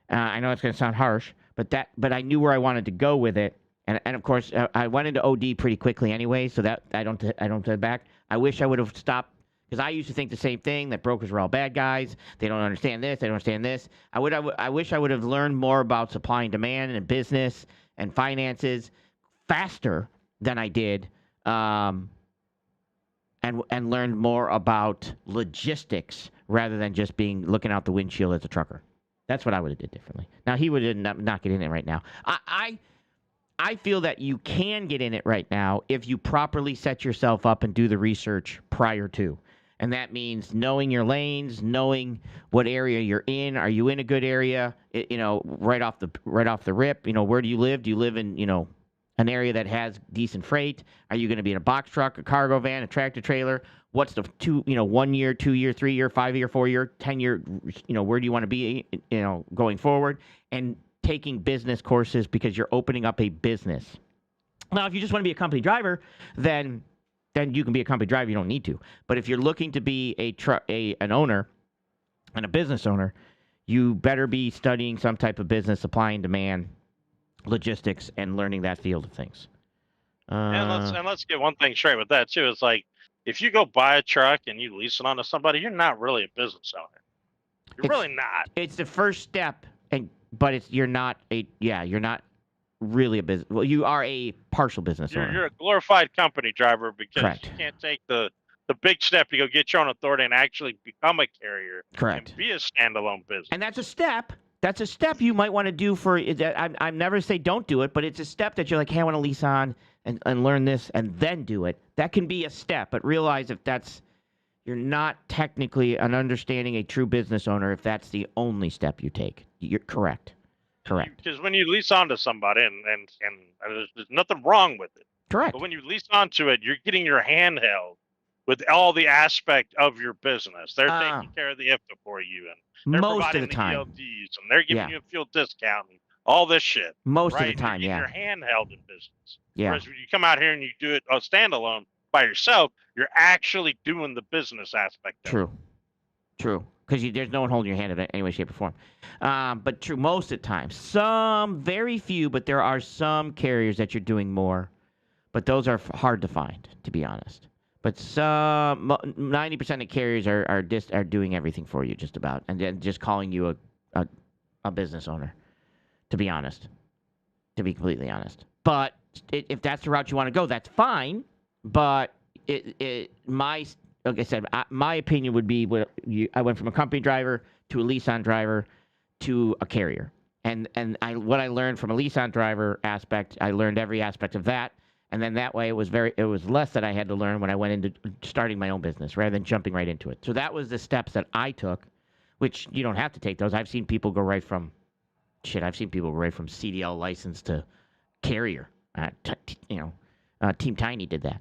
I know it's going to sound harsh, but I knew where I wanted to go with it, and of course I went into OD pretty quickly anyway, so that I don't take back. I wish I would have stopped, because I used to think the same thing, that brokers were all bad guys. They don't understand this. They don't understand this. I wish I would have learned more about supply and demand and business and finances faster than I did, and learned more about logistics rather than just looking out the windshield as a trucker. That's what I would have did differently. Now, he would not get in it right now. I feel that you can get in it right now if you properly set yourself up and do the research prior to. And that means knowing your lanes, knowing what area you're in. Are you in a good area? Right off the rip. Where do you live? Do you live in, an area that has decent freight? Are you going to be in a box truck, a cargo van, a tractor trailer? What's the 1 year, 2 year, 3 year, 5 year, 4 year, 10 year, where do you want to be, going forward? And taking business courses, because you're opening up a business. Now, if you just want to be a company driver, then you can be a company driver. You don't need to. But if you're looking to be an owner and a business owner, you better be studying some type of business, supply and demand, logistics, and learning that field of things. And let's get one thing straight with that too. It's like, if you go buy a truck and you lease it on to somebody, you're not really a business owner. You're really not. It's the first step, but you're not really a business. Well, you are a partial business owner. You're a glorified company driver, because Correct. You can't take the big step to go get your own authority and actually become a carrier. Correct. And be a standalone business. And that's a step. That's a step you might want to do for. I never say don't do it, but it's a step that you're like, hey, I want to lease on and learn this and then do it. That can be a step, but realize if you're not technically understanding a true business owner if that's the only step you take. You're correct. Correct. Because when you lease onto somebody, and there's nothing wrong with it. Correct. But when you lease onto it, you're getting your hand held with all the aspect of your business. They're taking care of the IFTA for you, and they're most providing of the time, ELDs, and they're giving you a fuel discount and all this shit. Most of the time, you're your hand held in business. Yeah. Whereas when you come out here and you do it standalone by yourself, you're actually doing the business aspect of it. True. Because there's no one holding your hand in any way, shape, or form. But true, most of the time. Some, very few, but there are some carriers that you're doing more. But those are hard to find, to be honest. But 90% of carriers are doing everything for you, just about, and then just calling you a business owner, to be honest. To be completely honest. But if that's the route you want to go, that's fine. But like I said, my opinion would be I went from a company driver to a lease-on driver to a carrier. And what I learned from a lease-on driver aspect, I learned every aspect of that. And then that way it was less that I had to learn when I went into starting my own business rather than jumping right into it. So that was the steps that I took, which you don't have to take those. I've seen people go right from CDL license to carrier. Team Tiny did that.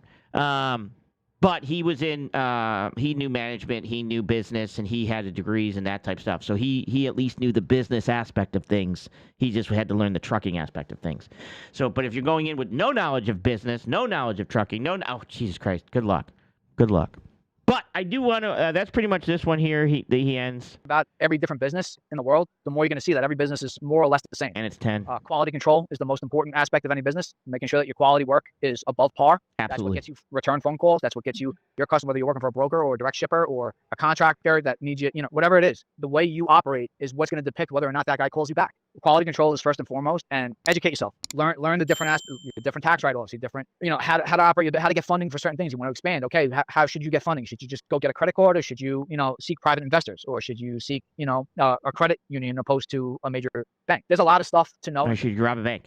But he was he knew management, he knew business, and he had the degrees and that type of stuff. So he at least knew the business aspect of things. He just had to learn the trucking aspect of things. So, but if you're going in with no knowledge of business, no knowledge of trucking, Jesus Christ, good luck. Good luck. But I do want to, that's pretty much this one here. He ends. About every different business in the world, the more you're going to see that every business is more or less the same. And it's 10. Quality control is the most important aspect of any business, making sure that your quality work is above par. Absolutely. That's what gets you return phone calls. That's what gets you your customer, whether you're working for a broker or a direct shipper or a contractor that needs you, whatever it is. The way you operate is what's going to depict whether or not that guy calls you back. quality control is first and foremost, and educate yourself. Learn the different different tax write-offs, the different, how to operate, how to get funding for certain things. You want to expand. Okay, how should you get funding? Should you just go get a credit card, or should you, seek private investors, or should you seek, a credit union opposed to a major bank? There's a lot of stuff to know. Or should you rob a bank?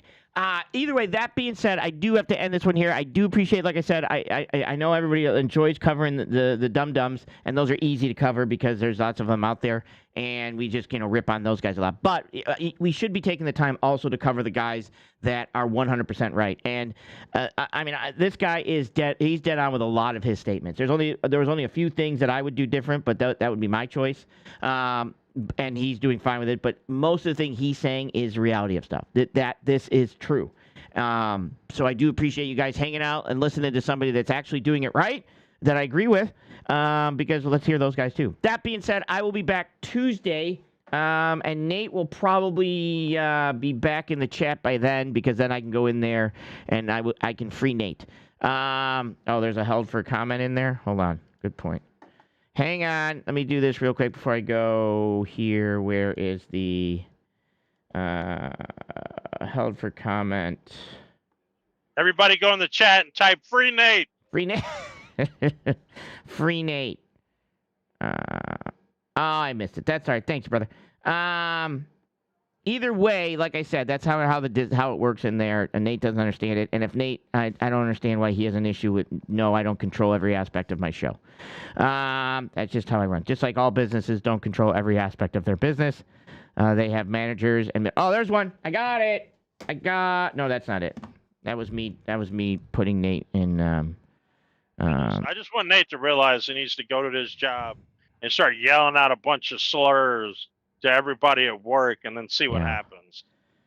Either way, that being said, I do have to end this one here. I do appreciate, like I said, I know everybody enjoys covering the dum-dums, and those are easy to cover because there's lots of them out there, and we just, rip on those guys a lot. But we should be taking the time also to cover the guys that are 100% right. And, this guy is dead. He's dead on with a lot of his statements. There was only a few things that I would do different, but that would be my choice. And he's doing fine with it, but most of the thing he's saying is reality of stuff. That this is true. So I do appreciate you guys hanging out and listening to somebody that's actually doing it right, that I agree with, because let's hear those guys too. That being said, I will be back Tuesday, and Nate will probably be back in the chat by then, because then I can go in there and I can free Nate. There's a held for comment in there. Hold on. Good point. Hang on. Let me do this real quick before I go here. Where is the held for comment? Everybody go in the chat and type free Nate. Free Nate. Free Nate. I missed it. That's all right. Thanks, brother. Either way, like I said, that's how it works in there. And Nate doesn't understand it. And if Nate, I don't understand why he has an issue with, no, I don't control every aspect of my show. That's just how I run. Just like all businesses don't control every aspect of their business. They have managers and, there's one. I got it. No, that's not it. That was me putting Nate in. I just want Nate to realize he needs to go to his job and start yelling out a bunch of slurs to everybody at work, and then see what happens.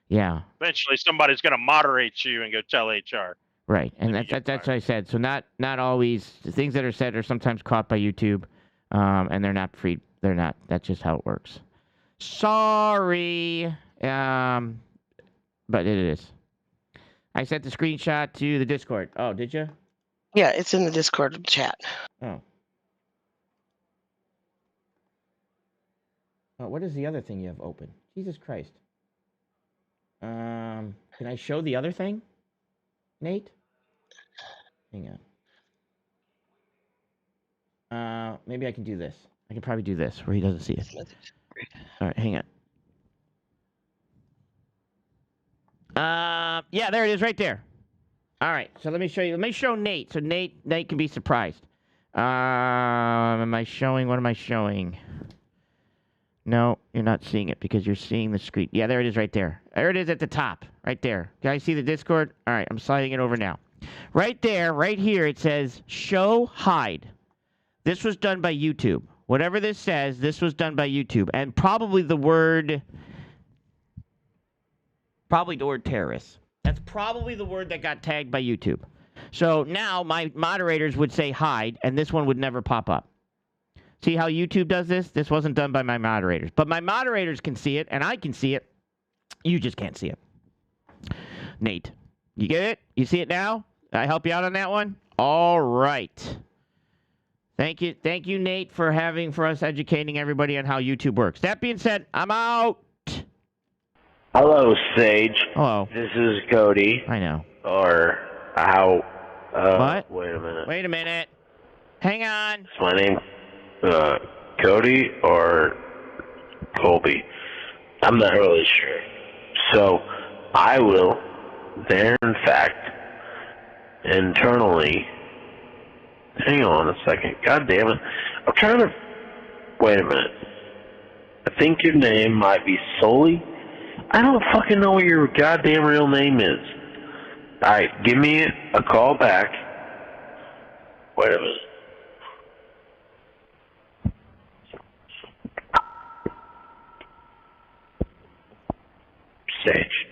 Yeah. Eventually, somebody's going to moderate you and go tell HR. Right, and that's what I said. So not always. The things that are said are sometimes caught by YouTube, and they're not free. They're not. That's just how it works. Sorry, but it is. I sent the screenshot to the Discord. Oh, did you? Yeah, it's in the Discord chat. Oh. What is the other thing you have open? Jesus Christ. Can I show the other thing, Nate? Hang on. Maybe I can do this. I can probably do this where he doesn't see it. All right, hang on. Yeah, there it is right there. All right, so let me show you. Let me show Nate, so Nate can be surprised. Am I showing? What am I showing? No, you're not seeing it because you're seeing the screen. Yeah, there it is right there. There it is at the top, right there. Can I see the Discord? All right, I'm sliding it over now. Right there, right here, it says show hide. This was done by YouTube. Whatever this says, this was done by YouTube. And probably the word terrorist. That's probably the word that got tagged by YouTube. So now my moderators would say hide, and this one would never pop up. See how YouTube does this? This wasn't done by my moderators. But my moderators can see it, and I can see it. You just can't see it. Nate, you get it? You see it now? Did I help you out on that one? All right. Thank you, Nate, for us educating everybody on how YouTube works. That being said, I'm out. Hello, Sage. Hello. This is Cody. I know. Or how? What? Wait a minute. Wait a minute. Hang on. Is my name Cody or Colby? I'm not really sure. So I will, there in fact, internally. Hang on a second. God damn it. I'm trying to. Wait a minute. I think your name might be Sully. I don't fucking know what your goddamn real name is. Alright, give me a call back. Wait a minute. Sage.